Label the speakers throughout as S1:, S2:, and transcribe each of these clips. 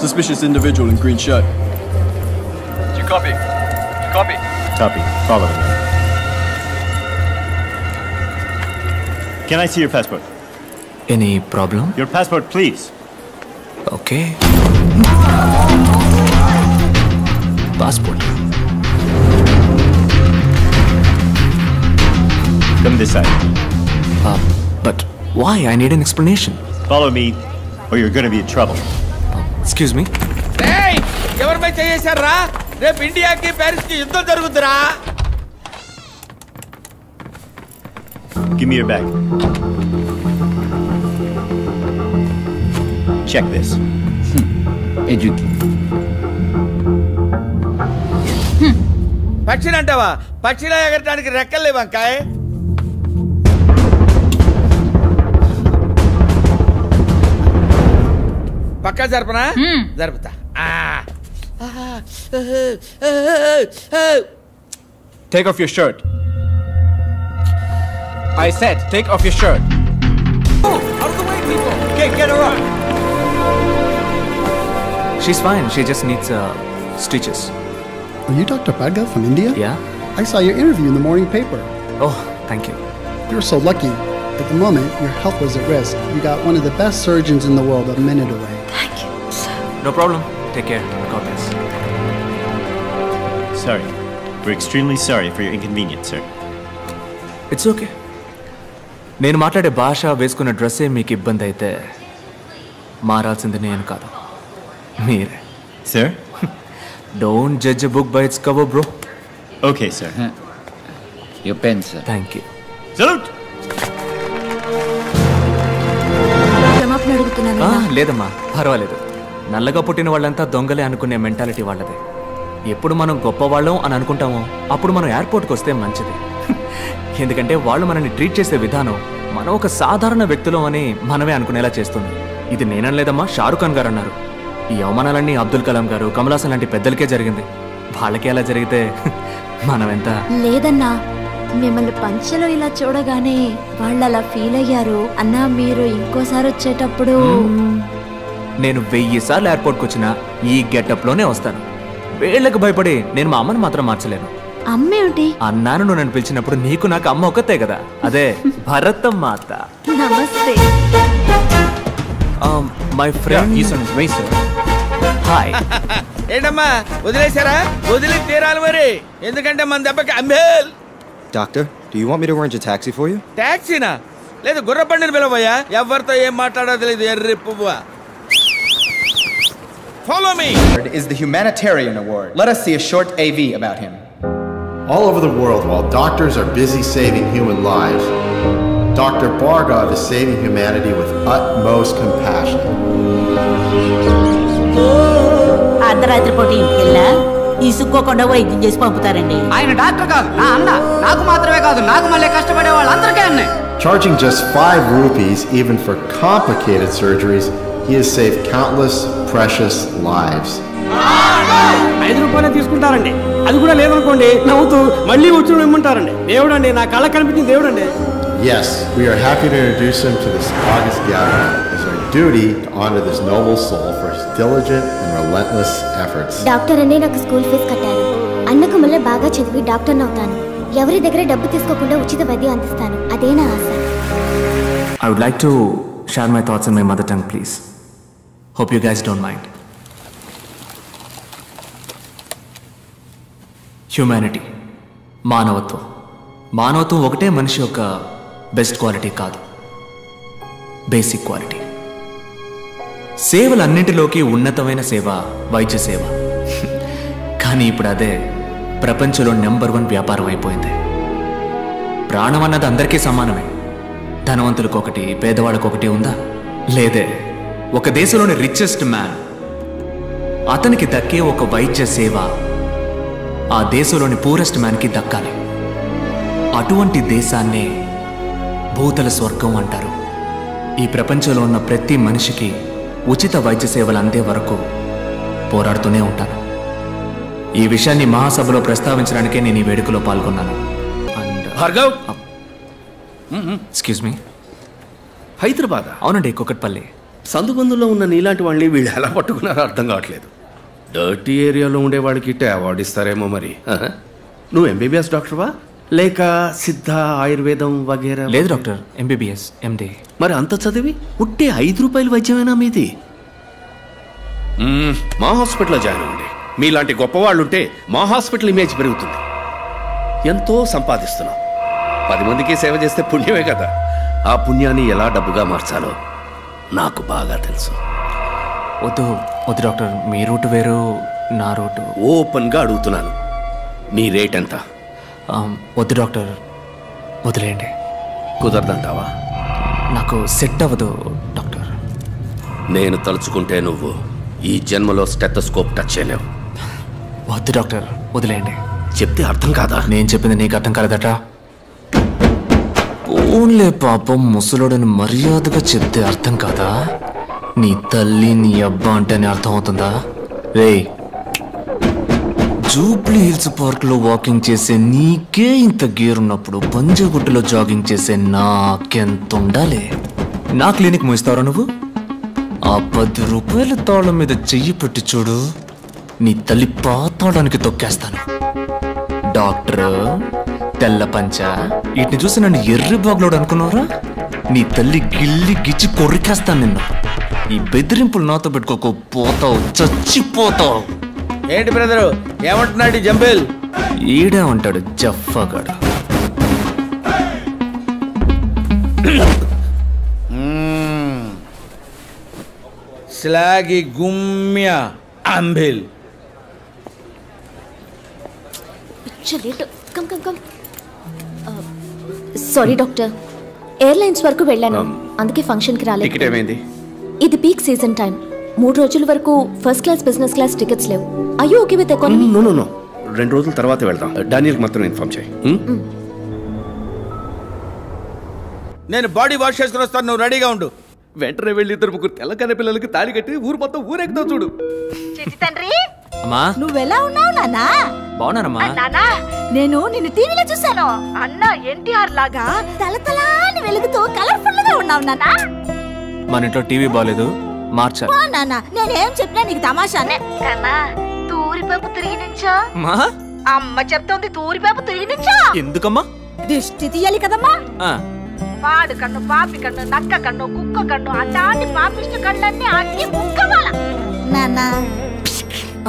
S1: Suspicious individual in green shirt.
S2: Do you copy? Do you copy?
S3: Copy. Follow me. Can I see your passport?
S4: Any problem?
S3: Your passport, please.
S4: Okay. Passport.
S3: Come this side.
S4: But why? I need an explanation.
S3: Follow me, or you're going to be in trouble.
S4: Excuse me.
S5: Hey! ఎవరిపై చేశారా? రేపు ఇండియాకి ప్యారిస్కి యుద్ధం జరుగుతురా?
S3: Give me your bag. Check this.
S5: పక్షిని అంటావా? పక్షిలా ఎగరటానికి రెక్కలు లేవు వంకాయ్. పక్కా జరపనా? జరుపుతా.
S1: Take off your shirt. I said, take off your shirt.
S5: Oh, out of the way, people.
S1: Okay, get her up.
S4: She's fine. She just needs stitches.
S6: Are you Dr. Bhargav from India?
S4: Yeah?
S6: I saw your interview in the morning paper.
S4: Oh, thank you.
S6: You're so lucky. At the moment, your health was at risk. You got one of the best surgeons in the world a minute away.
S7: Thank you, sir.
S4: No problem. Take care. God bless.
S3: Sorry. We're extremely sorry for your inconvenience, sir.
S4: It's okay. నేను మాట్లాడే భాష వేసుకున్న డ్రెస్సే మీకు ఇబ్బంది అయితే మారాల్సింది నేను కాదు, మీరే.
S3: Sir?
S4: Don't judge a book by its cover, bro.
S3: Okay, sir.
S8: Your pen, sir.
S4: Thank you.
S3: Salute!
S7: క్షమాపణ అడుగుతున్నాను.
S4: లేదమ్మా, పర్వాలేదు. నల్లగా పుట్టిన వాళ్ళంతా దొంగలే అనుకునే మెంటాలిటీ వాళ్ళదే. ఎప్పుడు మనం గొప్పవాళ్ళం అని అనుకుంటామో అప్పుడు మనం ఎయిర్పోర్ట్కి వస్తే మంచిది. ఎందుకంటే వాళ్ళు మనల్ని ట్రీట్ చేసే విధానం మనం ఒక సాధారణ వ్యక్తులం అని మనమే అనుకునేలా చేస్తుంది. ఇది నేనలేదమ్మా, షారుఖ్ ఖాన్ గారు అన్నారు. ఈ అవమానాలన్నీ అబ్దుల్ కలాం గారు, కమల్ హాసన్ లాంటి పెద్దలకే జరిగింది. వాళ్ళకి ఎలా జరిగితే మనం ఎంత.
S7: లేదన్నా, మిమ్మల్ని పంచలో ఇలా చూడగానే వాళ్ళు అలా ఫీల్ అయ్యారు అన్నా. మీరు ఇంకోసారి వచ్చేటప్పుడు
S4: నేను 1000 సార్లు ఎయిర్పోర్ట్కి వచ్చినా ఈ గెటప్లోనే వస్తాను. వీళ్ళకి భయపడి నేను మా అమ్మని మాత్రం మార్చలేను.
S7: అమ్మేమిటి?
S4: అన్నాను నువ్వు నన్ను పిలిచినప్పుడు నీకు నాకు అమ్మ ఒకతే కదా, అదే భరతం మాత.
S7: నమస్తే.
S4: My friend.
S1: He's on his way, sir.
S4: Hi.
S5: ఏంటమ్మా వదిలేశారా? వదిలి తీరాలి మరి, ఎందుకంటే మన దెబ్బకి అంబేల్.
S9: Doctor, do you want me to arrange a taxi for you?
S5: టాక్సీనా? లేదు, గుర్రబండిని పిలవయ్యా. ఎవరితో ఏం మాట్లాడో తెలియదు, ఎర్రి పువ్వా. Follow me.
S10: Is the Humanitarian Award. Let us see a short AV about him.
S11: All over the world, while doctors are busy saving human lives, Dr. Bhargav is saving humanity with utmost compassion.
S12: అర్ధరాత్రి పూట ఇంటికెళ్ళా ఇసుక్కోకుండా వైద్యం చేసి పంపుతారండి.
S13: ఆయన doctor కాదు, నా అన్న. నాకు మాత్రమే కాదు, నాకు మళ్ళీ కష్టపడే వాళ్ళందరికీ అన్నే.
S11: Charging just 5 rupees even for complicated surgeries, he has saved countless precious lives.
S13: 5 రూపాయలే తీసుకుంటారండి. అది కూడా లేదనుకోండి, నవ్వుతూ మళ్ళీ వచ్చి ఇమ్మంటారండి. దేవుడండి, నా కళ్ళ కనిపించిన దేవుడండి.
S11: Yes, we are happy to introduce him to this august gathering. It's our duty to honor this noble soul for his diligent and relentless efforts.
S14: Doctor అనే నాకు స్కూల్ ఫీజు కట్టారు. అన్నకు మళ్ళీ బాగా చదివి డాక్టర్ని అవుతాను. ఎవరి దగ్గర డబ్బు తీసుకోకుండా ఉచిత వైద్యం అందిస్తాను. అదే నా ఆశ.
S4: I would like to share my thoughts in my mother tongue, please. Hope you guys don't mind. Humanity, మానవత్వం. మానవత్వం ఒకటే మనిషి యొక్క బెస్ట్ క్వాలిటీ కాదు, బేసిక్ క్వాలిటీ. సేవలన్నింటిలోకి ఉన్నతమైన సేవ వైద్య సేవ. కానీ ఇప్పుడు అదే ప్రపంచంలో నెంబర్ 1 వ్యాపారం అయిపోయింది. ప్రాణం అన్నది అందరికీ సమానమే. ధనవంతులకు ఒకటి, పేదవాళ్ళకు ఒకటి ఉందా? లేదే. ఒక దేశంలోని రిచెస్ట్ మ్యాన్, అతనికి దక్కే ఒక వైద్య సేవ ఆ దేశంలోని పూరెస్ట్ మ్యాన్కి దక్కాలి. అటువంటి దేశాన్నే భూతల స్వర్గం అంటారు. ఈ ప్రపంచంలో ఉన్న ప్రతి మనిషికి ఉచిత వైద్య సేవలు అందే వరకు పోరాడుతూనే ఉంటాను. ఈ విషయాన్ని మహాసభలో ప్రస్తావించడానికే నేను ఈ వేడుకలో పాల్గొన్నాను.
S5: Bhargav,
S4: excuse me.
S5: హైదరాబాద్?
S4: అవునండి, కుకట్పల్లి.
S15: సందుబందులో ఉన్న నీలాంటి వాళ్ళని వీళ్ళు ఎలా పట్టుకున్నారో అర్థం కావట్లేదు. డర్టీ ఏరియాలో ఉండేవాడికి ఇట్టే అవార్డు ఇస్తారేమో మరి. నువ్వు ఎంబీబీఎస్ డాక్టర్వా లేక సిద్ధ ఆయుర్వేదం వగేరా?
S4: లేదు డాక్టర్, ఎంబీబీఎస్ ఎండి.
S15: మరి అంత చదివి ఉట్టే 5 రూపాయల వైద్యమేనా మీది? మా హాస్పిటల్లో జాయిన్ అవ్వండి. మీలాంటి గొప్పవాళ్ళు ఉంటే మా హాస్పిటల్ ఇమేజ్ పెరుగుతుంది. ఎంతో సంపాదిస్తున్నాం. 10 మందికి సేవ చేస్తే పుణ్యమే కదా. ఆ పుణ్యాన్ని ఎలా డబ్బుగా మార్చాలో నాకు బాగా తెలుసు.
S4: వద్దు వద్దు డాక్టర్, మీ రూట్ వేరు, నా రూటు.
S15: ఓపెన్గా అడుగుతున్నాను, నీ రేట్ ఎంత?
S4: వద్దు డాక్టర్, వదిలేయండి.
S15: కుదరదంటావా?
S4: నాకు సెట్ అవ్వదు డాక్టర్.
S15: నేను తలుచుకుంటే నువ్వు ఈ జన్మలో స్టెథోస్కోప్ టచ్ చేయలేవు.
S4: వద్దు డాక్టర్, వదిలేయండి.
S15: చెప్తే అర్థం కాదా?
S4: నేను చెప్పింది నీకు అర్థం కాలేదట. ఓన్లే పాపం, ముసలోడని మర్యాదగా చెప్తే అర్థం కాదా? నీ తల్లి నీ అబ్బా అంటేనే అర్థం అవుతుందా? రే, జూబ్లీ హిల్స్ పార్క్ లో వాకింగ్ చేసే నీకే ఇంత గేర్ ఉన్నప్పుడు పంజాగుట్టలో జాగింగ్ చేసే నాకెంత ఉండాలి? నా క్లినిక్ మూయిస్తావరా నువ్వు? ఆ 10 రూపాయల తాళం మీద చెయ్యి పెట్టి చూడు, నీ తల్లి పాతాడానికి తొక్కేస్తాను. డాక్టర్ తెల్ల పంచ వీటిని చూసి నన్ను ఎర్రి బాగులోడు అనుకున్నారా? నీ తల్లి గిల్లి గిచ్చి కొరికేస్తాను నిన్ను. ఈ బెదిరింపులు నాతో పెట్టుకోకు, పోతావు, చచ్చిపోతావు.
S5: ఏంటి బ్రదరు ఏమంటున్నాడు జంబేల్?
S4: ఈడే ఉంటాడు జఫ్ఫాగాడు.
S5: స్లాగి గుమ్య అంబిల్.
S14: సారీ డాక్టర్, ఎయిర్లైన్స్ వరకు వెళ్ళాను, అందుకే ఫంక్షన్కి రాలేదు.
S15: టికెట్ ఏమైంది?
S14: ఇది పీక్ సీజన్ టైం. 3 రోజుల వరకు first class business class tickets లేవు. అయ్యో ఓకే విత్ ఎకానమీ?
S15: నో 2 రోజుల తర్వాత వెళ్దాం. డానియల్కి మాత్రం ఇన్ఫార్మ్ చేయి.
S5: నేను బాడీ వాష్ చేసుకుని వస్తాను, నువ్వు రెడీగా ఉండు.
S2: వెంటనే వెళ్ళి 2 తెల్లకన్న పిల్లలకి తాళి కట్టి ఊరు మొత్తం ఊరేగుతావు చూడు.
S12: తండ్రి,
S4: అమ్మా
S12: నువ్వెలా ఉన్నావు నాన్నా?
S4: బాగున్నానమ్మా.
S12: నాన్నా, నేను నిన్ను టీవీలో చూశాను. అన్న ఎన్టీఆర్ లాగా తలతలాని వెలుగుతూ కలర్ఫుల్ గా ఉన్నావు నాన్నా.
S4: మన ఇంట్లో టీవీ బాగాలేదు, మార్చాలి.
S12: నాన్న, నేనేం చెప్పినా నీకు తమాషానే కన్నా. తూరిపేపు తిరిగి నుంచో అమ్మ చెప్తోంది. తూరిపేపు తిరిగి నుంచో
S4: ఎందుకమ్మా?
S12: దిష్టి తీయాలి కదమ్మా.
S4: ఆ,
S12: పాడు కన్ను, పాపి కన్ను, నక్క కన్ను, కుక్క కన్ను, అట్లాంటి పాపిష్టి కళ్ళన్నీ అన్ని ముక్కవాల. నాన్న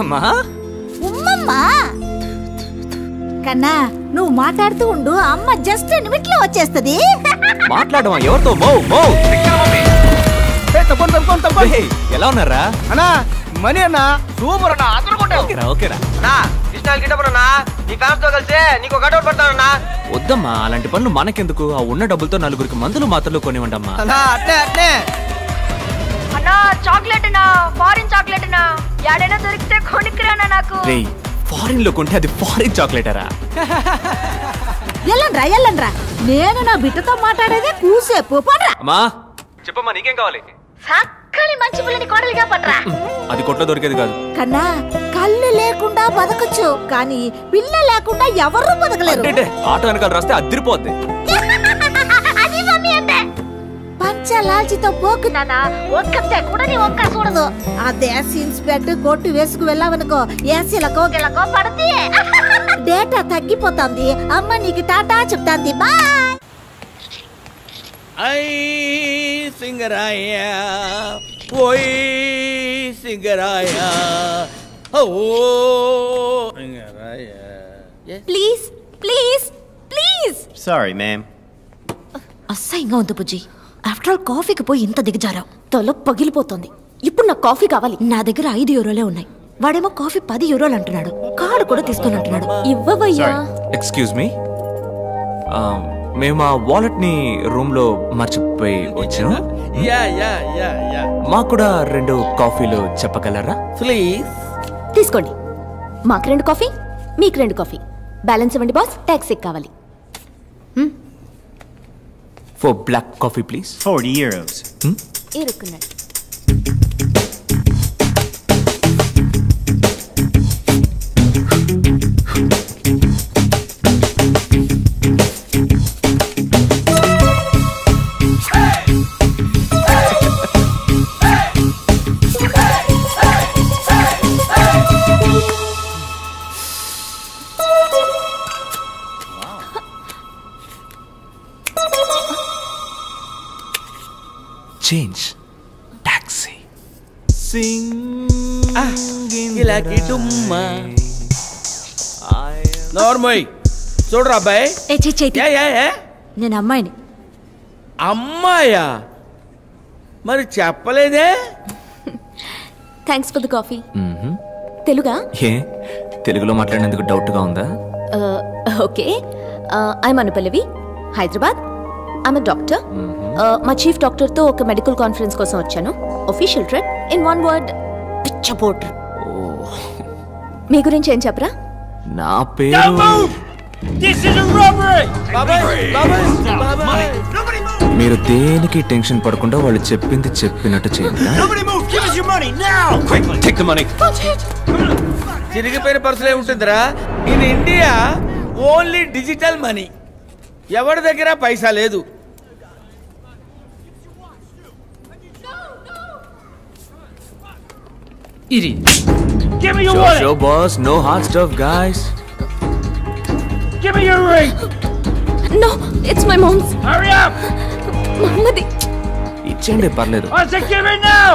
S4: అమ్మా
S12: ఉమ్మమ్మా. కన్నా, నువ్వు మాట్లాడుతూ ఉండు, అమ్మ జస్ట్ నిమిట్లో వచ్చేస్తది.
S4: మాట్లాడమా? ఎవరితో? ఎలా ఉన్నారా
S5: అన్నా? మనీ అన్నా సూపర్ అన్నా, అదరగొట్టావు.
S4: ఓకేరా
S16: అన్నా, కృష్ణాల్ గిట్టపడన్నా, నీ ఫ్యాన్స్ తో కలిసి నీకు ఒక కటౌట్ పెడతానన్నా.
S4: వద్దమ్మా, అలాంటి పనులు మనకెందుకు? ఆ ఉన్న డబ్బులతో 4 మందులు మాత్రలు కొనివ్వండమ్మా.
S5: అట్నే
S12: అన్నా, చాక్లెట్ అన్నా, ఫారిన్ చాక్లెట్ అన్నా, ఎడైనా దొరికితే కొనికిరానా నాకు.
S4: రేయ్, ఫారిన్ లో కొంటే అది ఫారిన్ చాక్లెటరా?
S12: ఎల్లండ్రా, నేను నా బిడ్డతో మాట్లాడేదే కూసేపు. పడ్రా
S4: అమ్మా, చెప్పమ్మా, నీకేం కావాలి?
S12: చక్కని మంచి పిల్లని కోడలిగా పడ్రా.
S4: అది కొట్లో దొరికేది కాదు
S12: కన్నా. కళ్ళు లేకుండా బతకచ్చు, కానీ పిల్ల లేకుండా ఎవరు బతకలేరు.
S4: ఆటో వెనకాల రాస్తే అదిరిపోద్ది.
S12: అది మమ్మీ అంటే పంచ లాల్చితో పోకు నాన్న, ఒక్కతే కూడా నీ ఒక్క చూడదు. అదే సీన్స్ పెట్టి కొట్టు వేసుకు వెళ్ళావనుకో, ఏసీలకో గిలకో పడతి. డేటా తగ్గిపోతుంది. అమ్మ నీకు టాటా చెప్తాంది. బాయ్.
S5: ఐ సింగరాయ ఓయ్ సింగరాయ ఓ Singaraya.
S7: Please please please.
S3: Sorry, ma'am.
S7: అసహ్యంగా ఉంది బుజ్జి. ఆఫ్టర్ ఆల్ కాఫీకి పోయి ఇంత దిగజారావు, తల పగిలిపోతుంది. ఇప్పుడు నాకు కాఫీ కావాలి. నా దగ్గర 5 యూరోలే ఉన్నాయి. వాడేమో కాఫీ 10 యూరోలు అంటున్నాడు. కార్డు కూడా తీసుకొని అంటున్నాడు. ఇవ్వవయ్యా.
S4: ఎక్స్క్యూజ్ మీ, మేము ఆ వాలెట్ ని రూమ్ లో మర్చిపోయి వచ్చాము. మాకు కూడా 2 కాఫీలు చెప్పగలరా
S5: ప్లీజ్?
S14: తీసుకోండి. మాకు 2 కాఫీ, మీకు 2 కాఫీ. బ్యాలెన్స్ ఇవ్వండి బాస్, ట్యాక్సీ కావాలి.
S4: For black coffee please.
S3: 40 euros.
S14: ఇరుక్కున్నాడు.
S4: చేంజ్ టాక్సీ
S5: ఇలాకి డుమ్మా నోర్మోయ్ చూడరా అబ్బాయి.
S7: నేను అమ్మాయిని.
S5: అమ్మాయా? మరి చెప్పలేదే.
S7: Thanks for the coffee. తెలుగా?
S4: ఏ తెలుగులో మాట్లాడినందుకు డౌట్గా ఉందా?
S7: Okay. I'm Anupallavi, Hyderabad. I'm a doctor. మా చీఫ్ డాక్టర్తో ఒక మెడికల్ కాన్ఫరెన్స్ కోసం వచ్చాను. Official trip. In one word, పిచ్చపోట్. మీ గురించి ఏం చెప్పరా?
S4: నా పేరు మీరు దేనికి టెన్షన్ పడకుండా వాళ్ళు చెప్పింది చెప్పినట్టు చేయండి.
S5: చిరిగిపోయిన పర్సులే ఉంటుందిరా. In India only digital money. ఎవరి దగ్గర పైసా లేదు.
S4: Give me your wallet. Sure, boss. No hard stuff, guys.
S16: Give me your ring.
S7: No, it's my mom's.
S16: Hurry up.
S7: మమ్మది.
S4: ఇచ్చేయండి పర్లేదు.
S16: I said give it now.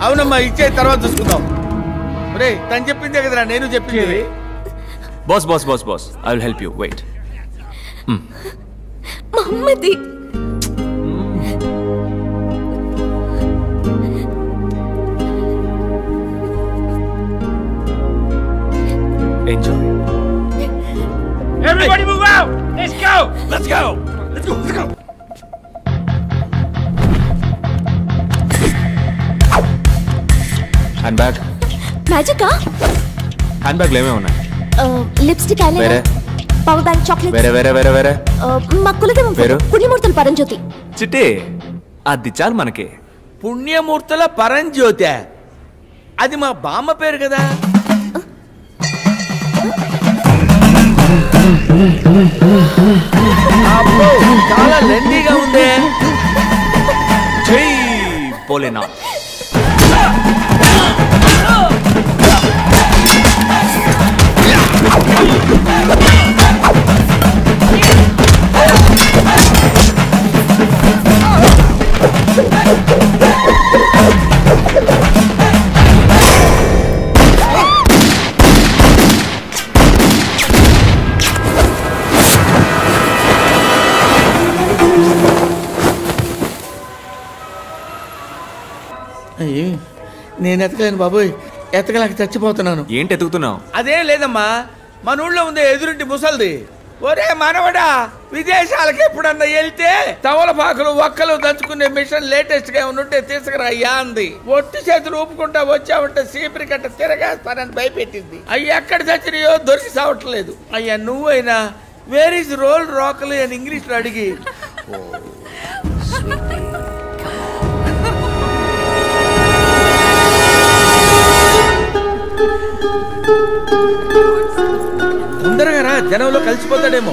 S5: అవునమ్మా, ఇచ్చే తర్వాత చూసుకుందాం. ఒరే తను చెప్పిందే కదరా నేను చెప్పింది.
S4: Boss boss boss boss I will help you. Wait.
S7: మమ్మది.
S4: Enjoy.
S16: Everybody move out. Let's go. Let's go. Let's go. Let's go.
S4: Hand bag.
S7: మ్యాజికా?
S4: హ్యాండ్ బ్యాగ్ ఏమేమి ఉన్నాయి?
S7: లిప్స్టిక్,
S4: వేరే
S7: ఐలైనర్, పవర్ బ్యాంక్, చాక్లెట్.
S4: వేరే వేరే వేరే వేరే
S7: మా కులదేవం పుణ్యమూర్తుల పరంజ్యోతి.
S4: చిట్టి అది చాలు మనకి.
S5: పుణ్యమూర్తుల పరంజ్యోతి అది మా బామ్మ పేరు కదా. చాలా లెండీగా ఉందే.
S4: జై భోలేనాథ్.
S5: నేను ఎతకలేను బాబోయ్, ఎతకలేక చచ్చిపోతున్నాను.
S4: ఏంటి ఎతుకుతున్నావు?
S5: అదేం లేదమ్మా, మన ఊళ్ళో ఉంది ఎదురింటి ముసల్ది. ఒరే మనవడా, విదేశాలకు ఎప్పుడన్నా వెళ్తే తవలపాకులు ఒక్కలు దంచుకునే మిషన్ లేటెస్ట్ గా ఉంటే తీసుకురా అయ్యా అంది. ఒట్టి చేతులు ఊపుకుంటా వచ్చావంటే సీపరి కట్ట తిరగేస్తానని భయపెట్టింది. అయ్యి ఎక్కడ చచ్చినాయో దొరికి సావట్లేదు. అయ్యా నువ్వైనా వేర్ ఇస్ రోల్ రాకలు అని ఇంగ్లీష్ లో అడిగి తొందరగా రా, జనంలో కలిసిపోతాడేమో.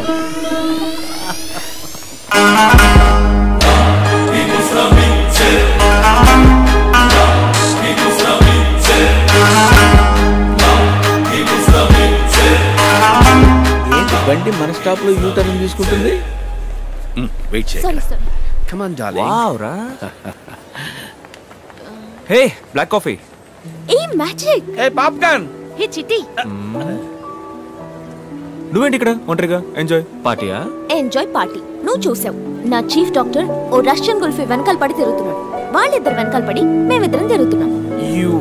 S5: ఏంటి బండి మన స్టాప్ లో యూటర్న్ తీసుకుంటుంది?
S15: వెయిట్ చేయండి. Come on darling.
S4: వావ్ రా. Hey black coffee.
S7: A magic.
S5: A popcorn.
S7: Hey Chitti.
S4: నువ్వేంటి ఇక్కడ ఒంటరిగా? ఎంజాయ్ పార్టీయా?
S7: ఎంజాయ్ పార్టీ నువ్వు చూసావు. నా చీఫ్ డాక్టర్ ఓ రష్యన్ గుల్ఫీ వెనకాల పడి తిరుగుతున్నాడు. వాళ్ళిద్దరు వెనకాల పడి మేమిద్దరం తిరుగుతున్నాం.
S4: యు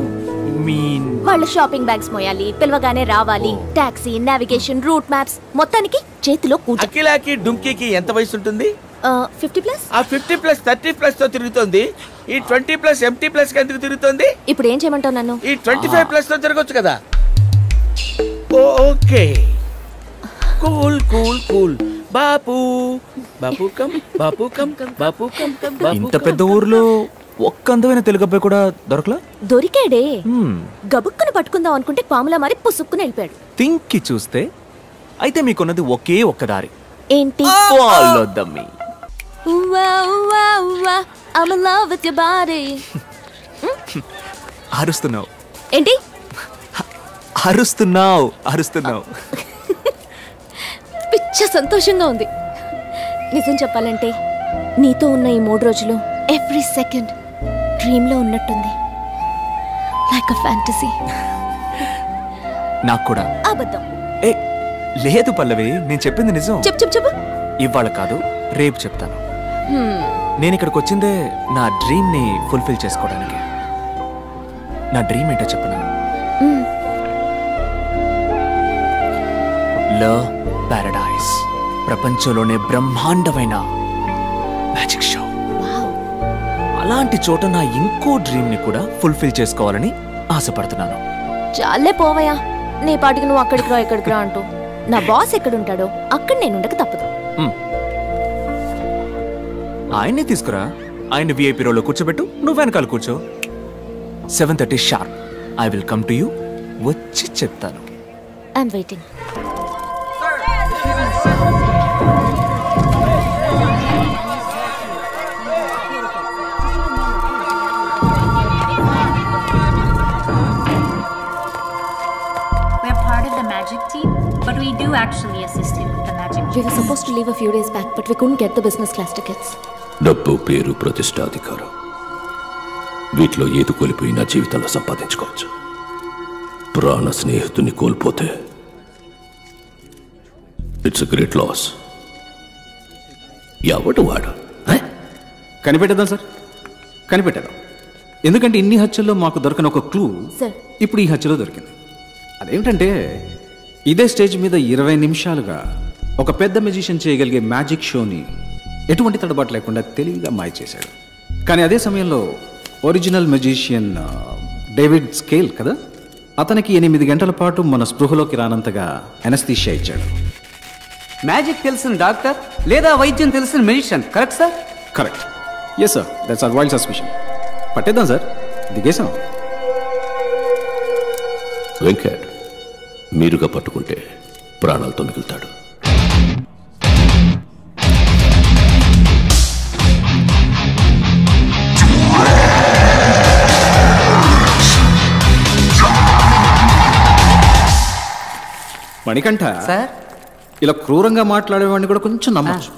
S4: మీన్
S7: వాళ్ళ షాపింగ్ బ్యాగ్స్ మోయాలి, పిలవగానే రావాలి, టాక్సీ, నావిగేషన్, రూట్ మ్యాప్స్, మొత్తానికి చేతిలో కూట.
S5: అఖిలాకి డుంకీకి ఎంత వయసు ఉంటుంది?
S7: 50+.
S5: ఆ 50+, 30+ తో తిరుగుతుంది. ఈ 20+ MT+ కి ఎందుకు తిరుగుతుంది?
S7: ఇప్పుడు ఏం చేయమంటావు నన్ను?
S5: ఈ 25+ తో తిరగొచ్చు కదా. Okay cool cool cool. Bapu Bapu come Bapu come Bapu come Bapu.
S4: ఇంత పెద్ద ఊర్లో ఒక్క అందమైన తెలుగు అబ్బాయి కూడా దొరకలా?
S7: దొరికాడే. గబుక్కుని పట్టుకుందాం అనుకుంటే పాములా మారి పుసుక్కుని వెళ్ళిపోయాడు.
S4: తింకి చూస్తే అయితే మీకున్నది ఒకే ఒక్క దారి.
S7: ఏంటి?
S4: Follow the me.
S7: I'm in love with your body.
S4: అరుస్తున్నావు
S7: ఏంటి?
S4: అరుస్తున్నావు అరుస్తున్నావు.
S7: పిచ్చ సంతోషంగా ఉంది. నిజం చెప్పాలంటే నీతో ఉన్న ఈ 3 రోజులు ఎవ్రీ సెకండ్ డ్రీమ్లో ఉన్నట్టుంది, లైక్ అ ఫ్యాంటసీ.
S4: నాకు కూడా.
S7: అబద్ధం.
S4: ఏ లేదు పల్లవి, నేను చెప్పింది నిజం.
S7: చెప్పు.
S4: ఇవాళ కాదు, రేపు చెప్తాను. నేను ఇక్కడికి వచ్చిందే నా డ్రీమ్ని ఫుల్ఫిల్ చేసుకోవడానికి. నా డ్రీమ్ ఏంటో చెప్పనా? లవ్ పారడైజ్, ప్రపంచంలోనే బ్రహ్మాండమైన మ్యాజిక్ షో. అలాంటి చోట నా ఇంకో డ్రీమ్ని కూడా ఫుల్ఫిల్ చేసుకోవాలని ఆశపడుతున్నాను.
S7: చాలే పోవయ్యా, నీ పాటికి నువ్వు అక్కడికి రా ఇక్కడికి రా అంటూ. నా బాస్ ఎక్కడుంటాడో అక్కడ నేను ఉండక తప్పదు.
S4: ఆయన్నే తీసుకురా, ఆయన విఐపీ రోలో కూర్చోబెట్టు, నువ్వు వెనకాల కూర్చో. 7:30 sharp I will come to you. వచ్చి చెప్తాను.
S7: I'm waiting.
S17: But we do actually assist him with the magic.
S7: We were supposed to leave a few days back, but we couldn't get the business class tickets.
S15: డబ్బు, పేరు, ప్రతిష్ట, అధికారం, వీటిలో ఏది కోల్పోయినా జీవితంలో సంపాదించుకోవచ్చు. ప్రాణ స్నేహితుని కోల్పోతే ఇట్స్ అ గ్రేట్ లాస్. ఎవడు వాడు?
S18: కనిపెట్టేద్దాం సార్, కనిపెట్టేద్దాం. ఎందుకంటే ఇన్ని హత్యల్లో మాకు దొరికిన ఒక క్లూ ఇప్పుడు ఈ హత్యలో దొరికింది. అదేమిటంటే ఇదే స్టేజ్ మీద 20 నిమిషాలుగా ఒక పెద్ద మెజిషియన్ చేయగలిగే మ్యాజిక్ షోని ఎటువంటి తడబాటు లేకుండా తెలివిగా మాయ చేశాడు. కానీ అదే సమయంలో ఒరిజినల్ మెజిషియన్ డేవిడ్ స్కేల్ కదా, అతనికి 8 గంటల పాటు మన స్పృహలోకి రానంతగా ఎనస్థీషియా ఇచ్చాడు.
S19: మ్యాజిక్ తెలిసిన డాక్టర్ లేదా వైద్యం తెలిసిన magician, correct sir?
S18: Correct. Yes sir, that's our wild suspicion. పట్టేద్దాం సార్, దిగేసాం.
S15: వెంకట్ మీరుగా పట్టుకుంటే ప్రాణాలతో మిగులుతాడు.
S18: మణికంఠ
S19: సార్,
S18: ఇలా క్రూరంగా మాట్లాడేవాడిని కూడా కొంచెం నమ్మచ్చు.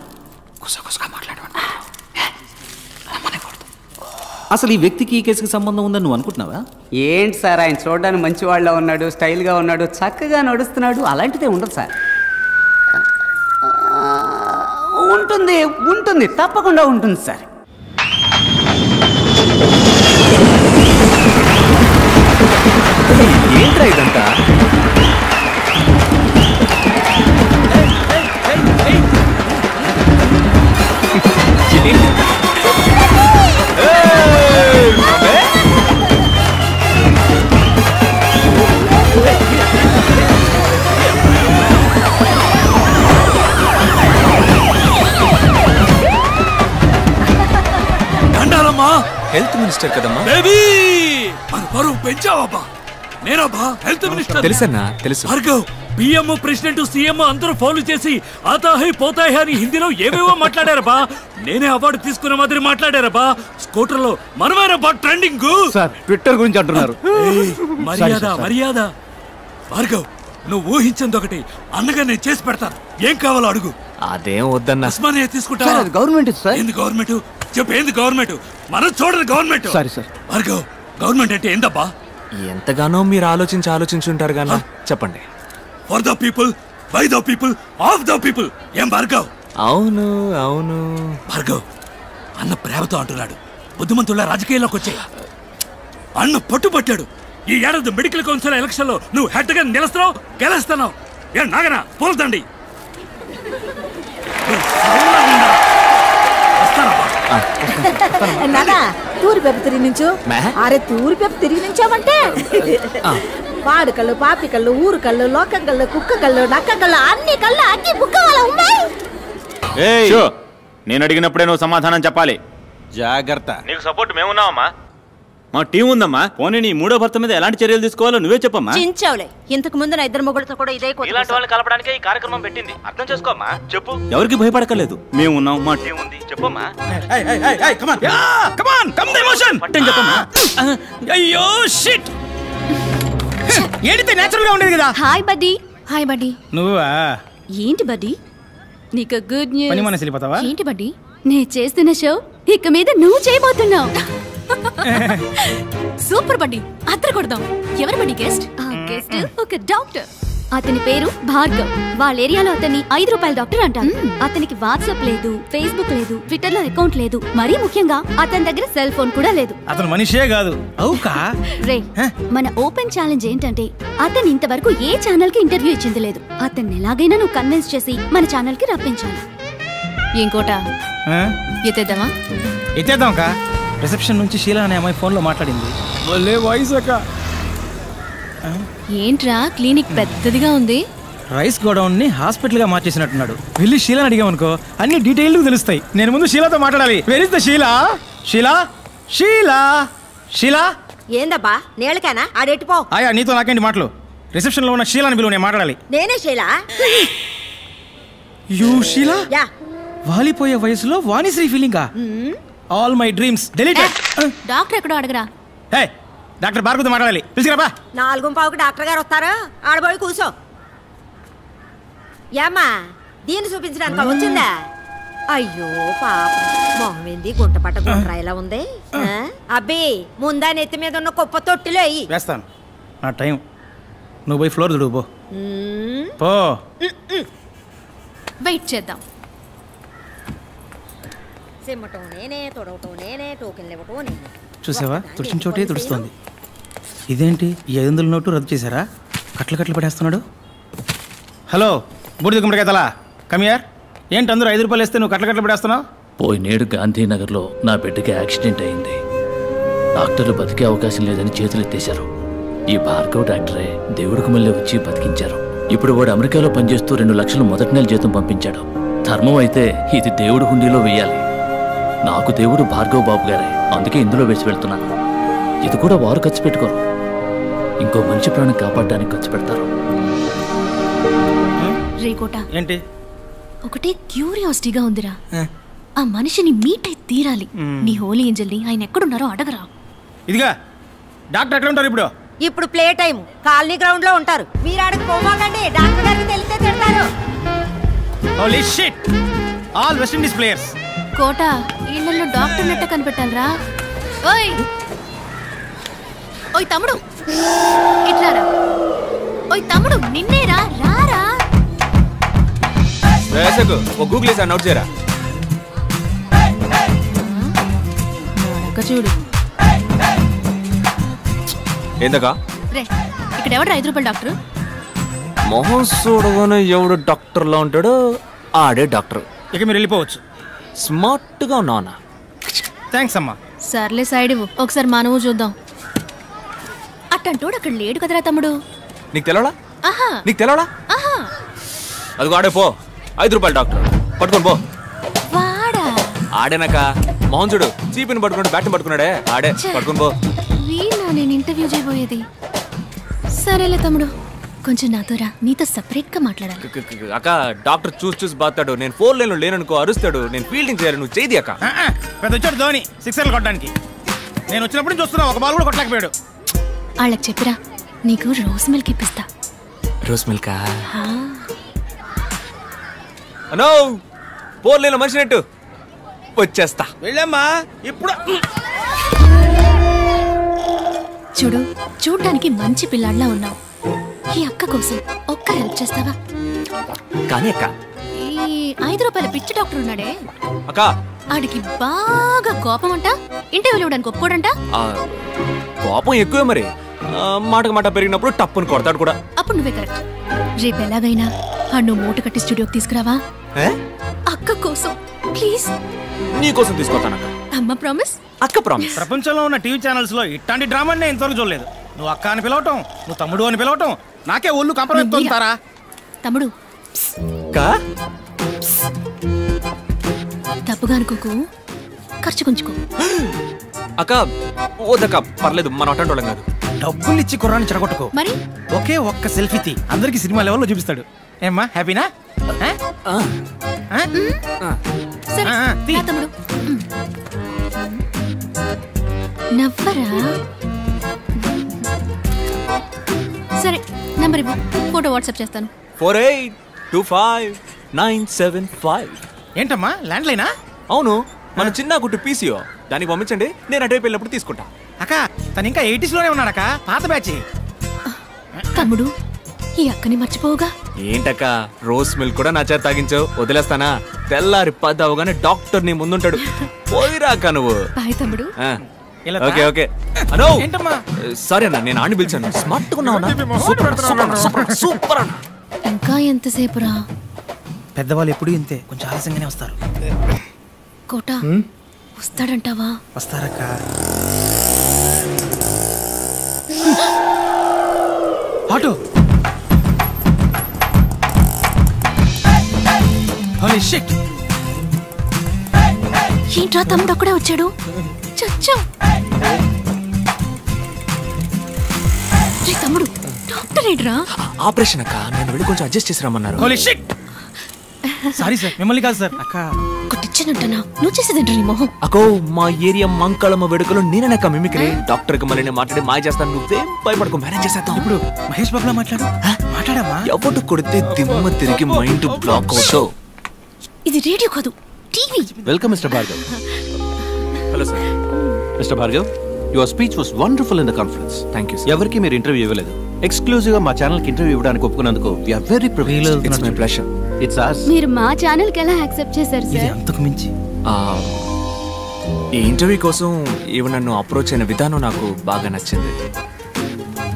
S18: అసలు ఈ వ్యక్తికి ఈ కేసుకి సంబంధం ఉందని నువ్వు అనుకుంటున్నావా?
S19: ఏంటి సార్, ఆయన చూడడానికి మంచి వాళ్ళ ఉన్నాడు, స్టైల్గా ఉన్నాడు, చక్కగా నడుస్తున్నాడు. అలాంటిదే ఉండదు సార్. ఉంటుంది ఉంటుంది, తప్పకుండా ఉంటుంది సార్.
S4: ఏంట్రా ఇదంతా? హెల్త్ మినిస్టర్ కదమ్మా.
S20: బేబీ మన పరువు పెంచావబ్బా. నేనబ్బా హెల్త్ మినిస్టర్.
S4: తెలుసన్నా, తెలుసు.
S20: భార్గవ్, పిఎం, ప్రెసిడెంట్, సీఎం అందరూ ఫౌలు చేసి ఆతాహై పోతాయి అని హిందీలో ఏవేవో మాట్లాడారబ్బా. నేనే అవార్డు తీసుకున్న మాదిరి మాట్లాడారబ్బా. స్కూటర్ లో మనమేనబ్బా ట్రెండింగ్.
S18: సార్, ట్విట్టర్ గురించి అంటున్నారు.
S20: మర్యాద మర్యాద. భార్గవ్, నువ్వు ఊహించింది ఒకటి, అన్నగా నేను చేసి పెడతాను. ఏం కావాలో అడుగు.
S4: అదేం వద్దన్నా.
S20: ఉస్మానియా తీసుకుంటా.
S19: Government sir.
S20: ఏంది గవర్నమెంట్? చెప్పు, ఏంది గవర్నమెంట్? మనం చూడరు గవర్నమెంట్.
S18: సరే సార్.
S20: భార్గవ్, గవర్నమెంట్ అంటే ఏందబ్బా?
S4: ఎంతగానో మీరు ఆలోచించుంటారు గానా. చెప్పండి.
S20: For the people, by the people, of the people. ఏం భార్గవ్?
S4: అవును అవును.
S20: భార్గవ్, అన్న ప్రేమతో అంటున్నాడు. బుద్ధిమంతుల రాజకీయాల్లోకి వచ్చే అన్న పట్టుబట్టాడు. ఈ ఏడాది మెడికల్ కౌన్సిల్ ఎలక్షన్ లో నువ్వు హెడ్ గా నిలుస్తున్నావు, గెలుస్తున్నావు. ఏ నాగనా పోల్తండి.
S12: నానా తూరి పెప్ప తిరిగి నుంచు. అరే తూరి పెప్ప తిరిగి నుంచామంటే పాడు కళ్ళు, పాపి కళ్ళు, ఊరు కళ్ళు, లోకం కళ్ళు, కుక్క కళ్ళు, నక్క కళ్ళు, అన్ని కళ్ళు అగ్గి బుక్క వాళ్ళ ఉన్నాయి.
S1: నేను అడిగినప్పుడే నువ్వు సమాధానం చెప్పాలి.
S18: జాగ్రత్త.
S1: నీకు సపోర్ట్ మేమున్నావమ్మా, మా టీం ఉందమ్మా. పోనీ నీ మూడో భర్త మీద ఎలాంటి చర్యలు తీసుకోవాలో నువ్వే చెప్పమ్మా.
S12: చించావులే, ఇంతకు ముందు నా ఇద్దరు మొగుళ్ళతో కూడా ఇదే
S1: ఇలాంటి వాళ్ళని కలపడానికి ఈ కార్యక్రమం పెట్టింది. అర్థం చేసుకోమ్మా. చెప్పు. ఎవరికి భయపడకలేదు, మేము ఉన్నాం, మా టీం ఉంది. చెప్పమ్మా. పట్టని చెప్పమ్మా.
S20: అయ్యో షిట్. ఏడితే నేచురల్ గా ఉండేది కదా.
S7: Hi buddy. Hi buddy.
S20: నువ్వా?
S7: ఏంటి బడ్డీ, నీకు గుడ్ న్యూస్.
S20: పని మనసు వెళ్ళిపోతావా?
S7: ఏంటి బడ్డీ, నేను చేస్తున్న షో ఇక మీద నువ్వు చేయబోతున్నావు.
S21: సూపర్ బండి అద్దర కొడదాం. ఎవరు బండి గెస్ట్?
S14: గెస్ట్ ఒక డాక్టర్. అతని పేరు భార్గవ్. వాళ్ళ ఏరియాలో అతన్ని 5 రూపాయల డాక్టర్ అంటారు. అతనికి వాట్సాప్ లేదు, ఫేస్బుక్ లేదు, ట్విట్టర్ లో అకౌంట్ లేదు. మరీ ముఖ్యంగా అతని దగ్గర సెల్ ఫోన్ కూడా లేదు.
S22: అతను మనిషే కాదు. అవుకా
S14: రే, మన ఓపెన్ ఛాలెంజ్ ఏంటంటే అతను ఇంతవరకు ఏ ఛానల్ కి ఇంటర్వ్యూ ఇచ్చింది లేదు. అతన్ని ఎలాగైనా నువ్వు కన్విన్స్ చేసి మన ఛానల్ కి రప్పించాలి.
S21: ఇంకోట ఎత్తేద్దామా?
S22: ఎత్తేద్దాం కా. రిసెప్షన్ నుంచి షీలా అనే అమ్మాయి ఫోన్ లో మాట్లాడింది. భలే వాయిస్ అక్క.
S21: ఏంట్రా క్లినిక్ పెద్దదిగా ఉంది.
S22: రైస్ గోడౌన్ ని హాస్పిటల్ గా మార్చేసినట్టున్నాడు. వెళ్ళి షీలాని అడిగామనుకో అన్ని డీటెయిల్ తెలుస్తాయి. నేను ముందు షీలాతో మాట్లాడాలి. Where is the Sheela? Sheela Sheela Sheela
S12: ఏందబ్బా నేలకేనా ఆడెట్టిపో.
S22: ఆయా నీతో నాకేంటి మాటలు? రిసెప్షన్ లో ఉన్న షీలాని బిలువ, నేను మాట్లాడాలి.
S12: నేనే శైలా.
S22: యూ షీలా?
S12: యా.
S22: వాలిపోయే వయసులో వాణిశ్రీ ఫీలింగా? All my dreams deleted.
S21: Doctor ఎక్కడో అడగరా.
S22: హే, డాక్టర్ భార్గవతో మాట్లాడాలి. పిలిచిరాబా.
S12: 4:15కి డాక్టర్ గారు వస్తారా? ఆడబోయి కూర్చో. ఏమ్మా దీన్ని చూపించడానికి వచ్చిందా? అయ్యో పాప, మొహం ఏంది గుంట పట్ట గుండ్రాయిలా ఉంది. అబ్బి ముందా నెత్తి మీద ఉన్న కుప్ప తొట్టిలో అయ్యి
S22: వేస్తాను. నా టైం. నువ్వు పోయి ఫ్లోర్ దుడువు పో. పో.
S21: వెయిట్ చేద్దాం.
S12: సిమ్మటం నేనే, తొడవటం నేనే, టోకెన్లు ఇవ్వటం నేనే.
S22: చూసావా, తుడిచిన చోటే తుడుస్తోంది. ఇదేంటి, ఈ 500 నోటు రద్దు చేశారా? కట్లు కట్లు పడేస్తున్నాడు. హలో బూడిద గుమ్మడికాయ తలా, కమియార్. ఏంటి అందరూ 5 రూపాయలు వేస్తే నువ్వు కట్లు కట్లు పడేస్తున్నావు?
S20: పోయినేడు గాంధీనగర్లో నా బిడ్డకి యాక్సిడెంట్ అయింది. డాక్టర్లు బతికే అవకాశం లేదని చేతులు ఎత్తేశారు. ఈ భార్గవ్ డాక్టరే దేవుడికి మళ్ళీ వచ్చి బతికించారు. ఇప్పుడు వాడు అమెరికాలో పనిచేస్తూ 2 లక్షలు మొదటి నెల జీతం పంపించాడు. ధర్మం అయితే ఇది దేవుడి హుండీలో వెయ్యాలి. నాకు దేవుడు భార్గవ్ బాబు గారే, అందుకే ఇందులో వేసి వెళ్తున్నాను. ఇది కూడా వారు ఖర్చు పెట్టుకోరు, ఇంకో మంచి ప్రాణం కాపాడడానికి ఖర్చు పెడతారు.
S21: రేకోట
S22: ఏంటి?
S21: ఒకటే క్యూరియాసిటీగా ఉందిరా. ఆ మనిషిని మీట్ అయి తీరాలి. నీ హోలీ ఏంజల్ని ఆయన ఎక్కడున్నారో అడగరా.
S22: ఇదిగా డాక్టర్ ఎక్కడ ఉంటారు ఇప్పుడు?
S12: ఇప్పుడు ప్లే టైం, కాలనీ గ్రౌండ్ లో ఉంటారు. మీరు ఆడకు పోవాలండి, డాక్టర్ గారికి తెలిస్తే తిడతారు.
S22: Holy shit, all West Indies players.
S21: కోట ఇళ్లలో డాక్టర్ నెట్ట కనిపెట్టాలరా. ఓయ్ ఓయ్ తమ్ముడు ఇట్లారా. ఓయ్ తమ్ముడు నిన్నేరా, రారా.
S4: వేసకు ఓ గూగుల్ చేసి నోట్ చేయరా.
S21: చూడు
S4: ఏందకా
S21: రే, ఇక్కడ ఎవడు 5 రూపాయల డాక్టర్?
S4: మొహం చూడగానే ఎవడు డాక్టర్లా ఉంటాడో ఆడే డాక్టర్.
S22: ఇక మీరు వెళ్ళిపోవచ్చు.
S4: స్మార్ట్గా ఉన్నానా?
S22: థ్యాంక్స్ అమ్మా.
S21: సర్లే సైడ్ ఇవ్వు, ఒకసారి మానవు చూద్దాం. అట్టంటోడు అక్కడ లేడు కదరా తమ్ముడు.
S4: నీకు తెలవడా?
S21: ఆహా,
S4: నీకు తెలవడా?
S21: ఆహా.
S4: అదిగో ఆడే పో, 5 రూపాయల డాక్టర్ పట్టుకొని పో.
S21: వాడా
S4: ఆడేనాక మొహం చూడు, చీపిని పట్టుకున్నాడు, బ్యాట్ని పట్టుకున్నాడే ఆడే, పట్టుకొని పో.
S21: వీళ్ళ నేను ఇంటర్వ్యూ చేయబోయేది. సరేలే తమ్ముడు, కొంచెం నాతో రా, నీతో సపరేట్ గా మాట్లాడాలి.
S4: అక్క డాక్టర్ చూసి బాతాడు, నేను 4 లైన్లో లేననుకో అరుస్తాడు, నేను ఫీల్డింగ్ చేయాలి, నువ్వు చేయి అక్క.
S22: పెద్ద వచ్చాడు ధోని 6 కొట్టడానికి. నేను వచ్చినప్పుడు చూస్తున్నా, ఒక బాల్ కూడా కొట్టలేకపోయాడు.
S21: వాళ్ళకి చెప్పిరా, నీకు రోజ్ మిల్క్ ఇప్పిస్తా.
S4: రోజ్ మిల్కా? అనో 4 లైన్లో మనిషినట్టు వచ్చేస్తా.
S22: వెళ్ళమ్మా ఇప్పుడు.
S21: చూడు, చూడ్డానికి మంచి పిల్లాడిలా ఉన్నావు. ఈ అక్క కోసం ఒక్క హెల్ప్ చేస్తావా?
S4: కానీ అక్క,
S21: ఈ 5 రూపాయల పిచ్చి డాక్టర్ ఉన్నాడే
S4: అక్క,
S21: ఆడికి బాగా కోపం అంట, ఇంటర్వ్యూలు ఇవ్వడానికి ఒప్పుకోడంట.
S4: కోపం ఎక్కువే మరి, మాటకు మాట పెరిగినప్పుడు టప్పుని కొడతాడు కూడా.
S21: అప్పుడు నువ్వే కరెక్ట్. రేపు ఎలాగైనా నువ్వు మూట కట్టి స్టూడియోకి తీసుకురావా? అక్క కోసం ప్లీజ్.
S4: నీ కోసం తీసుకొస్తానక్క.
S21: అమ్మ ప్రామిస్.
S4: అక్క ప్రామిస్.
S22: ప్రపంచంలో ఉన్న టీవీ ఛానల్స్ లో ఇట్లాంటి డ్రామా నేను ఇంతవరకు చూడలేదు. నువ్వు అక్క అని పిలవటం, నువ్వు తమ్ముడు అని పిలవటం, నాకే ఒళ్ళు కంపరెత్తుంటారా?
S21: తమ్ముడు తప్పుగా అనుకోకు, ఖర్చు కొంచుకో.
S4: అక్క ఓదక్క పర్లేదు, మన అటెండ్ వాళ్ళం కాదు.
S22: డబ్బులు ఇచ్చి కుర్రాన్ని చెడగొట్టుకో. మరి ఒకే ఒక్క సెల్ఫీ తీ, అందరికి సినిమా లెవెల్లో చూపిస్తాడు. ఏమ్మా హ్యాపీనా?
S21: తమ్ముడు నవ్వరా. సరే నంబర్ ఇవ్వు, ఫోటో వాట్సాప్ చేస్తాను.
S4: 4825 975.
S22: ఏంటమ్మా ల్యాండ్ లైనా?
S4: అవును, మన చిన్న గుట్టు పీసీఓ దానికి పంపించండి, నేను అటువైపు వెళ్ళినప్పుడు తీసుకుంటా.
S22: అక్క తను ఇంకా 80s లోనే ఉన్నాడక్క, పాత బ్యాచ్.
S21: తమ్ముడు ఈ అక్కని మర్చిపోవుగా.
S4: ఏంటక్క రోజ్ మిల్క్ కూడా నా చేత తాగించావు, వదిలేస్తానా? తెల్లారి 10 అవగానే డాక్టర్ నీ ముందుంటాడు, పోయిరాక నువ్వు.
S21: బాయ్ తమ్ముడు.
S4: ఓకే ఓకే అనో. సరే అన్న, నేను ఆడిని పిలిచాను. స్మార్ట్ సూపర్ అన్న.
S21: ఇంకా ఎంతసేపురా?
S22: పెద్దవాళ్ళు ఎప్పుడు ఇంతే, కొంచెం ఆలస్యంగానే వస్తారు.
S21: కోట వస్తాడంటావా?
S22: వస్తారక్క. ఆటో.
S21: ఏంట్రా తమ్ముడు అక్కడే వచ్చాడు? చచ్చా తమ్ముడు, డాక్టర్ ఏంట్రా?
S4: ఆపరేషన్ అక్క, నేను వెళ్ళి కొంచెం అడ్జస్ట్ చేసి రమ్మన్నారు.
S22: సారీ సార్, మిమ్మల్ని కాదు సార్. అక్క
S21: కొట్టిచ్చానంటనా? నువ్వు చేసేదంట నీ మొహం.
S4: అక్కో మా ఏరియా మంకళమ్మ వేడుకలో నేనక్క మిమిక్రీ. డాక్టర్ కి మళ్ళీ మాట్లాడి మాయ చేస్తాను, నువ్వేం భయపడకు, మేనేజ్ చేసేద్దాం.
S22: ఇప్పుడు మహేష్ బాబులా మాట్లాడమ్మా.
S4: ఎవరు కొడితే దిమ్మ తిరిగి మైండ్ బ్లాక్ అవుతావు.
S21: ఇది రేడియో కాదు, TV.
S6: Welcome mister Bhargav.
S4: Hello sir.
S6: Mister Bhargav, your speech was wonderful in the conference.
S4: Thank you.
S6: ఎవరికి మీరు ఇంటర్వ్యూ ఇవ్వలేదు, ఎక్స్క్లూజివ్ గా మా ఛానల్ కి ఇంటర్వ్యూ ఇవ్వడానికి ఒప్పుకున్నందుకు we are very privileged.
S4: It's my pleasure.
S6: It's us.
S14: మీరు మా ఛానల్ కి ఎలా యాక్సెప్ట్ చేశారు సార్?
S22: అంతకు మించి
S4: ఈ ఇంటర్వ్యూ కోసం ఇవి నన్ను అప్రోచ్ అయిన విధానం నాకు బాగా నచ్చింది.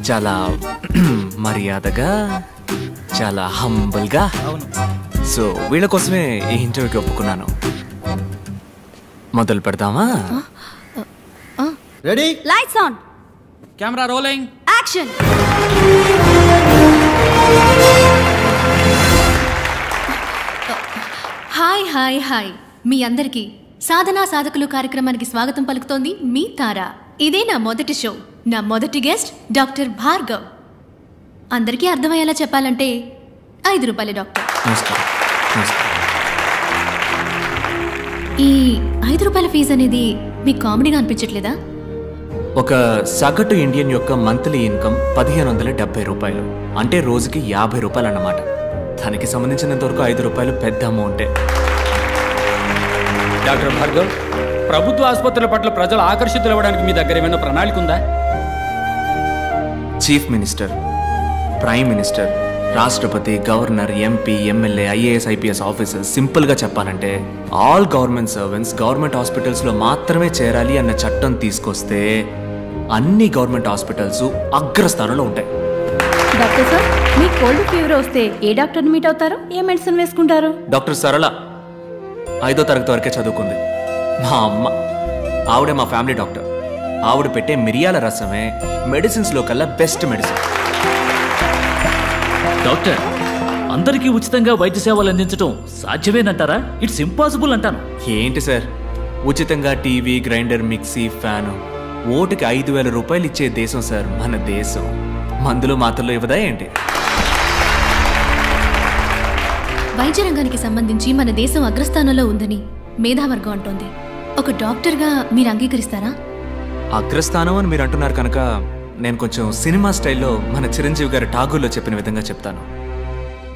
S4: చాలా మర్యాదగా, చాలా హంబుల్ గా. సో వీళ్ళ కోసమే ఈ ఇంటర్వ్యూకి ఒప్పుకున్నాను. మొదలు పెడదామా?
S12: Ready,
S14: lights on,
S13: camera rolling,
S14: action. Hi hi hi, మీ అందరికీ సాధనా సాధకులు కార్యక్రమానికి స్వాగతం పలుకుతోంది మీ తార. ఇదే నా మొదటి షో. నా మొదటి గెస్ట్ డాక్టర్ భార్గవ్. అందరికీ అర్థమయ్యేలా చెప్పాలంటే 5 రూపాయల డాక్టర్. ఈ 5 రూపాయల ఫీజు అనేది మీకు కామెడీగా అనిపించట్లేదా?
S4: ఒక సగటు ఇండియన్ యొక్క మంత్లీ ఇన్కమ్ 1570 రూపాయలు, అంటే రోజుకి 50 రూపాయలు అన్నమాట. దానికి సంబంధించినంత వరకు 5 రూపాయలు పెద్ద అమౌంటే.
S13: డాక్టర్ భార్గవ్, ప్రభుత్వ ఆసుపత్రుల పట్ల ప్రజలు ఆకర్షితులు అవ్వడానికి మీ దగ్గర ఏమైనా ప్రణాళిక ఉందా?
S4: చీఫ్ మినిస్టర్, ప్రైమ్ మినిస్టర్, రాష్ట్రపతి, governor, MP, MLA, IAS, IPS officers, సింపుల్గా చెప్పాలంటే ఆల్ గవర్నమెంట్ సర్వెంట్స్ గవర్నమెంట్ హాస్పిటల్స్లో మాత్రమే చేరాలి అన్న చట్టం తీసుకొస్తే అన్ని గవర్నమెంట్ హాస్పిటల్స్ అగ్రస్థానంలో ఉంటాయి.
S17: డాక్టర్ సార్, మీకు కోల్డ్ ఫీవర్ వస్తే ఏ డాక్టర్ని మీట్ అవుతారు? ఏ మెడిసిన్ వేసుకుంటారు?
S4: డాక్టర్ సరళ 5వ తరగతి వరకే చదువుకుంది. మా అమ్మ, ఆవిడే మా ఫ్యామిలీ డాక్టర్. ఆవిడ పెట్టే మిరియాల రసమే మెడిసిన్స్లో కల్లా బెస్ట్ మెడిసిన్.
S20: డాక్టర్, అందరికీ ఉచితంగా వైద్య సేవలు అందించడం సాధ్యమేనంటారా? ఇట్స్ ఇంపాసిబుల్ అంటాను.
S4: ఏంటి సార్, ఉచితంగా టీవీ, గ్రైండర్, మిక్సీ, ఫ్యాను ఓటుకి 5,000 రూపాయలు ఇచ్చే దేశం సార్ మన దేశం. మందులు మాత్రలు ఇవ్వదా ఏంటి?
S21: వైద్య రంగానికి సంబంధించి మన దేశం అగ్రస్థానంలో ఉందని మేధావర్గం అంటోంది. ఒక డాక్టర్గా మీరు అంగీకరిస్తారా?
S4: అగ్రస్థానం అని మీరు అంటున్నారు కనుక నేను కొంచెం సినిమా స్టైల్లో మన చిరంజీవి గారి ఠాగూర్లో చెప్పిన విధంగా చెప్తాను.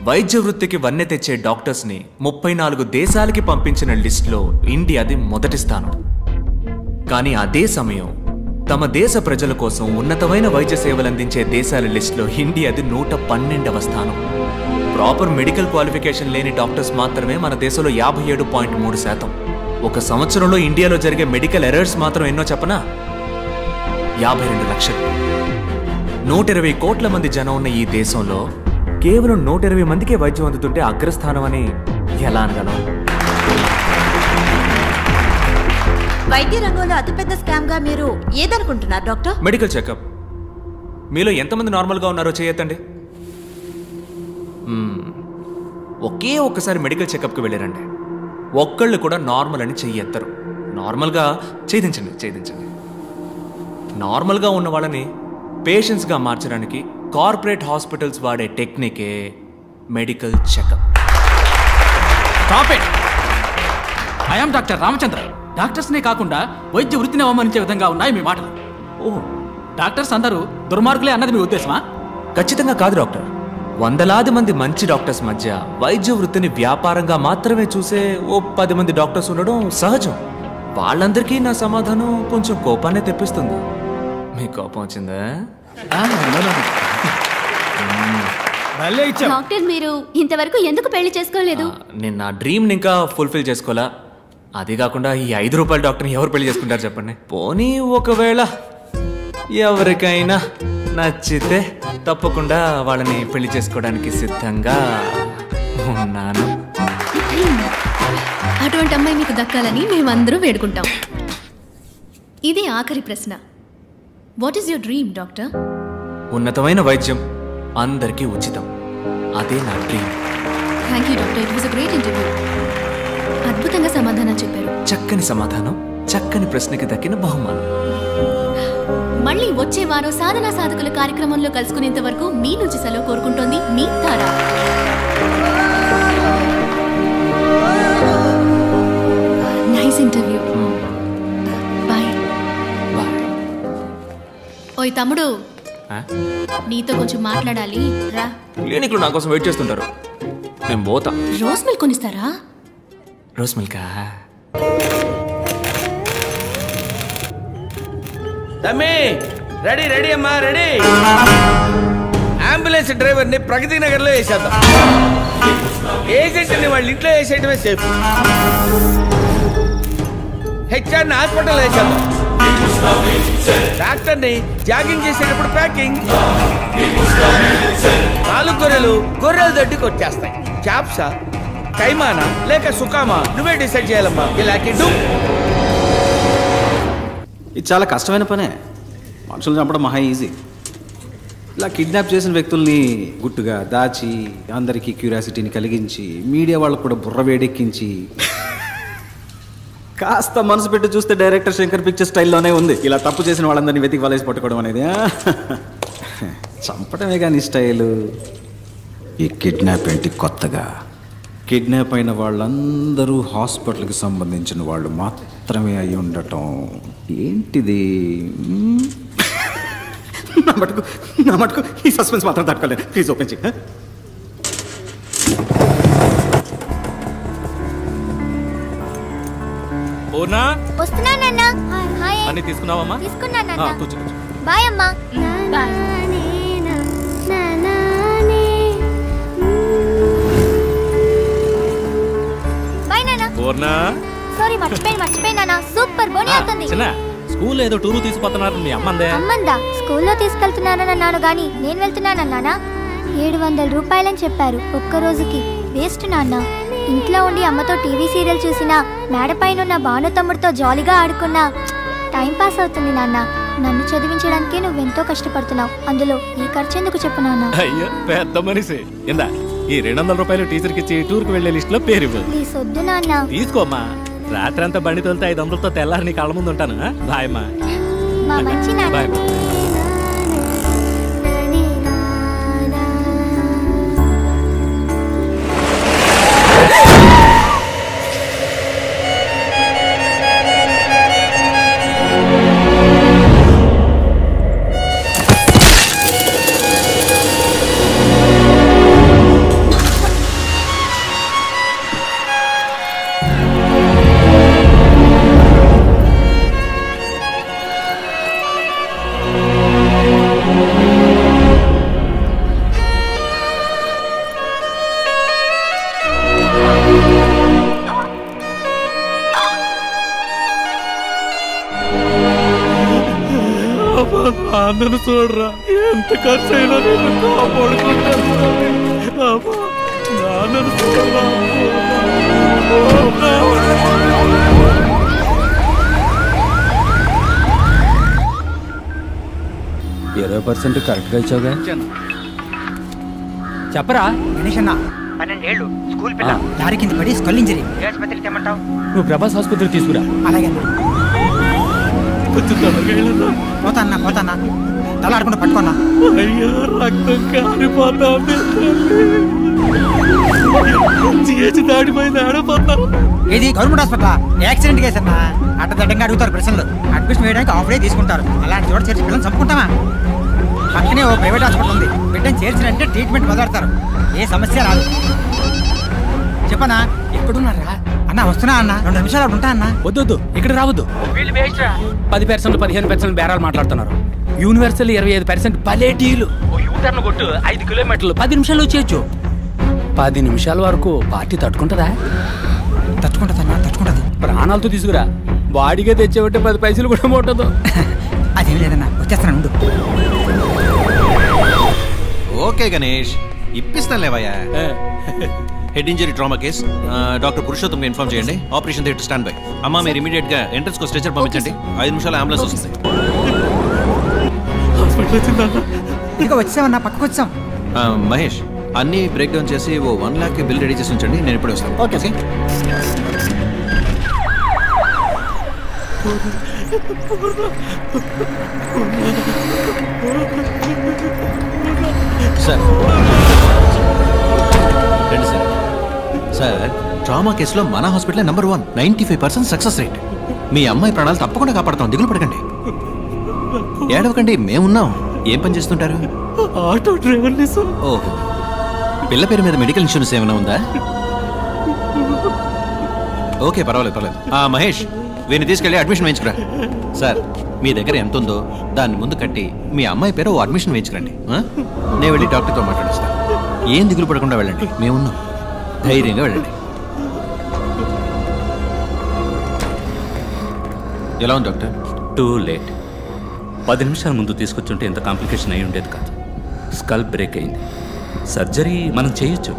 S4: వైద్య వృత్తికి వన్నె తెచ్చే డాక్టర్స్ని 34 దేశాలకి పంపించిన లిస్టులో ఇండియాది మొదటి స్థానం. కానీ అదే సమయం తమ దేశ ప్రజల కోసం ఉన్నతమైన వైద్య సేవలు అందించే దేశాల లిస్టులో ఇండియాది 112వ స్థానం. ప్రాపర్ మెడికల్ క్వాలిఫికేషన్ లేని డాక్టర్స్ మాత్రమే మన దేశంలో 57.3%. ఒక సంవత్సరంలో ఇండియాలో జరిగే మెడికల్ ఎర్రర్స్ మాత్రం ఎన్నో చెప్పనా? 52 లక్షలు. 120 కోట్ల మంది జనం ఉన్న ఈ దేశంలో కేవలం 120 మందికే వైద్యం అందుతుంటే అగ్రస్థానం అని ఎలా అనగలం?
S7: వైద్య రంగంలో అతిపెద్ద స్కామ్ గా మీరు ఏదనుకుంటున్నారు డాక్టర్?
S4: Medical checkup. మీలో ఎంతమంది నార్మల్గా ఉన్నారో చేయొద్దండి. ఒకే ఒక్కసారి మెడికల్ చెకప్కి వెళ్ళారండి, ఒక్కళ్ళు కూడా నార్మల్ అని చెయ్యెత్తరు. నార్మల్గా ఛేదించండి. నార్మల్గా ఉన్న వాళ్ళని పేషెంట్స్గా మార్చడానికి కార్పొరేట్ హాస్పిటల్స్ వాడే టెక్నికే medical checkup.
S13: Stop it. I am doctor Ramachandra. డాక్టర్స్నే కాకుండా వైద్య వృత్తిని అవమానించే విధంగా ఉన్నాయి మీ మాటలు. ఓహ్, డాక్టర్స్ అందరూ దుర్మార్గులే అన్నది మీ ఉద్దేశమా?
S4: ఖచ్చితంగా కాదు డాక్టర్. వందలాది మంది మంచి డాక్టర్స్ మధ్య వైద్య వృత్తిని వ్యాపారంగా మాత్రమే చూసే ఓ 10 మంది డాక్టర్స్ ఉండడం సహజం. వాళ్ళందరికీ నా సమాధానం కొంచెం కోపాన్ని తెప్పిస్తుంది. మీకు కోపం వచ్చిందా?
S14: డాక్టర్ మీరు ఇంతవరకు ఎందుకు పెళ్లి చేసుకోలేదు?
S4: నేను నా డ్రీమ్ని ఇంకా ఫుల్ఫిల్ చేసుకోవాలా. అది కాకుండా ఈ 5 రూపాయల డాక్టర్ని ఎవరు పెళ్లి చేసుకుంటారు చెప్పండి. పోనీ ఒకవేళ ఎవరికైనా నచ్చితే తప్పకుండా వాళ్ళని పెళ్లి చేసుకోవడానికి సిద్ధంగా ఉన్నాను.
S21: అటువంటి అమ్మాయి మీకు దక్కాలని మేమందరూ వేడుకుంటాం. ఇది ఆఖరి ప్రశ్న. What is your dream doctor?
S4: ఉన్నతమైన వైద్యం అందరికీ ఉచితం. అదే నా dream.
S21: Thank you doctor. It was a great interview. అద్భుతంగా సమాధానం చెప్పారు.
S4: చక్కని సమాధానం, చక్కని ప్రశ్నకి దక్కిన బహుమానం.
S21: మళ్ళీ వచ్చే వారం సాధనా సాధకుల కార్యక్రమంలో కలుసుకునేంత వరకు మీ నుంచి సెలవు కోరుకుంటోంది మీ తారా. Nice interview. బాయ్. ఓయ్ తమ్ముడు, నీతో కొంచెం మాట్లాడాలి రా.
S4: క్లినిక్ లో నా కోసం వెయిట్ చేస్తుంటారు. నేను పోతా.
S21: రోజ్ మిల్క్ కొనిస్తారా?
S4: రోజ్ మిల్కా?
S5: తమ్మి రెడీ రెడీ అమ్మా రెడీ. అంబులెన్స్ డ్రైవర్ని ప్రగతి నగర్లో వేసేద్దాం. ఏజెంట్ని వాళ్ళ ఇంట్లో వేసేయటమే సేఫ్. హెచ్ఆర్ని హాస్పిటల్ వేసేద్దాం. డాక్టర్ని జాగింగ్ చేసేటప్పుడు ప్యాకింగ్. 4 గొర్రెలు దొడ్డికి వచ్చేస్తాయి. చాప్సా, కైమానా లేక సుకామా నువ్వే డిసైడ్ చేయాలమ్మా. ఇలాంటి
S18: ఇది చాలా కష్టమైన పనే. మనుషులు చంపడం మహా ఈజీ. ఇలా కిడ్నాప్ చేసిన వ్యక్తుల్ని గుట్టుగా దాచి అందరికీ క్యూరియాసిటీని కలిగించి మీడియా వాళ్ళకు కూడా బుర్ర వేడెక్కించి కాస్త మనసు పెట్టి చూస్తే డైరెక్టర్ శంకర్ పిక్చర్ స్టైల్లోనే ఉంది. ఇలా తప్పు చేసిన వాళ్ళందరినీ వెతికి వలేసి పట్టుకోవడం అనేది. చంపడమే కానీ స్టైలు. ఈ కిడ్నాప్ ఏంటి కొత్తగా? కిడ్నాప్ అయిన వాళ్ళందరూ హాస్పిటల్కి సంబంధించిన వాళ్ళు మాత్రమే అయి ఉండటం ఏంటిది? నా మటుకు ఈ సస్పెన్స్ మాత్రం తట్టుకోలేదు. ప్లీజ్ ఓపెన్ చేయి.
S8: వస్తున్నానన్నా.
S13: అన్ని తీసుకున్నావమ్మా?
S8: తీసుకున్నానన్నా.
S13: కూర్చో.
S8: బాయ్ అమ్మా. బాయ్. బాయ్ నాన్న.
S13: పూర్ణా.
S8: సారీ మర్చిపోయినా. సూపర్ బోని అవుతుంది.
S13: చిన్న స్కూల్ ఏదో టూర్ తీసుకుపోతున్నారు. మీ అమ్మందే.
S8: అమ్మందా? స్కూల్లో తీసుకెళ్తున్నానని అన్నాను గాని నేను వెళ్తున్నానన్నానా? 700 రూపాయలని చెప్పారు ఒక్క రోజుకి. వేస్ట్ నాన్న. ఇంట్లో ఉండి అమ్మతో టీవీ సీరియల్ చూసినా, మేడపైన భాను తమ్ముడితో జాలీగా ఆడుకున్నా టైం పాస్ అవుతుంది నాన్న. నన్ను చదివించడానికి నువ్వెంతో కష్టపడుతున్నావు. అందులో ఈ ఖర్చు ఎందుకు చెప్పు నాన్న?
S13: అయ్యో పెద్ద మనిషి. ఇందా ఈ 200 రూపాయలు టీచర్కి ఇచ్చి టూర్కి వెళ్లే లిస్ట్ లో పేరు ఇవ్వు.
S8: ప్లీజ్ వద్దు నాన్న.
S13: తీసుకోమ్మా. రాత్రి అంతా బండి తోలితే 500తో తెల్లారి నీ కళ్ళ ముందు ఉంటాను. బాయ్ అమ్మా.
S8: మా మంచి నాన్న.
S13: బాయ్. నన్ను చూడరా, ఎంత ఖర్చు అయినా నేను కాపాడుకుంటాను. నన్ను చూడరా.
S22: 20% కరెక్ట్గా ఇచ్చావుగా.
S9: చెప్పరా గణేష్ అన్న.
S16: 12 ఏళ్ళు స్కూల్ పిల్ల.
S9: లారీ కింద పడి స్కల్ ఇంజరీ.
S16: ఏ ఆసుపత్రికి తెమ్మంటావు?
S9: నువ్వు ప్రభాస్ ఆసుపత్రికి తీసుకురా. అలాగే పోతాన్నా తల ఆడుకుంటూ పట్టుకున్నా.
S13: అయ్యో రక్తం కారిపోతుంది. దాడిపోయింది ఆడిపోతా.
S9: ఇది గవర్నమెంట్ హాస్పిటల్. యాక్సిడెంట్ కేసు అన్నా. అడ్డదడ్డంగా అడుగుతారు ప్రశ్నలు. అడ్మిషన్ వేయడానికి హాఫ్ డే తీసుకుంటారు. అలాంటి చోట చేర్చి పిల్లలు చంపుకుంటామా? పక్కనే ఓ ప్రైవేట్ హాస్పిటల్ ఉంది. బిడ్డను చేర్చినంటే ట్రీట్మెంట్ మొదలెడతారు. ఏ సమస్య రాదు. చెప్పనా? ఎక్కడున్నారా? అన్న వస్తున్నా అన్న 2 నిమిషాలు అక్కడ ఉంటా అన్న.
S13: వద్దు ఇక్కడ రావద్దు. వీళ్ళు వేస్ట్ 10% 15% బేరాలు మాట్లాడుతున్నారు. యూనివర్సల్ 25% భలే డీలు. ఓ యూటర్న్ కొట్టు 5 కిలోమీటర్లు 10 నిమిషాల్లో వచ్చేయచ్చు. 10 నిమిషాల వరకు పార్టీ తట్టుకుంటుందా?
S9: తట్టుకుంటది.
S13: ప్రాణాలతో తీసుకురా. బాడీగా తెచ్చేవంటే 10 పైసలు కూడా ముట్టదు.
S9: అదేం లేదన్నా, వచ్చేస్తాను ఉండు.
S6: ఓకే గణేష్, ఇప్పిస్తాను లేవయ్యా. Head injury trauma case. Doctor Purushottam inform చేయండి. Operation theatre stand by. అమ్మా మీరు ఇమీడియట్ గా ఎంట్రన్స్ కు స్ట్రెచర్ పంపించండి. 5 నిమిషాల అంబులెన్స్ వస్తుంది.
S9: ఇక వచ్చామన్నా, పక్కకు వచ్చాం.
S6: మహేష్, అన్ని బ్రేక్ డౌన్ చేసి ఓ 1 lakh బిల్ రెడీ చేసి ఉంచండి. నేను ఇప్పుడే వస్తాను. Okay sir. రండి సార్. సార్, ట్రామా కేసులో మన హాస్పిటల్ నెంబర్ 1, 95% సక్సెస్ రేట్. మీ అమ్మాయి ప్రాణాలు తప్పకుండా కాపాడతాం, దిగులు పడకండి. ఏడవకండి, మేమున్నాం. ఏం పని చేస్తుంటారు?
S13: Auto driver.
S6: ఓహో, పిల్ల పేరు మీద మెడికల్ ఇన్సూరెన్స్ ఏమైనా ఉందా? ఓకే, పర్వాలేదు. మహేష్, వీరిని తీసుకెళ్ళి అడ్మిషన్ వేయించుకురా. సార్, మీ దగ్గర ఎంత ఉందో దాన్ని ముందు కట్టి మీ అమ్మాయి పేరు అడ్మిషన్ వేయించుకురండి. నేను వెళ్ళి డాక్టర్తో మాట్లాడేస్తాను. ఏం దిగులు పడకుండా వెళ్ళండి, మేమున్నాం. ధైర్యంగా వెళ్ళండి. ఎలా ఉంది డాక్టర్?
S10: Too late. 10 నిమిషాల ముందు తీసుకొచ్చుంటే ఎంత కాంప్లికేషన్ అయి ఉండేది కాదు. స్కల్ బ్రేక్ అయింది. సర్జరీ మనం చేయొచ్చు,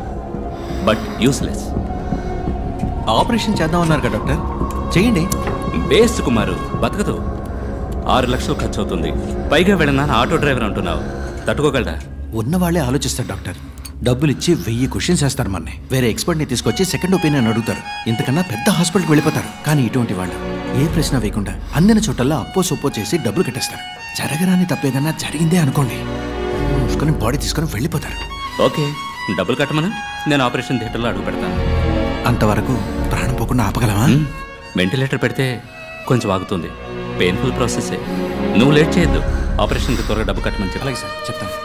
S10: బట్ యూస్లెస్.
S6: ఆపరేషన్ చేద్దామన్నారు కదా డాక్టర్, చేయండి.
S10: బేస్ట్ కుమారు, బతకదు. 6 లక్షలు ఖర్చు అవుతుంది. పైగా వెళ్ళినా ఆటో డ్రైవర్ అంటున్నావు, తట్టుకోగలరా?
S6: ఉన్నవాళ్లే ఆలోచిస్తారు డాక్టర్. డబ్బులు ఇచ్చి 1000 క్వశ్చన్స్ వేస్తారు మనని. వేరే ఎక్స్పర్ట్ని తీసుకొచ్చి సెకండ్ ఒపీనియన్ అడుగుతారు. ఇంతకన్నా పెద్ద హాస్పిటల్కి వెళ్ళిపోతారు. కానీ ఇటువంటి వాళ్ళు ఏ ప్రశ్న వేయకుండా అందిన చోటల్లా అప్పో సొప్పో చేసి డబ్బులు కట్టేస్తారు. జరగరాని తప్పేదన్నా జరిగిందే అనుకోండి, మూసుకొని బాడీ తీసుకొని వెళ్ళిపోతారు.
S10: ఓకే, డబ్బులు కట్టమని నేను ఆపరేషన్ థియేటర్లో అడుగు పెడతాను.
S6: అంతవరకు ప్రాణం పోకుండా ఆపగలమా?
S10: వెంటిలేటర్ పెడితే కొంచెం ఆగుతుంది. పెయిన్ఫుల్ ప్రాసెసే. నువ్వు లేట్ చేయొద్దు. ఆపరేషన్కి త్వరగా డబ్బు కట్టమని చెప్పాలి.
S6: సార్, చెప్తాను.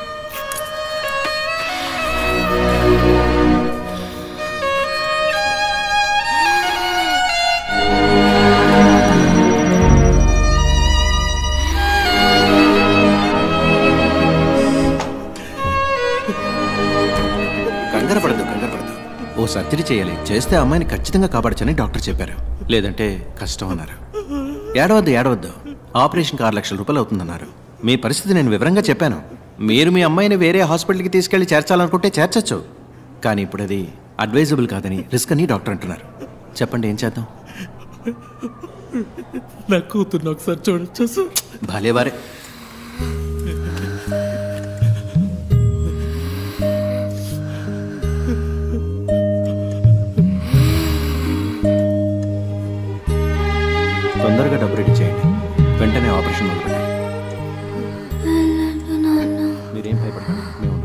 S6: కంగారు పడద్దు. ఓ సర్జరీ చేయాలి. చేస్తే అమ్మాయిని ఖచ్చితంగా కాపాడచ్చని డాక్టర్ చెప్పారు. లేదంటే కష్టం అన్నారు. ఏడవద్దు. ఆపరేషన్కి 6 లక్షల రూపాయలు అవుతుందన్నారు. మీ పరిస్థితి నేను వివరంగా చెప్పాను. మీరు మీ అమ్మాయిని వేరే హాస్పిటల్కి తీసుకెళ్లి చేర్చాలనుకుంటే చేర్చచ్చు. కానీ ఇప్పుడు అది అడ్వైజబుల్ కాదని, రిస్క్ అని డాక్టర్ అంటున్నారు. చెప్పండి, ఏం చేద్దాం?
S13: నా కూతుర్ని ఒకసారి చూడొచ్చా సార్?
S6: భలేవారే. తొందరగా డబ్బు రెడీ చేయండి. వెంటనే ఆపరేషన్ మొదలుపెట్టాలి. మీరేం భయపడకండి, మేము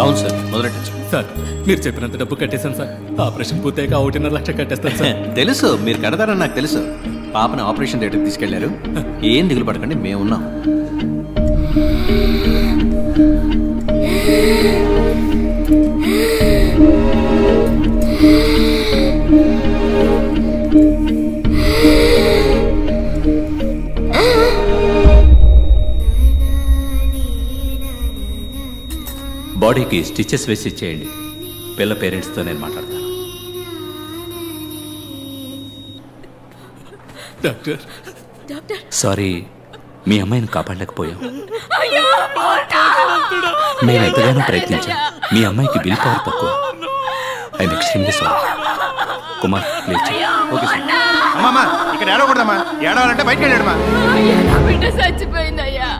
S6: అవును సార్, మొదలెట్టచ్చు.
S13: సార్, మీరు చెప్పినంత డబ్బు కట్టేశాను సార్. ఆపరేషన్ పూర్తయ్యాక 1.5 లక్ష కట్టేస్తాను సార్.
S6: తెలుసు, మీరు కడతారని నాకు తెలుసు. పాపను ఆపరేషన్ థియేటర్కి తీసుకెళ్లారు. ఏం దిగులు పడకండి, మేమున్నాం.
S10: బాడీకి స్టిచెస్ వేసి ఇచ్చేయండి. పిల్ల పేరెంట్స్తో నేను మాట్లాడతాను. సారీ, మీ అమ్మాయిని కాపాడలేకపోయాం. మేము ఎంతగానో ప్రయత్నించాం. మీ అమ్మాయికి బిల్ పవర్ తక్కువ. I'm extremely sorry. Kumar, please.
S6: Okay sir. అమ్మా, ఇక్కడ ఏడవకూడదమ్మా. ఏడవాలంటే బయటకు వెళ్ళాడమ్మా.
S11: బిడ్డ చచ్చిపోయిందయ్యా.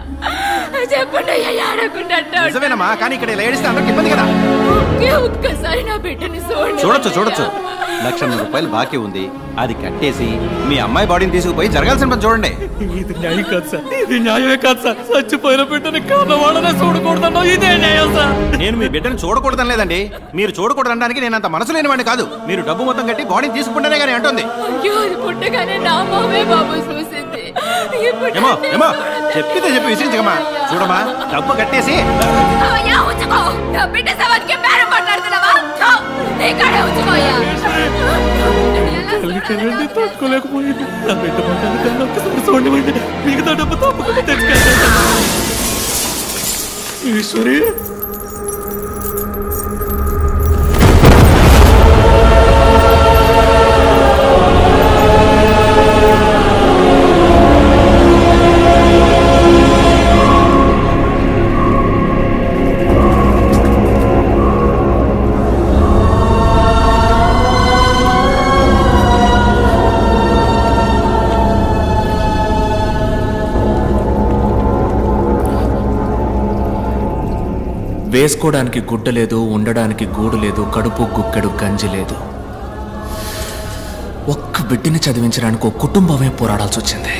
S2: చెప్పండి అయ్యా, ఏడవకుండా
S6: నిజమేనమ్మా, కానీ ఇక్కడ ఇలా ఏడిస్తే అందరికి ఇబ్బంది కదా.
S2: ఒక్కసారి నా బిడ్డని
S6: చూడొచ్చు 1,00,000 రూపాయలు బాకీ ఉంది, అది కట్టేసి మీ అమ్మాయి బాడీని తీసుకుపోయి జరగాల్సిన పని చూడండి.
S20: ఇది న్యాయం కాదు సార్, ఇది న్యాయమే కాదు సార్. చచ్చిపోయిన బిడ్డని కారణవాడనే చూడకూడదన్నా, ఇదే న్యాయం సార్.
S6: నేను మీ బిడ్డను చూడకూడదని లేదండి, మీరు చూడకూడదనడానికి నేను అంత మనసు లేనివాడిని కాదు. మీరు డబ్బు మొత్తం కట్టి బాడీని తీసుకుంటేనే కానీ అంటుంది.
S2: అయ్యో, అది పుట్టగానే నా మామే బాబు చూసింది.
S6: ఏమో చెప్పితే చెప్పి విసిరించకమ్మా. చూడమ్మా, డబ్బు కట్టేసి
S2: నా బిడ్డ సవానికి బేరం మాట్లాడుతున్నావా? ఇక్కడే ఉంచుకోయ్యా.
S20: తట్టుకోలేకపోయింది. నా బిడ్డ మాట్లాడకన్నా ఒక్కసారి చూడండి, మిగతా డబ్బు తప్పకుండా తెచ్చుకెళ్తాను. ఈశ్వరి,
S4: వేసుకోవడానికి గుడ్డ లేదు, ఉండడానికి గూడు లేదు, కడుపు గుక్కెడు గంజి లేదు. ఒక్క బిడ్డని చదివించడానికి ఒక కుటుంబమే పోరాడాల్సి వచ్చింది.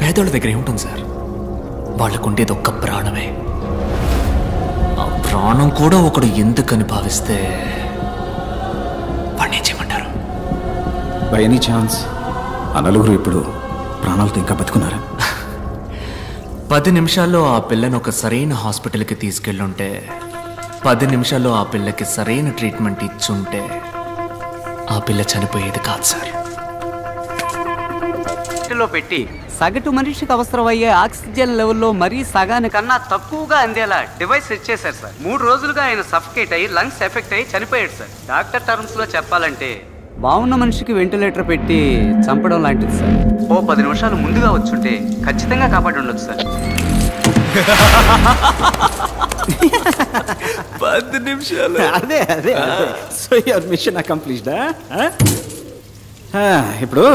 S4: పేదోళ్ళ దగ్గర ఏముంటుంది సార్? వాళ్ళకుండేది ఒక్క ప్రాణమే. ఆ ప్రాణం కూడా ఒకడు ఎందుకని భావిస్తే వాడిని ఏం చేయమంటారు?
S18: బై ఎనీ ఛాన్స్ ఆ నలుగురు ఇప్పుడు ప్రాణాలతో ఇంకా బతుకున్నారా?
S4: 10 నిమిషాల్లో ఆ పిల్లని ఒక సరైన హాస్పిటల్కి తీసుకెళ్ళుంటే, 10 నిమిషాల్లో ఆ పిల్లకి సరైన ట్రీట్మెంట్ ఇచ్చుంటే ఆ పిల్ల చనిపోయేది కాదు సార్.
S19: పెట్టి సగటు మనిషికి అవసరమయ్యే ఆక్సిజన్ లెవెల్లో మరీ సగానికన్నా తక్కువగా అందేలా డివైస్ సెట్ చేశారు సార్. 3 రోజులుగా ఆయన సఫకేట్ అయ్యి లంగ్స్ ఎఫెక్ట్ అయ్యి చనిపోయాడు సార్. డాక్టర్ టర్మ్స్ లో చెప్పాలంటే బాగున్న మనిషికి వెంటిలేటర్ పెట్టి చంపడం లాంటిది సార్. ఓ 10 నిమిషాలు ముందుగా వచ్చుంటే ఖచ్చితంగా కాపాడి ఉండొచ్చు సార్.
S18: 10 నిమిషాలు అదే సో యువర్ మిషన్ అకంప్లీష్డా? ఇప్పుడు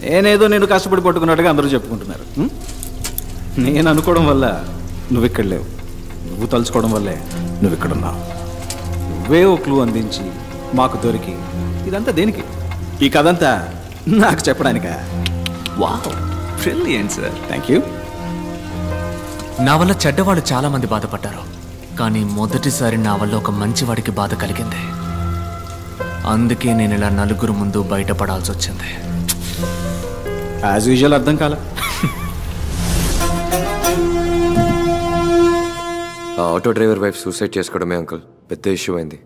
S18: నేనేదో నేను కష్టపడి పట్టుకున్నట్టుగా అందరూ చెప్పుకుంటున్నారు. నేను అనుకోవడం వల్ల నువ్వు ఇక్కడ లేవు, నువ్వు తలుచుకోవడం వల్లే నువ్వు ఇక్కడ ఉన్నావు. నువ్వే ఓ క్లూ అందించి మాకు దొరికి ఇదంతా దేనికి? ఈ కథంతా నాకు చెప్పడానికా?
S4: Wow, brilliant sir.
S18: Thank you.
S4: నా వల్ల చెడ్డవాళ్ళు చాలా మంది బాధపడ్డారు, కానీ మొదటిసారి నా వల్ల ఒక మంచివాడికి బాధ కలిగింది. అందుకే నేను ఇలా నలుగురు ముందు బయటపడాల్సి వచ్చింది.
S18: యాజ్ యూజువల్ అర్థం కాల.
S11: ఆ ఆటో డ్రైవర్ వైఫ్ సూసైడ్ చేసుకోవడమే అంకుల్ పెద్ద ఇష్యూ అయింది.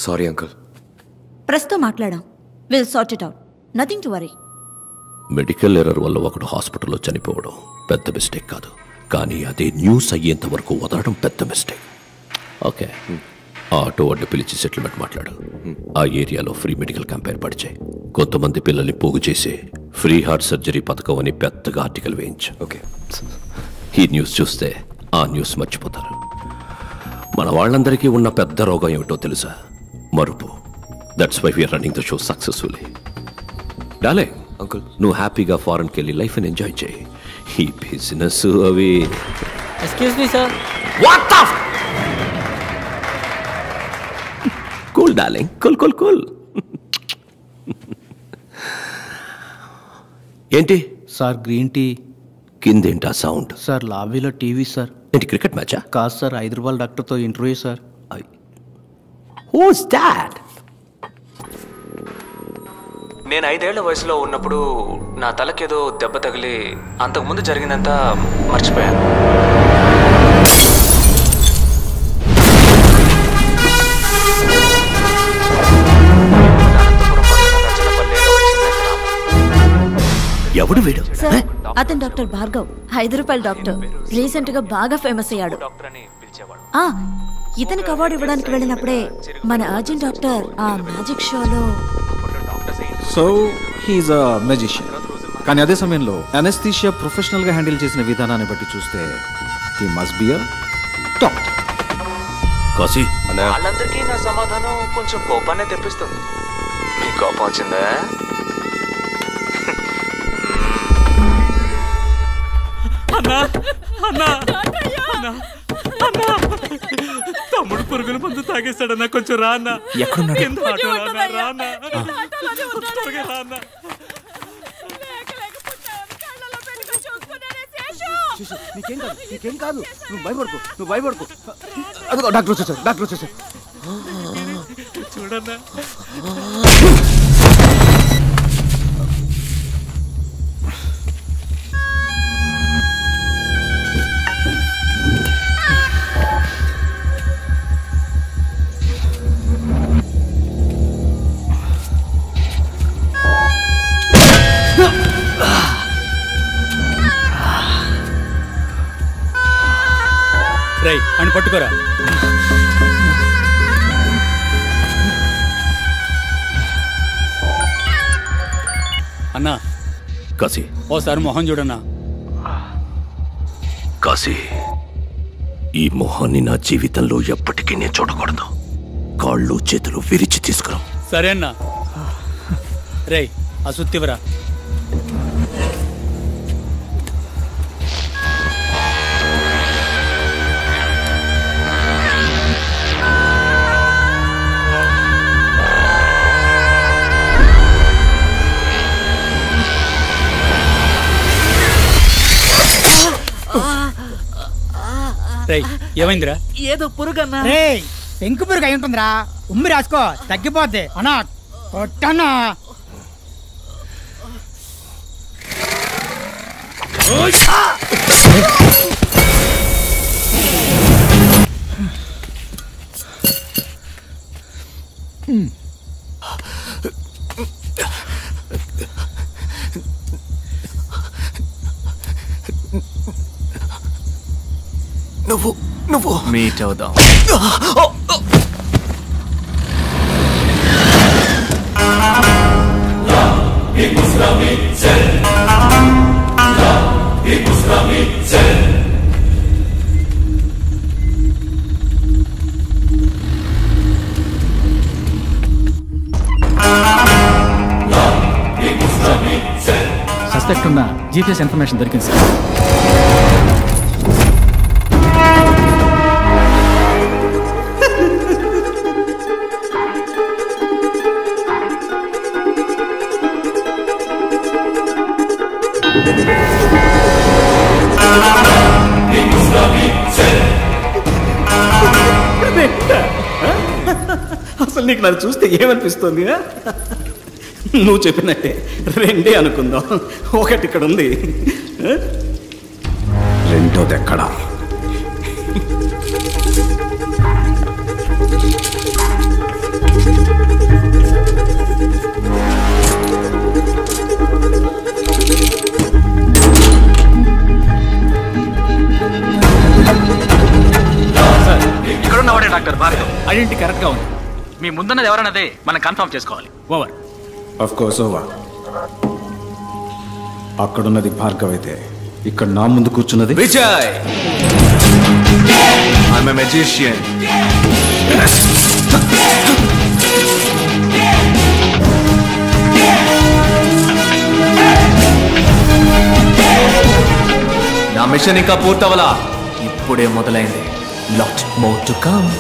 S11: Sorry uncle.
S7: ప్రెస్తో మాట్లాడాం. Will sort it out. Nothing to worry.
S15: Medical error వల్ల ఒకడు హాస్పిటల్లో చనిపోవడం పెద్ద మిస్టేక్ కాదు, కానీ అదే న్యూస్ అయ్యేంత వరకు వదలడం పెద్ద మిస్టేక్. ఓకే, ఆ ఆటో వాడిని పిలిచి సెటిల్మెంట్ మాట్లాడు. ఆ ఏరియాలో ఫ్రీ మెడికల్ క్యాంప్ ఏర్పాటు చేయి. కొంతమంది పిల్లల్ని పోగు చేసి ఫ్రీ హార్ట్ సర్జరీ పథకం అని పెద్దగా ఆర్టికల్ వేయించు.
S11: ఓకే,
S15: ఈ న్యూస్ చూస్తే ఆ న్యూస్ మర్చిపోతారు. మన వాళ్ళందరికీ ఉన్న పెద్ద రోగం ఏమిటో తెలుసా? మరుపు. That's why we're running the show successfully. డాలే అంకుల్, నువ్వు హ్యాపీగా ఫారెన్కి వెళ్ళి లైఫ్ని ఎంజాయ్ చేయి. ఈ బిజినెస్ అవి.
S16: Excuse me sir.
S15: What the cool darling, cool cool cool. ఏంటి
S22: సార్ గ్రీన్ టీ
S15: కిందేంటా సౌండ్?
S22: సార్ లాబీలో టీవీ సార్.
S15: ఏంటి క్రికెట్ మ్యాచా?
S22: కాదు సార్, 5 రూపాయల డాక్టర్తో ఇంటర్వ్యూ సార్.
S15: Who's that?
S4: నేను 5 ఏళ్ల వయసులో ఉన్నప్పుడు నా తలకేదో దెబ్బ తగిలి అంతకుముందు జరిగిందంతా మర్చిపోయాను.
S15: ఎవడు వీడు?
S7: సార్, అతను డాక్టర్ భార్గవ్, 5 రూపాయల డాక్టర్. రీసెంట్ గా బాగా ఫేమస్ అయ్యాడు. ఇతనికి అవార్డు ఇవ్వడానికి వెళ్ళినప్పుడే మన అర్జున్ డాక్టర్ ఆ మ్యాజిక్ షోలో.
S18: సో హీఈస్ అ మెజిషియన్. కానీ అదే సమయంలో అనెస్థీషియా ప్రొఫెషనల్గా హ్యాండిల్ చేసిన విధానాన్ని బట్టి చూస్తే he must be a top.
S15: Kashi
S4: వాళ్ళందరికీ నా సమాధానం కొంచెం కోపాన్ని తెప్పిస్తుంది. మీ కోపం వచ్చిందా?
S20: తమ్ముడు పురుగుల మందు తాగేస్తాడన్నా, కొంచెం రా అన్న.
S1: నీకేం కాదు, నువ్వు భయపడుకో. అదిగో డాక్టర్ వచ్చేసారు.
S20: చూడన్నా.
S13: రై అని పట్టుకోరా. అన్నా
S20: కాశీ,
S13: ఓసారి మొహం చూడన్నా.
S20: కాశీ, ఈ మొహాన్ని నా జీవితంలో ఎప్పటికీ నేను చూడకూడదు. కాళ్ళు చేతులు విరిచి తీసుకురా.
S13: సరే అన్నా. రేయ్ ఆ సుత్తివరా. ఏమైందిరా?
S9: ఏదో పురుగన్నా. పెంకు పురుగు అయి ఉంటుందిరా. ఉమ్మి రాసుకో, తగ్గిపోద్ది. అన్నా కొట్టన్నా.
S4: నువ్వు మీట్ అవుదాం.
S18: సస్పెక్ట్ ఉన్న జీపీఎస్ ఇన్ఫర్మేషన్ దొరికింది సార్. అసలు నీకు నన్ను చూస్తే ఏమనిపిస్తుంది? నువ్వు చెప్పినట్టే రెండే అనుకుందాం. ఒకటి ఇక్కడ ఉంది, రెండోది ఎక్కడా?
S16: ఇక్కడున్నవాడే డాక్టర్ భార్గవ్.
S18: ఐడెంటిటీ కరెక్ట్గా ఉంది.
S16: మీ ముందున్నది ఎవరన్నదే మనం కన్ఫర్మ్ చేసుకోవాలి.
S18: ఓవర్. Of course over. అక్కడున్నది భార్గవ్ అయితే ఇక్కడ నా ముందు కూర్చున్నది
S4: విజయ్. I'm a magician. నా మిషన్ ఇంకా పూర్తవలా, ఇప్పుడే మొదలైంది. Lot more to come.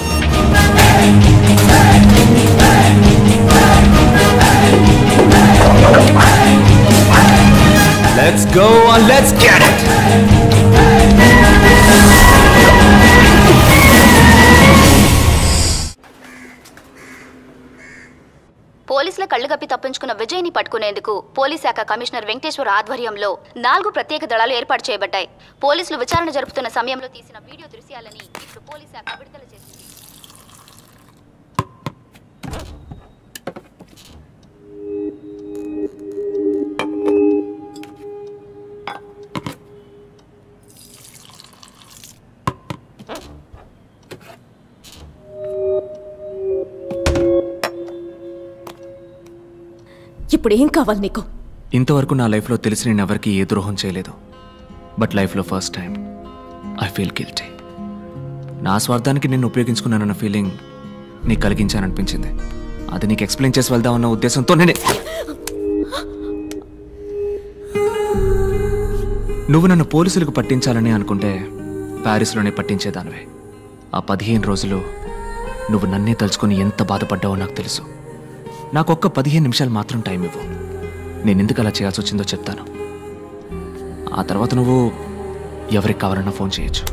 S4: Let's go and let's get it.
S14: పోలీసుల కళ్లు కప్పి తప్పించుకున్న విజయ్ని పట్టుకునేందుకు పోలీస్ శాఖ కమిషనర్ వెంకటేశ్వర ఆధ్వర్యంలో 4 ప్రత్యేక దళాలు ఏర్పాటు చేయబడ్డాయి. పోలీసులు విచారణ జరుపుతున్న సమయంలో తీసిన వీడియో దృశ్యాలని ఇప్పుడు పోలీస్ శాఖ విడుదల చేసింది.
S7: ఇప్పుడు ఏం కావాలి నీకు?
S4: ఇంతవరకు నా లైఫ్లో తెలిసి నేను ఎవరికి ఏ ద్రోహం చేయలేదు. బట్ లైఫ్లో first time I feel guilty. నా స్వార్థానికి నిన్ను ఉపయోగించుకున్నానన్న ఫీలింగ్ నీకు కలిగించాననిపించింది. అది నీకు ఎక్స్ప్లెయిన్ చేసి వెళ్దామన్న ఉద్దేశంతో నువ్వు నన్ను పోలీసులకు పట్టించాలని అనుకుంటే ప్యారిస్లోనే పట్టించేదానివే. ఆ 15 రోజులు నువ్వు నన్నే తలుచుకొని ఎంత బాధపడ్డావో నాకు తెలుసు. నాకొక్క 15 నిమిషాలు మాత్రం టైం ఇవ్వు. నేను ఎందుకు అలా చేయాల్సి వచ్చిందో చెప్తాను. ఆ తర్వాత నువ్వు ఎవరికి కావాలన్నా ఫోన్ చేయొచ్చు.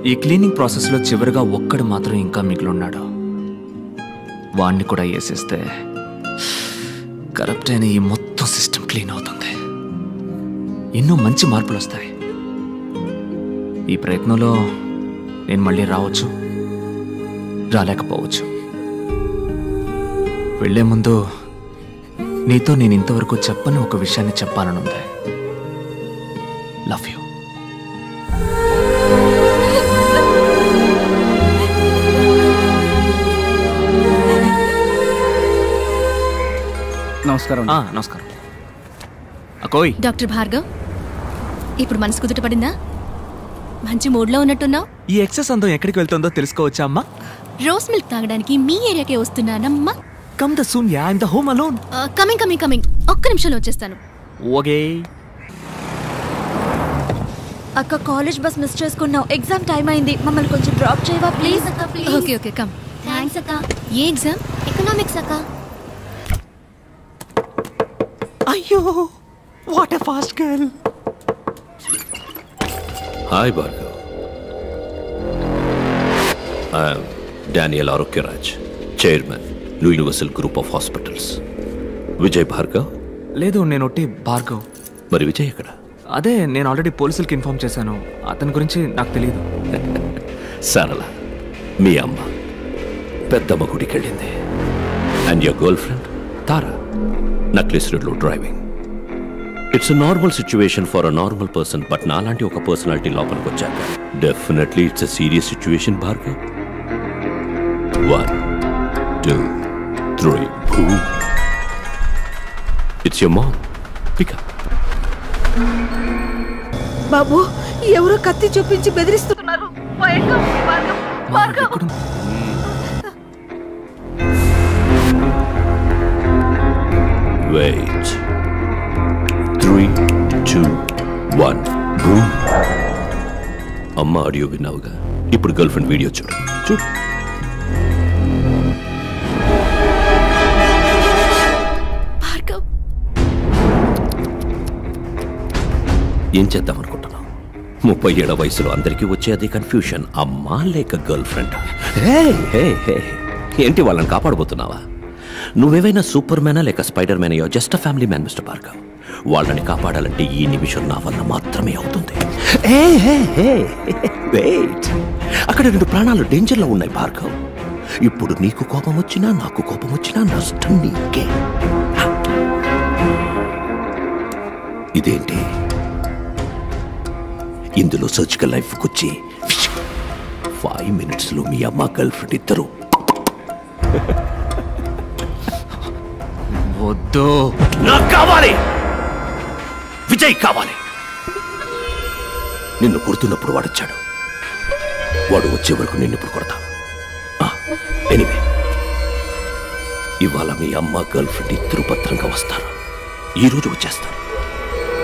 S4: ఈ క్లీనింగ్ ప్రాసెస్లో చివరిగా ఒక్కడు మాత్రం ఇంకా మిగిలిన్నాడు. వాణ్ణి కూడా వేసేస్తే కరప్ట్ అయిన ఈ మొత్తం సిస్టమ్ క్లీన్ అవుతుంది. ఎన్నో మంచి మార్పులు వస్తాయి. ఈ ప్రయత్నంలో నేను మళ్ళీ రావచ్చు, రాలేకపోవచ్చు. వెళ్లే ముందు నీతో నేను ఇంతవరకు చెప్పని ఒక విషయాన్ని చెప్పాలనుంది. Love you.
S1: నమస్కారం.
S4: నమస్కారం. అకోయ్.
S21: డాక్టర్ భార్గవ్, ఇప్పుడు మనసు కుదుట పడిందా? మంచి మూడ్లో ఉన్నట్టున్నావు.
S4: ఈ ఎక్సెస్ అందం ఎక్కడికి వెళ్తుందో తెలుసుకోవచ్చా అమ్మా?
S21: రోజ్ మిల్క్ తాగడానికి మీ ఏరియాకే వస్తున్నానమ్మా.
S4: Come the soon yeah in the home alone.
S21: Coming. ఒక్క నిమిషంలో వచ్చేస్తాను.
S4: ఓకే.
S7: అక్క కాలేజ్ బస్ మిస్ చేసుకున్నావు. ఎగ్జామ్ టైం అయింది. మమ్మల్ని కొంచెం డ్రాప్ చేయవా ప్లీజ్?
S21: Okay come.
S8: థ్యాంక్స్ అక్క.
S21: ఏ ఎగ్జామ్?
S8: ఎకనామిక్స్ అక్క.
S4: అయ్యో, what a fast girl.
S15: Hi Bhargav. I'm Daniel Arogyaraj, chairman universal group of hospitals. Vijay Bhargav?
S4: లేదు, నేను ఒట్టి భార్గవ్.
S15: మరి విజయ్ ఎక్కడ?
S4: అదే, నేను ఆల్రెడీ పోలీసులకి ఇన్ఫార్మ్ చేశాను. అతని గురించి నాకు తెలియదు.
S15: సరళ, మీ అమ్మ పెద్దమ్మ గుడికి వెళ్ళింది. And your girlfriend Tara necklace రోడ్లో driving. It's a normal situation for a normal person. But నాలాంటి ఒక పర్సనాలిటీ లోపలికి వచ్చాక definitely it's a serious situation Bhargav. 1 2 3 it's your mom. Pick up.
S3: బాబు, ఎవరో కత్తి చూపించి బెదిరిస్తున్నారు.
S15: Wait. 3 2 1 boom. అమ్మ ఆడియో విన్నావుగా, ఇప్పుడు గర్ల్ ఫ్రెండ్ వీడియో చూడు.
S21: భార్గవ్,
S15: ఏం చేద్దాం అనుకుంటున్నావు? 37 వయసులో అందరికీ వచ్చే అదే కన్ఫ్యూషన్. అమ్మా లేక గర్ల్ ఫ్రెండ్? ఏంటి వాళ్ళని కాపాడబోతున్నావా? నువ్వేవైనా సూపర్ మ్యానా లేక spider man? Just a family man mister Bhargav. వాళ్ళని కాపాడాలంటే ఈ నిమిషం నా వల్ల మాత్రమే అవుతుంది. అక్కడ 2 ప్రాణాలు డేంజర్లో ఉన్నాయి భార్గవ్. ఇప్పుడు నీకు కోపం వచ్చినా నాకు కోపం వచ్చినా నష్టం నీకే. ఇదేంటి? ఇందులో సర్జికల్ లైఫ్కి వచ్చి 5 మినిట్స్లో మీ అమ్మ గర్ల్ ఫ్రెండ్ ఇద్దరు.
S4: వద్దు,
S15: నాకు కావాలి. విజయ్ కావాలి. నిన్ను కొడుతున్నప్పుడు వాడొచ్చాడు. వాడు వచ్చే వరకు నిన్ను ఇప్పుడు కొడతాను. ఎనీవే, ఇవాళ మీ అమ్మ గర్ల్ ఫ్రెండ్ ఇద్దరు భద్రంగా వస్తారు. ఈరోజు వచ్చేస్తారు.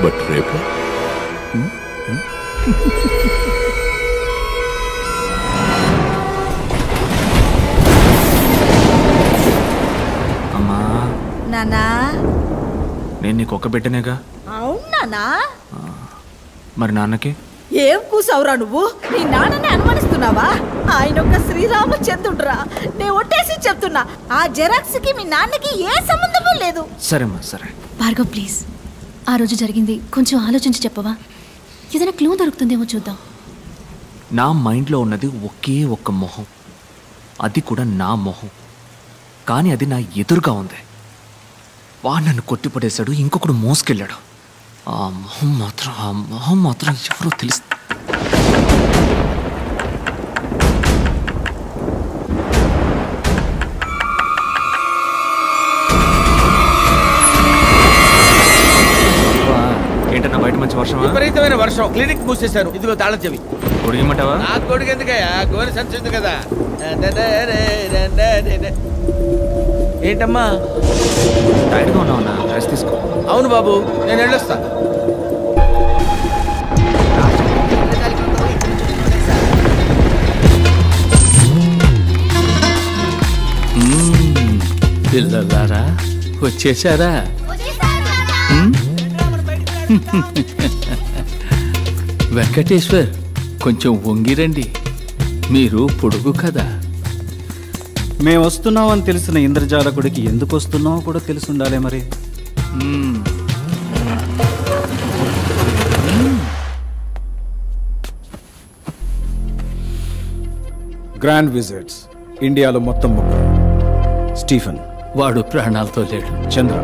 S15: బట్ రేపు
S4: అమ్మా.
S3: నానా,
S4: నేను నీకు ఒక బిడ్డనేగా.
S3: అవునానా?
S4: మరి నాన్నకి?
S3: ఏం కూసావురా నువ్వు? నీ నాన్నని అనుమానిస్తున్నావా? ఆయన ఒక శ్రీరామచంద్రుడురా. నేను ఒట్టేసి చెప్తున్నా, ఆ జెరాక్స్ కి మీ నాన్నకి ఏ సంబంధము లేదు.
S4: సరేమ్మా, సరే.
S21: భార్గవ్ ప్లీజ్, ఆ రోజు జరిగింది కొంచెం ఆలోచించి చెప్పవా? ఏదైనా క్లూ దొరుకుతుందేమో చూద్దాం.
S4: నా మైండ్లో ఉన్నది ఒకే ఒక్క మొహం, అది కూడా నా మొహం. కానీ అది నా ఎదురుగా ఉంది. వాడు నన్ను కొట్టిపడేశాడు, ఇంకొకడు మోసుకెళ్ళాడు. ఆ మొహం మాత్రం ఎవరో తెలుసు. ఏంటన్నా బయట మంచి వర్షం
S5: విపరీతమైన వర్షం. క్లినిక్ మూసేశారు. ఇదిగో తాళం చెవి.
S4: కొడిగమంటావా?
S5: ఆ కొడుకు ఎందుకయ్యా? గోరి సంచుంది కదా. ఏంటమ్మా
S4: టైట్గా ఉన్నావునా? రెస్ట్ తీసుకో.
S5: అవును బాబు, నేను వెళ్ళొస్తా. పిల్లలారా వచ్చేసారా? వెంకటేశ్వర్, కొంచెం వంగిరండి. మీరు పొడుగు కదా.
S18: మేము వస్తున్నామని తెలిసిన ఇంద్రజాలకుడికి ఎందుకు వస్తున్నామో కూడా తెలిసి ఉండాలి మరి. గ్రాండ్ విజిట్స్ ఇండియాలో మొత్తం ముగ్గురు. స్టీఫెన్,
S5: వాడు ప్రాణాలతో లేడు.
S18: చంద్ర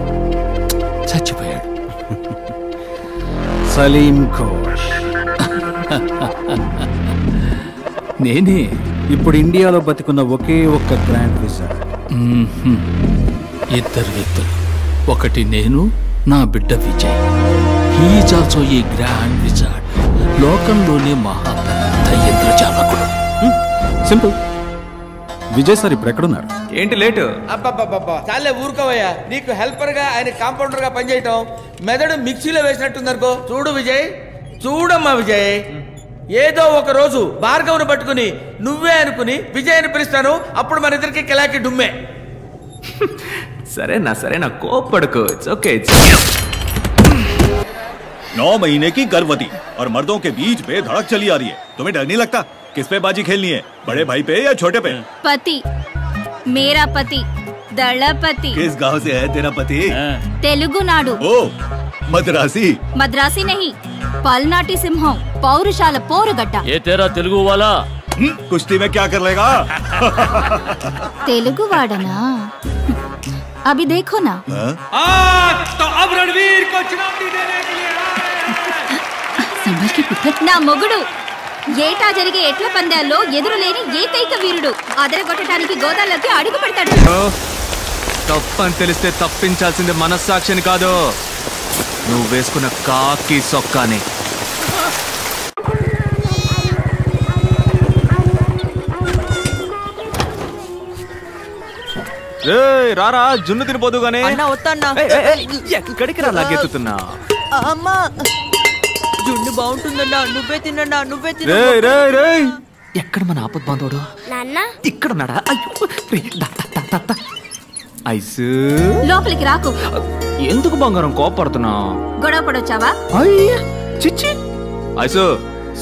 S5: చచ్చిపోయాడు.
S18: సలీం ఘోష్
S5: నేనే.
S18: ఇప్పుడు ఇండియాలో బతికున్న ఒకే ఒక్క గ్రాండ్ విజిట్.
S5: ఇద్దరు వ్యక్తులు. ఒకటి నేను, నా బిడ్డ Vijay. He's also a grand wizard. లోకంలోనే మహా పెద్ద ఇంద్రజాలకుడు.
S18: సింపుల్. విజయ్ సార్ ఇప్పుడు ఎక్కడున్నారు?
S4: ఏంటి లేటు?
S5: అబ్బబ్బబ్బబ్బా, చాలే ఊరుకోవయ్యా. నీకు హెల్పర్ గా ఆయన కాంపౌండర్ గా పనిచేయటం మెదడు మిక్సీలో వేసినట్టుందనుకో. చూడు విజయ్, చూడమ్మా విజయ్, ఏదో ఒక రోజు భార్గవ్ను పట్టుకుని నువ్వే అనుకుని విజయ్ అని పిలుస్తాను. అప్పుడు మన ఇద్దరికి కిలాకి డుమ్మే.
S4: సరేనా కోపడుకో. It's okay.
S12: 9 महीने की गर्भवती और मर्दों के बीच में धड़क चली आ रही है. तुम्हें डर नहीं लगता? किस पे बाजी खेलनी है, बड़े भाई पे या छोटे पे?
S14: पति, मेरा पति दलपति.
S12: किस गांव से है तेरा पति?
S14: तेलुगु नाडु.
S12: ओ मद्रासी?
S14: मद्रासी नहीं, पलनाटी सिंहम, पौरुशाला पोरुगड्ड.
S20: ये तेरा तेलुगु वाला
S12: कुश्ती में क्या कर लेगा?
S14: तेलुगु वाडना? अभी देखो ना.
S20: तो अब रणवीर को चुनौती देने के लिए
S14: సంభల్ కి పుత్ర నా మొగుడు. ఏటా జరిగే ఎట్ల పందాల్లో ఎదురులేని ఏకైక వీరుడు. అదరగొట్టడానికి గోదాల్లోకి అడుగు పెడతాడు.
S4: తప్పని తెలిస్తే తప్పించాల్సింది మనస్సాక్షిని కాదు, నువ్వు వేసుకున్న కాకి సొక్కాని. రారా, జున్ను తినిపోదుగానే. ఎక్కడికి రా లాగెత్తుతున్నా?
S3: అమ్మా, జున్ను బాగుంటుందన్నా. నువ్వే తిన్నా, నువ్వే తిన్నా.
S4: ఎక్కడ మన ఆపద్ బాంధవుడు? ఇక్కడ ఉన్నాడా? ఐసు
S14: లోపలికి రాకు.
S4: ఎందుకు బంగారం కోపడుతున్నా?
S14: గొడవ పడొచ్చావా?
S4: చిచ్చి ఐసు,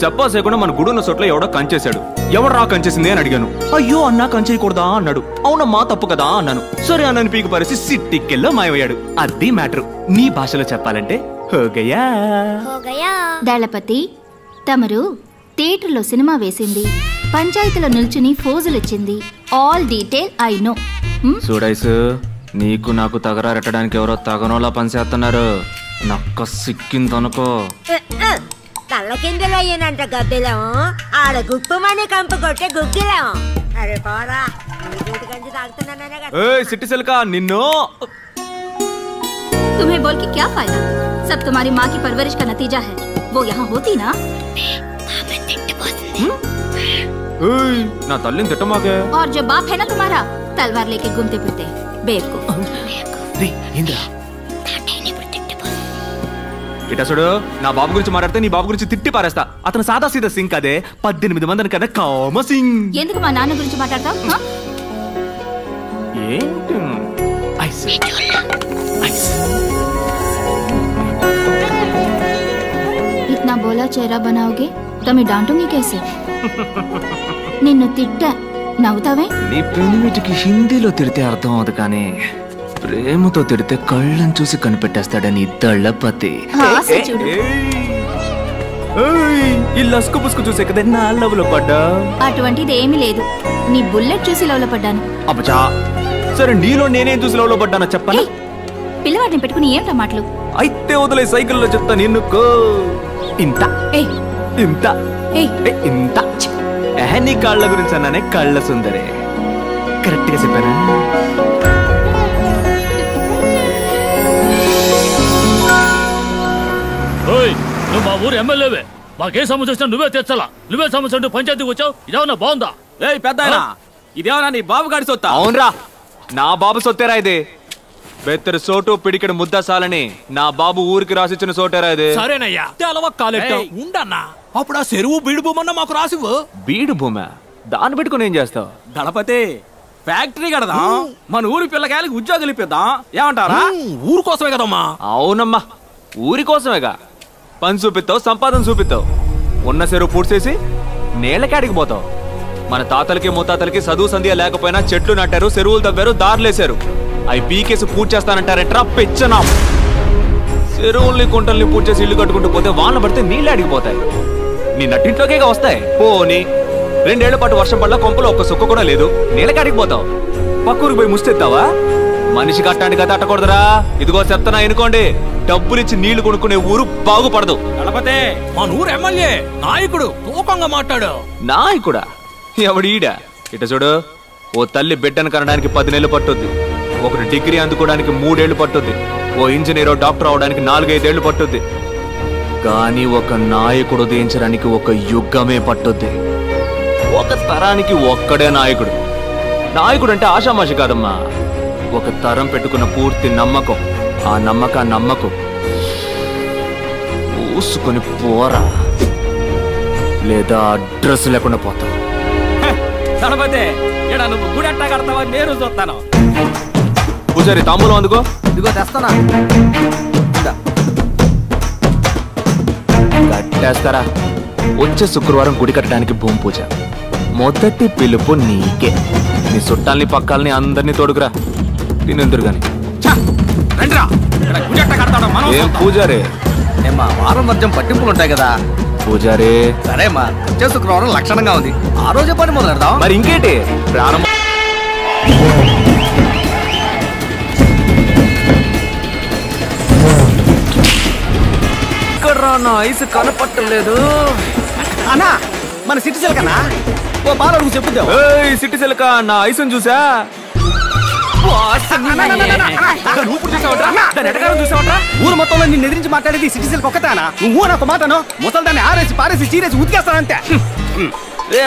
S4: చెప్పాసేకుండా మన గుడున్న చోట్ల ఎవడో కంచేశాడు. ఎవడు రా కంచేసింది అని అడిగాను. అయ్యో అన్నా కంచేయకూడదా అన్నాడు. అవునమ్మా తప్పు కదా అన్నాను. సరే అన్నని పీకు పరిసి సిట్టికెళ్ళో మాయమయ్యాడు. అది మ్యాటర్. నీ భాషలో చెప్పాలంటే హోగయా.
S14: దళపతి, తమరు థియేటర్లో సినిమా వేసింది, పంచాయతీలో నిల్చుని ఫోజులిచ్చింది. All detail I know.
S4: చూడైసు, నీకు నాకు తగరారెట్టడానికి ఎవరో తగనోలా పనిచేస్తున్నారు. నక్క సిక్కిందనుకో.
S17: తల్లకిందులు అయ్యానంట గద్దెలం. ఆడ గుప్పమని కంపు కొట్టే గుగ్గిలం. అరే పోరా, గంజి తాగుతున్నానే.
S4: సిట్టి సిల్కా నిన్ను.
S14: तुम्हें बोल के क्या फायदा? सब तुम्हारी माँ की परवरिश का नतीजा है. वो यहाँ होती ना.
S4: ना तल्लीन तिట్టమాకే.
S14: और जो बाप है ना तुम्हारा, तलवार लेके घूमते फिरते बेवकूफ.
S4: ఇటా చూడు, నా బాబు గురించి మాట్లాడితే నీ బాబు గురించి తిట్టి పారేస్తా. అతను సాదా సీదా సింగ్ అదే 18 మందిని కదా కామ సింగ్.
S14: ఎందుకు మా నాన్న గురించి మాట్లాడతావు?
S4: ఏంటి
S14: इतना बोला चेहरा बनाओगे तो मैं डांटूंगी कैसे? నిన్ను తిట్టా, నవ్వుతావే?
S4: నీ పెనిమిటికి హిందీలో తిడితే అర్థం అవుతుంది, కానీ ప్రేమతో తిడితే కళ్ళని చూసి కనిపెట్టేస్తాడని దళపతి. ఈ లస్కు పుస్కు చూసే కదా నా లవ్లో పడ్డా.
S14: అటువంటిది ఏమీ లేదు. నీ బుల్లెట్ చూసి లవ్లో పడ్డాను.
S4: అబ్బా, సరే నీలో నేనేం చూసి లవ్లో పడ్డానో చెప్పనా?
S14: పిల్లవాడిని పెట్టుకుని ఏంటా మాటలు?
S4: అయితే వదిలే, సైకిల్లో చెప్తా. నిన్నుకో ఇంత ఇంత ఇంత. నీ కాళ్ళ గురించి అన్నానే, కళ్ళ సుందరే. కరెక్ట్ గా చెప్పానా?
S20: ఓయ్ నువ్వు మా ఊరు ఎమ్మెల్యేవే, మాకే సమస్య వచ్చినా నువ్వే తెచ్చాలా. నువ్వే సమస్య అంటూ పంచాయతీకి వచ్చావు, ఇదేమన్నా బాగుందా?
S18: పెద్ద ఇదేమన్నా నీ బాబు గాడి సొత్తా?
S4: అవునరా, నా బాబు సొత్తేరా ఇది. బెత్తరు సోటు పిడికిడి ముద్ద సాలని నా బాబు ఊరికి రాసిచ్చిన సోటేరా ఇది.
S20: సరేనయ్యా, ఉండన్నా. అప్పుడు ఆ చెరువు బీడు భూమన్నా మాకు రాసివ్వు.
S4: బీడు భూమి దాన్ని పెట్టుకుని ఏం చేస్తావు?
S18: దళపతి ఫ్యాక్టరీ కడదాం, మన ఊరి పిల్లకాయలకి ఉద్యోగాలు ఇప్పిద్దాం, ఏమంటారా?
S20: ఊరు కోసమే కదమ్మా.
S4: అవునమ్మా, ఊరి కోసమేగా. పని చూపిస్తావు, సంపాదన చూపిస్తావు. ఉన్న చెరువు పూడ్చేసి నేలకాడికి పోతావు. మన తాతలకి ముత్తాతలకి చదువు సంధ్య లేకపోయినా చెట్లు నాటారు, చెరువులు తవ్వారు, దారులేశారు. అవి పీకేసి పూజ చేస్తానంటారంటరా పెచ్చనా. చెరువుల్ని కుంటల్ని పూజ చేసి ఇల్లు కట్టుకుంటూ పోతే వాన పడితే నీళ్ళు అడిగిపోతాయి. నీ నట్టింట్లోకే వస్తాయి. పోనీ 2 ఏళ్ల పాటు వర్షం పడ్డ కొంపలో ఒక్క సుక్క కూడా లేదు, నీళ్ళకాడికి పోతావు. పక్కూరికి పోయి ముస్తెత్తావా? మనిషి కట్టానికి కదా అట్టకూడదురా. ఇదిగో చెప్తానా ఎనుకోండి, డబ్బులిచ్చి నీళ్లు కొనుక్కునే ఊరు బాగుపడదు.
S20: మన ఊరు ఎమ్మెల్యే నాయకుడు తూకంగా మాట్లాడు.
S4: నాయకుడా? ఎవడీడా? ఇట చూడు, ఓ తల్లి బిడ్డను కనడానికి 10 నెలలు పట్టుద్ది. ఒకటి డిగ్రీ అందుకోవడానికి 3 ఏళ్లు పట్టుద్ది. ఓ ఇంజనీరో డాక్టర్ అవడానికి 4-5 ఏళ్లు పట్టుద్ది. కానీ ఒక నాయకుడు ఉదయించడానికి ఒక యుగమే పట్టుద్ది. ఒక తరానికి ఒక్కడే నాయకుడు. నాయకుడు అంటే ఆషామాషి కాదమ్మా. ఒక తరం పెట్టుకున్న పూర్తి నమ్మకం. ఆ నమ్మకాన్ని నమ్మకం పూసుకొని పోరా, లేదా అడ్రస్ లేకుండా పోతావు.
S18: దళపతి ఇక్కడ నువ్వు గుడి అట్టా కడతావా? నేను చూస్తాను.
S4: పూజారి తాంబూలం అందుకో.
S1: ఇదిగో తెస్తానా.
S4: కట్టేస్తారా? వచ్చే శుక్రవారం గుడి కట్టడానికి భూమి పూజ. మొదటి పిలుపు నీకే. నీ చుట్టాలని పక్కాలని అందరినీ తోడుకురా. తినెందురు గాని. ఏం పూజారే?
S1: ఏమ్మా, వారం వర్జం పట్టింపులు ఉంటాయి కదా
S4: పూజారే.
S1: సరేమ్మా, వచ్చే శుక్రవారం లక్షణంగా ఉంది. ఆ రోజే పని మొదలెడదాం.
S4: మరి ఇంకేంటి ప్రారంభం.
S1: ఇక్కడ నా ఐసు కనపట్టలేదు అన్నా. మన సిటీ సెల్కన్నా ఓ బాలడుగు చెప్పుద్దాం.
S4: సిటీ సెల్క నా ఐసుని చూసా.
S1: ఊరు మొత్తంలో నిన్ను ఎదిరించి మాట్లాడేది సిటీ సెల్కి ఒక్కతానా? నువ్వు నాకు మాటను ముసల్దాన్ని ఆరేసి పారేసి చీరేసి ఉతికేస్తానంతే.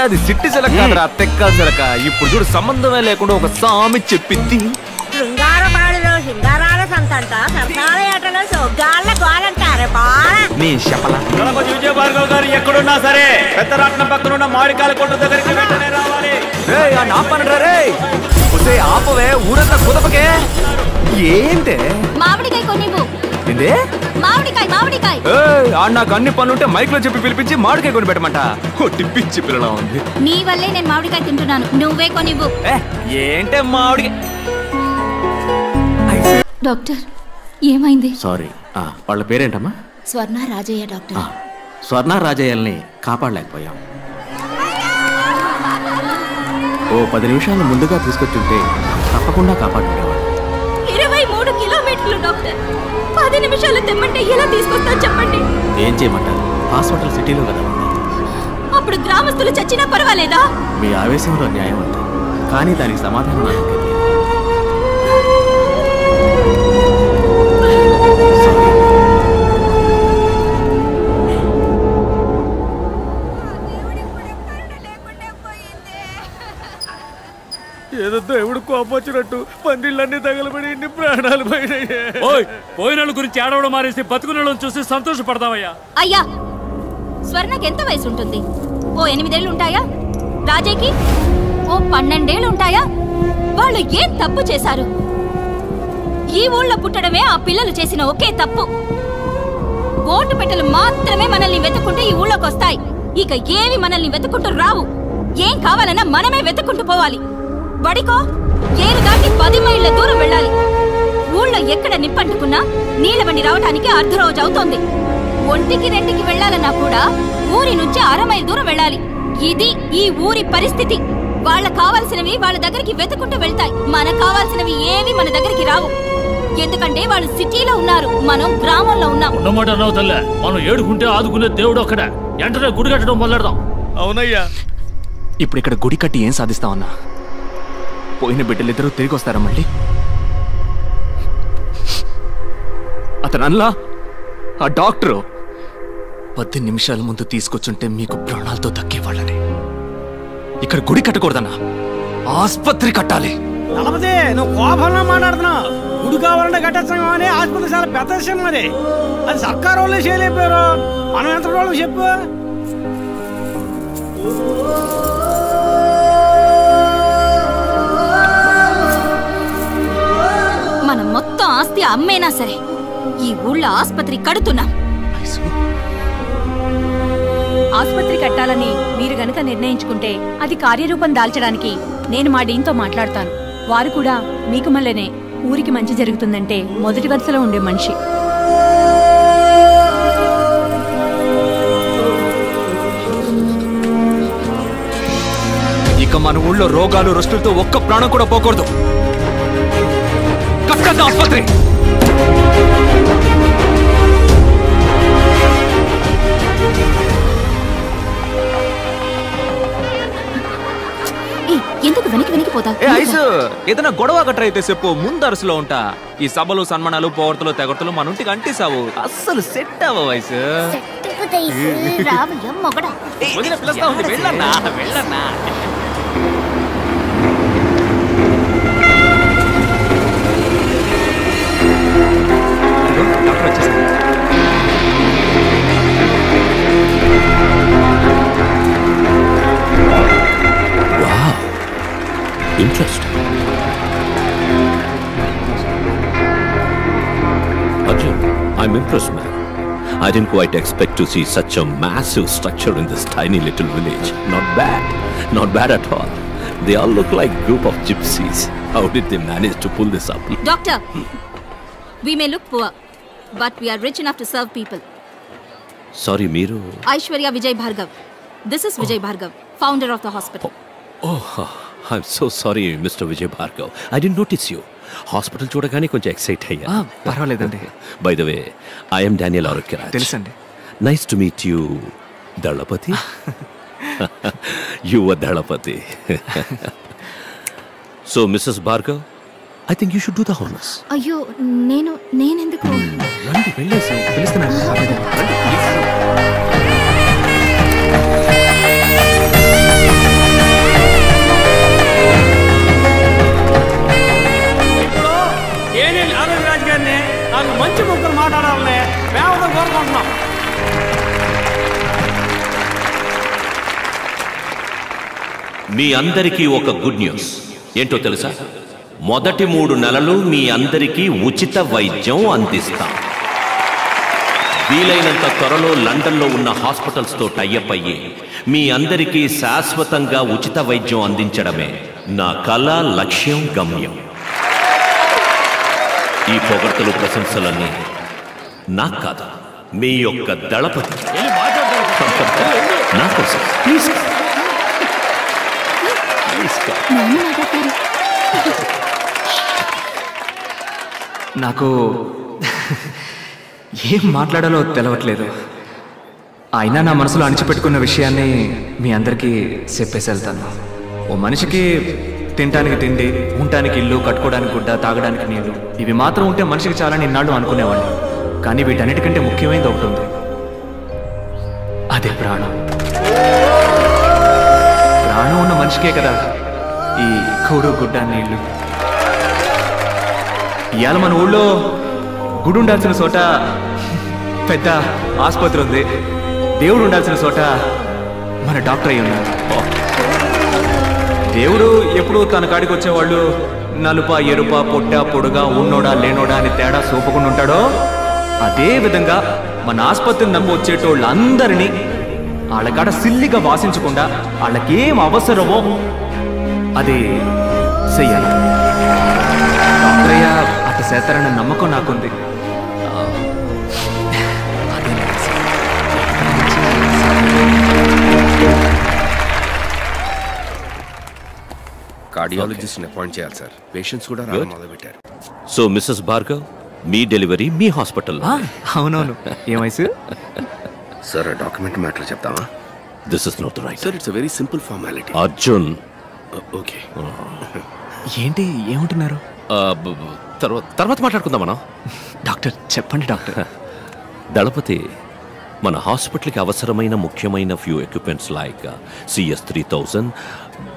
S4: అది సిట్టి సెలక కాదురా, తెక్క సెలక. ఇప్పుడు చూడు, సంబంధమే లేకుండా ఒక సామి చెప్పింది.
S17: శృంగారపాడులో శృంగారాల సంతంట, సరసాల ఏటలో సొగ్గాళ్ళ గోలంటారే బాల.
S4: నీ శపల
S12: విజయ భార్గవ్ గారు ఎక్కడున్నా సరే పెద్దరాట్నం పక్కన ఉన్న మామిడికాయల కొట్టు దగ్గరికి వెంటనే రావాలి.
S4: ఆపవే, ఊరంతా కుదపకే. ఏంటే
S14: మామిడికాయ కొనివ్వు.
S4: ఏందే?
S14: మామిడికాయ మామిడికాయ.
S4: నాకు అన్ని పనులుంటే మైక్ లో చెప్పి పిలిపించి మామిడికాయ కొని పెట్టమంట. కొట్టి పిచ్చి పిల్లలా ఉంది.
S14: నీ వల్లే నేను మామిడికాయ తింటున్నాను, నువ్వే కొనివ్వు.
S4: ఏంటే మామిడి?
S14: డాక్టర్ ఏమైంది?
S18: సారీ, వాళ్ళ పేరేంటమ్మా?
S7: స్వర్ణ రాజయ్య డాక్టర్.
S18: స్వర్ణ రాజయ్యల్ని కాపాడలేకపోయాం. ఓ 10 నిమిషాలు ముందుగా తీసుకొచ్చుంటే తప్పకుండా కాపాడుకునేవాడు.
S14: 23 కిలోమీటర్లు డాక్టర్. 10 నిమిషాలు తెమ్మంటే ఎలా తీసుకొస్తా చెప్పండి?
S18: ఏం చేయమంటారు? హాస్పిటల్ సిటీలో కదా ఉంది.
S14: అప్పుడు గ్రామస్తులు చచ్చినా పర్వాలేదా?
S18: మీ ఆవేశంలో న్యాయం ఉంది, కానీ దానికి సమాధానం నాకు తెలియదు.
S5: ఏదో దేవుడు కోపం వచ్చినట్టు పందిళ్ళన్నీ తగలబడి ఇన్ని ప్రాణాలు పోయినాయి.
S20: పోయిన గురించి ఏడవడం మారేసి బతుకున్న చూసి సంతోషపడతావయ్యా.
S14: అయ్యా, స్వర్ణకి ఎంత వయసు ఉంటుంది? ఓ 8 ఏళ్ళు ఉంటాయా? రాజేకి ఓ 12 ఏళ్ళు ఉంటాయా? వాళ్ళు ఏం తప్పు చేశారు? ఈ ఊళ్ళో పుట్టడమే ఆ పిల్లలు చేసిన ఒకే తప్పు. ఓటు పెట్టెలు మాత్రమే మనల్ని వెతుక్కుంటూ ఈ ఊళ్ళోకి వస్తాయి. ఇక ఏవి మనల్ని వెతుక్కుంటూ రావు. ఏం కావాలన్నా మనమే వెతుక్కుంటూ పోవాలి. బడికో ఏరు దాటి 10 మైళ్ళ దూరం వెళ్ళాలి. ఊళ్ళో ఎక్కడ నిప్పంటుకున్నా నీళ్ళ బండి రావడానికి అర్ధరోజు అవుతోంది. 1-2కి వెళ్ళాలన్నా కూడా ఊరి నుంచి 1/2 మైలు దూరం వెళ్ళాలి. ఇది ఈ ఊరి పరిస్థితి. వాళ్ళకు కావాల్సినవి వాళ్ళ దగ్గరికి వెతుకుంటూ వెళ్తాయి. మనకు కావాల్సినవి ఏవి మన దగ్గరికి రావు. ఎందుకంటే వాళ్ళు సిటీలో ఉన్నారు, మనం గ్రామంలో ఉన్నాం.
S20: ఉన్నమాట అన్నావు తల్లే. మనం ఏడుకుంటే ఆదుకునే దేవుడు ఒక్కడే. వెంటనే గుడి కట్టడం మొదలెడదాం.
S5: అవునయ్యా.
S4: ఇప్పుడు ఇక్కడ గుడి కట్టి ఏం సాధిస్తామన్నా? పోయిన బిడ్డలిద్దరూ తిరిగి వస్తారా మళ్ళీ? అతను అన్లా ఆ డాక్టరు 10 నిమిషాల ముందు తీసుకొచ్చుంటే మీకు ప్రాణాలతో దక్కేవాళ్ళని. ఇక్కడ గుడి కట్టకూడదన్నా, ఆస్పత్రి కట్టాలి.
S22: దళపతి, నువ్వు కోపంలో మాట్లాడుతున్నావు. గుడి కావాలంటే కట్టేస్తాం అని ఆసుపత్రి చాలా పెద్ద విషయం అది. అది సర్కారు వాళ్ళే చేయలేపారు, మనం ఎంత వాళ్ళకి చెప్పు.
S14: మనం మొత్తం ఆస్తి అమ్మేనా సరే ఈ ఊళ్ళో ఆస్పత్రి కడుతున్నాం.
S6: ఆస్పత్రి కట్టాలని మీరు గనక నిర్ణయించుకుంటే అది కార్యరూపం దాల్చడానికి నేను మా డీన్తో మాట్లాడతాను. వారు కూడా మీకు మళ్ళనే ఊరికి మంచి జరుగుతుందంటే మొదటి వరుసలో ఉండే మనిషి.
S4: ఇక మన ఊళ్ళో రోగాలు రొస్టులతో ఒక్క ప్రాణం కూడా పోకూడదు. కట్టద్దు ఆస్పత్రి.
S14: ఎందుకు వెనక్కి పోతా?
S4: ఏదైనా గొడవ గట్ర అయితే చెప్పు, ముందు అరుసులో ఉంటా. ఈ సభలు సన్మానాలు పోవర్తలు తెగొడతలు మన ఇంటికి అంటిసావు, అస్సలు సెట్ అవ్వ వయసు. పిలుస్తా ఉంది, వెళ్ళన్నా వెళ్ళన్నా. డాక్టర్ వచ్చేసారు.
S15: Interesting. Arjun, I'm impressed, man. I didn't quite expect to see such a massive structure in this tiny little village. Not bad. Not bad at all. They all look like a group of gypsies. How did they manage to pull this up?
S14: Doctor, we may look poor, but we are rich enough to serve people.
S15: Sorry, Meeru.
S14: Aishwarya Vijay Bhargav. This is Vijay Bhargav, founder of the hospital.
S15: Oh, I'm so sorry, Mr. Vijay Bhargav. I didn't notice you. Hospital చూడగానే కొంచెం excite అయ్యా.
S4: పర్వాలేదండి.
S15: By the way, I am Daniel Arukkiraj.
S4: తెలుసండి.
S15: Nice to meet you, Dalapati. You were Dalapati. So, Mrs. Bhargav, I think you should do the honors.
S14: అయ్యో, నేనెందుకు?
S4: రండి, వెళ్ళేసి పిలుస్తున్నాను.
S22: ఆరోగ్యరాజు గారిని నాకు మంచి ముగ్గురు మాట్లాడాలని మేము కోరుకుంటున్నాం.
S15: మీ అందరికీ ఒక గుడ్ న్యూస్. ఏంటో తెలుసా? మొదటి 3 నెలలు మీ అందరికీ ఉచిత వైద్యం అందిస్తాం. వీలైనంత త్వరలో లండన్లో ఉన్న హాస్పిటల్స్తో టైఅప్ అయ్యి మీ అందరికీ శాశ్వతంగా ఉచిత వైద్యం అందించడమే నా కళ, లక్ష్యం, గమ్యం. ఈ పొగడ్తలు, ప్రశంసలన్నీ నాకు కాదు, మీ యొక్క దళపతి నా కోసం. ప్లీజ్
S4: నాకు ఏం మాట్లాడాలో తెలవట్లేదు. అయినా నా మనసులో అణిచిపెట్టుకున్న విషయాన్ని మీ అందరికీ చెప్పేసి వెళ్తాను. ఓ మనిషికి తినడానికి తిండి, ఉండటానికి ఇల్లు, కట్టుకోవడానికి గుడ్డ, తాగడానికి నీళ్లు, ఇవి మాత్రం ఉంటే మనిషికి చాలని ఇన్నాళ్ళు అనుకునేవాడిని. కానీ వీటన్నిటికంటే ముఖ్యమైనది ఒకటి ఉంది, అదే ప్రాణం. ప్రాణం ఉన్న మనిషికే కదా ఈ కూడు, గుడ్డ, నీళ్లు. ఇవాళ మన ఊళ్ళో గుడి ఉండాల్సిన చోట పెద్ద ఆసుపత్రి ఉంది, దేవుడు ఉండాల్సిన చోట మన డాక్టర్ అయి ఉన్నారు. దేవుడు ఎప్పుడు తన కాడికి వచ్చేవాళ్ళు నలుప, ఎరుప, పొట్ట, పొడుగా, ఉన్నోడా, లేనోడా అని తేడా చూపకుండా ఉంటాడో, అదే విధంగా మన ఆసుపత్రిని నమ్మి వచ్చేటోళ్ళందరినీ వాళ్ళకాడ సిల్లిగా వాసించకుండా వాళ్ళకేం అవసరమో అది చెయ్యాలి. డాక్టరయ్య అట్ట చేస్తారన్న నమ్మకం నాకుంది.
S15: కార్డియాలజిస్ట్ని అపాయింట్ చేయాలి సార్. పేషెంట్స్ కూడా రావడం మొదలుపెట్టారు. సో మిస్సెస్ భార్గవ్, మీ డెలివరీ మీ హాస్పిటల్లో.
S4: అవునవును. ఏ వయసు
S15: సార్? డాక్యుమెంట్ మ్యాటర్ చెప్తామా? This is not right sir, it's very simple formality. Arjun, okay.
S4: ఏంటి ఏమంటున్నారు?
S15: తర్వాత మాట్లాడుకుందాం మనం.
S4: డాక్టర్ చెప్పండి. డాక్టర్
S15: దళపతి, మన హాస్పిటల్కి అవసరమైన ముఖ్యమైన few equipments like CS3000,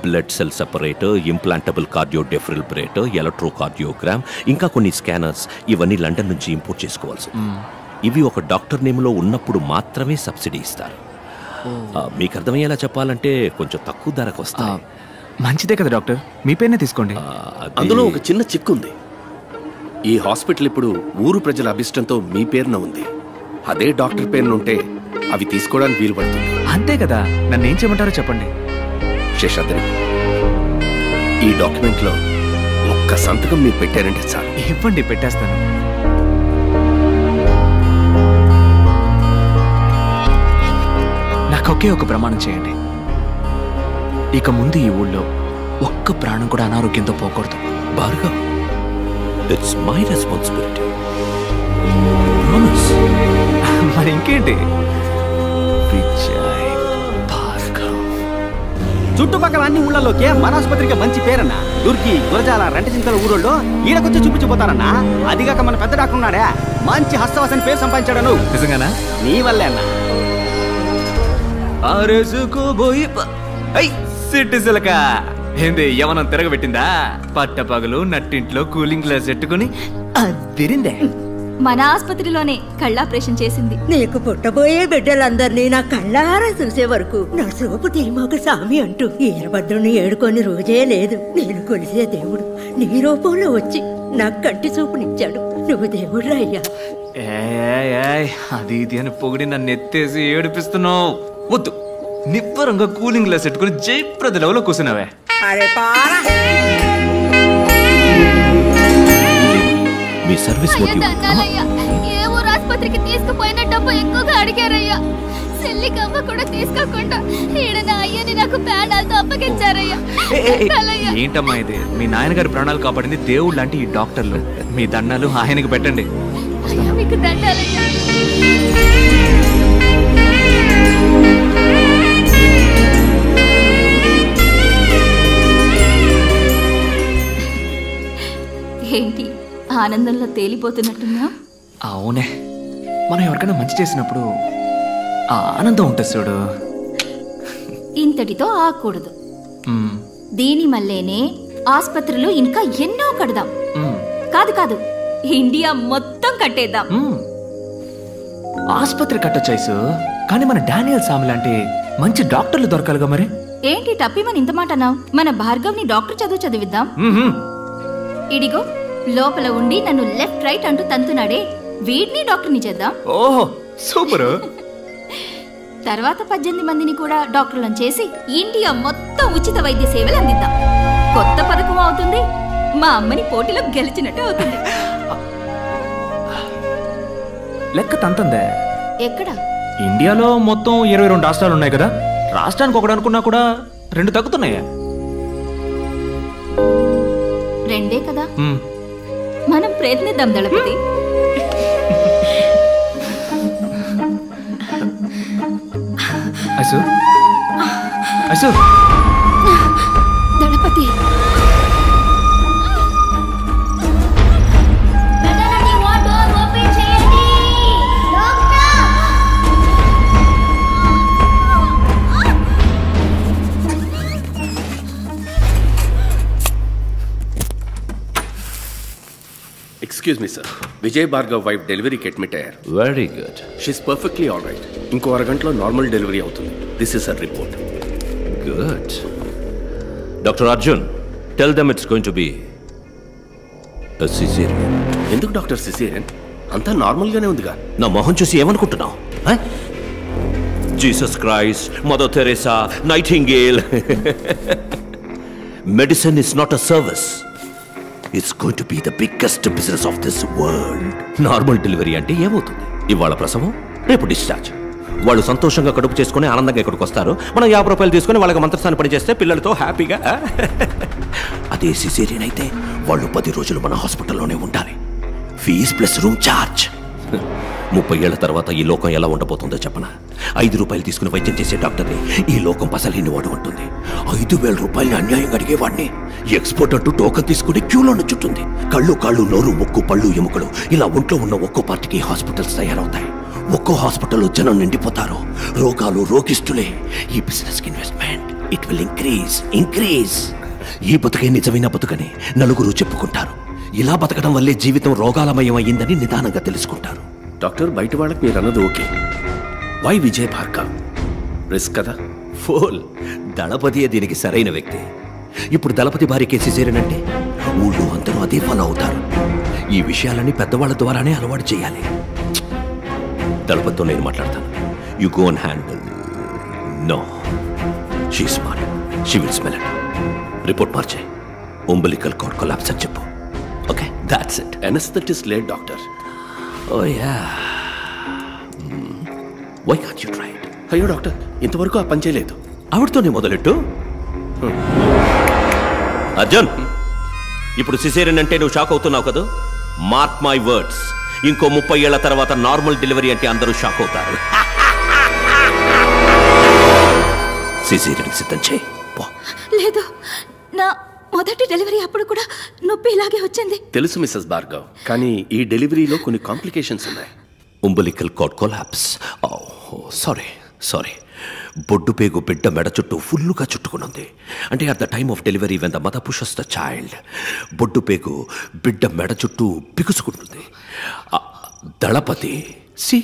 S15: blood cell separator, implantable cardio defibrillator, electrocardiogram, ఇంకా కొన్ని స్కానర్స్ ఇవన్నీ లండన్ నుంచి ఇంపోర్ట్ చేసుకోవాల్సి. ఇవి ఒక డాక్టర్ నేమ్లో ఉన్నప్పుడు మాత్రమే సబ్సిడీ ఇస్తారు. మీకు అర్థమయ్యేలా చెప్పాలంటే కొంచెం తక్కువ ధరకు వస్తాయి.
S4: మంచిదే కదా డాక్టర్, మీ పేరునే తీసుకోండి.
S15: అందులో ఒక చిన్న చిక్కు ఉంది.
S2: ఈ హాస్పిటల్ ఇప్పుడు ఊరు ప్రజల అభిష్టంతో మీ పేరున ఉంది. అదే డాక్టర్ పేరునుంటే అవి తీసుకోవడానికి వీలు పడుతుంది.
S4: అంతే కదా, నన్ను ఏం చేయమంటారో చెప్పండి.
S2: శేషాద్రి, ఈ డాక్యుమెంట్లో ఒక్క సంతకం మీరు పెట్టారంటే చాలు.
S4: ఇవ్వండి, పెట్టేస్తాను. నాకు ఒకే ఒక ప్రమాణం చేయండి. ఇక ముందు ఈ ఊళ్ళో ఒక్క ప్రాణం కూడా అనారోగ్యంతో పోకూడదు.
S15: Bhargav, it's my responsibility.
S4: మరి ఇంకేంటి?
S1: చుట్టుపక్కల అన్ని ఊళ్ళలోకే మన ఆసుపత్రికి మంచి పేరన్నా. దుర్గి, గురజాల, రెంటచింతల ఊరోళ్ళు ఈడకొచ్చి చూపించిపోతారన్నా. అదిగాక మన పెద్ద డాక్టర్ ఉన్నాడే, మంచి హస్తవాసని పేరు సంపాదించాడను.
S4: నిజంగానా?
S1: నీ వల్లే అన్నా.
S4: సిటిజలక ఏంది యవనం తిరగబెట్టిందా? పట్టపగలు నట్టింట్లో కూలింగ్ గ్లాస్ పెట్టుకుని అదిరిందే.
S14: మన ఆసుపత్రిలోనే కళ్ళాపరేషన్ చేసింది.
S17: నీకు పుట్టబోయే బిడ్డలందరినీ నా కళ్ళారా చూసే వరకు నా సోపు తీమాకు సామి అంటూ ఈరభద్రుని ఏడుకొని రోజే లేదు. నేను కొలిసే దేవుడు నీ రూపంలో వచ్చి నాకు కంటి చూపునిచ్చాడు. నువ్వు దేవుడు అయ్యా.
S4: అది ఇది అని పొగిడి నన్ను ఎత్తేసి ఏడిపిస్తున్నావు. వద్దు, నిబ్బరంగా కూలింగ్ గ్లాస్ పెట్టుకుని జయప్రద లెవెల్లో కూర్చున్నావే.
S17: అరే పారా,
S15: మీ సర్వీస్
S14: ఏ ఊరు ఆసుపత్రికి తీసుకుపోయిన డబ్బు ఎక్కువగా అడిగారయ్యా. చెల్లికమ్మ కూడా తీసుకోకుండా ఈడ నా అయ్యని నాకు ప్రాణాలతో అప్పగించారయ్యా.
S4: ఏంటమ్మా ఇది? మీ నాయనగారి ప్రాణాలు కాపాడింది దేవుడు లాంటి ఈ డాక్టర్లు. మీ దండాలు ఆయనకి పెట్టండి.
S14: మీకు దండాలయ్యా. ఏంటి ఆనందంలో తేలిపోతున్నట్టున్నా?
S4: అవునే, మనం ఎవరికైనా మంచి చేసినప్పుడు ఆ ఆనందం ఉంటుంది చూడు.
S14: ఇంతటితో ఆకూడదు. దీని మళ్ళేనే ఆసుపత్రులు ఇంకా ఎన్నో కడదాం. కాదు కాదు, ఇండియా మొత్తం కట్టేద్దాం.
S4: ఆసుపత్రి కట్టొచ్చాయిసు, కానీ మన డానియల్ సామి లాంటి మంచి డాక్టర్లు దొరకాలిగా. మరి
S14: ఏంటి టప్పిమని ఇంత మాట అన్నావు? మన భార్గవ్ని డాక్టర్ చదువు చదివిద్దాం. ఇడిగో లోపల ఉండి నన్ను లెఫ్ట్ రైట్ అంటూ తంతున్నాడే, వీడిని డాక్టర్ని చేద్దాం.
S4: ఓహో సూపర్.
S14: తర్వాత 18 మందిని కూడా డాక్టర్లను చేసి ఇండియా మొత్తం ఉచిత వైద్య సేవలు అందిద్దాం. కొత్త పథకం అవుతుంది. మా అమ్మని పోటీలో గెలిచినట్టు అవుతుంది.
S4: లెక్క తంతందే.
S14: ఎక్కడ?
S4: ఇండియాలో మొత్తం 22 రాష్ట్రాలు ఉన్నాయి కదా. రాష్ట్రానికి ఒకటి అనుకున్నా కూడా 2 తగ్గుతున్నాయా?
S14: 2 కదా. మనం ప్రయత్నిద్దాం దళపతి.
S4: ఐసు ఐసు
S14: Dalapathi,
S2: excuse me sir, Vijay Bhargav wife డెలివరీకి అడ్మిట్ అయ్యారు.
S15: Very good.
S2: She's perfectly all right. ఇంకో అరగంటలో నార్మల్ డెలివరీ అవుతుంది. This is a report.
S15: Good. Doctor Arjun, tell them it's going to be a cesarean.
S2: ఎందుకు డాక్టర్ సిసేరియన్? అంతా నార్మల్గానే ఉందిగా.
S15: నా మొహం చూసి ఏమనుకుంటున్నావు? Jesus Christ, mother Teresa, Nightingale. Medicine is not a service. It's going to be the biggest business of this world. Normal delivery అంటే ఏమవుతుంది? ఇవాళ ప్రసవం, రేపు డిశ్చార్జ్. వాళ్ళు సంతోషంగా కడుపు చేసుకుని ఆనందంగా ఇక్కడికి వస్తారు. మనం 50 రూపాయలు తీసుకుని వాళ్ళకి మంత్రస్థానం పని చేస్తే పిల్లలతో హ్యాపీగా. అదే సిజేరియన్ అయితే వాళ్ళు 10 రోజులు మన హాస్పిటల్లోనే ఉండాలి. Fees plus room charge. 30 ఏళ్ల తర్వాత ఈ లోకం ఎలా ఉండబోతుందో చెప్పనా? 5 రూపాయలు తీసుకుని వైద్యం చేసే డాక్టర్ని ఈ లోకం పసలేని వాడు ఉంటుంది. 5,000 రూపాయలని అన్యాయంగా అడిగేవాడిని ఎక్స్పోర్ట్ అంటూ టోకన్ తీసుకుని క్యూలో నుంచుంటుంది. కళ్ళు కాళ్ళు నోరు ముక్కు పళ్ళు ఎముకలు ఇలా ఒంట్లో ఉన్న ఒక్కో పార్టీకి హాస్పిటల్స్ తయారవుతాయి. ఒక్కో హాస్పిటల్లో జనం నిండిపోతారు. రోగాలు రోగిస్తులే. ఈ బిజినెస్కి ఇన్వెస్ట్మెంట్ ఇట్ విల్ ఇంక్రీజ్. ఈ బతుకే నిజమైన బతుకని నలుగురు చెప్పుకుంటారు. ఇలా బతకడం వల్లే జీవితం రోగాలమయం అయ్యిందని నిదానంగా తెలుసుకుంటారు.
S2: డాక్టర్, బయట వాళ్ళకి మీరు అన్నది okay. Why Vijay Bhargav? Risk కదా.
S15: ఫోల్. దళపతియే దీనికి సరైన వ్యక్తి. ఇప్పుడు దళపతి భార్య కేసు చేరినంటే ఊళ్ళో అందరూ అదే ఫాలో అవుతారు. ఈ విషయాలన్నీ పెద్దవాళ్ళ ద్వారానే అలవాటు చేయాలి. దళపతితో నేను మాట్లాడతాను. You go and handle. No, she smart. She will smell it. Report మార్చే. umbilical cord collapse అని చెప్పు. Okay, that's it.
S2: Anaesthetist late doctor.
S15: Oh yeah. Why can't you try it?
S2: అయ్యో డాక్టర్, ఇంతవరకు ఆ పని చేయలేదు.
S15: ఆవిడతోనే మొదలెట్టు. అర్జున్, ఇప్పుడు సిజేరియన్ అంటే నువ్వు షాక్ అవుతున్నావు కదా? మార్క్ మై వర్డ్స్, ఇంకో 30 ఏళ్ల తర్వాత నార్మల్ డెలివరీ అంటే అందరూ షాక్ అవుతారు. సిజేరియన్ సిద్ధం చేయి.
S21: లేదు, నా మొదటి డెలివరీ అప్పుడు కూడా నొప్పి ఇలాగే వచ్చింది.
S2: తెలుసు మిస్సెస్ భార్గవ్, కానీ ఈ డెలివరీలో కొన్ని కాంప్లికేషన్స్ ఉన్నాయి.
S15: umbilical cord collapse. సారీ. బొడ్డు పేగు బిడ్డ మెడ చుట్టూ ఫుల్లుగా చుట్టుకునుంది. అంటే at the time of delivery when the mother pushes the child, బొడ్డు పేగు బిడ్డ మెడ చుట్టూ బిగుసుకుంటుంది. దళపతి సి,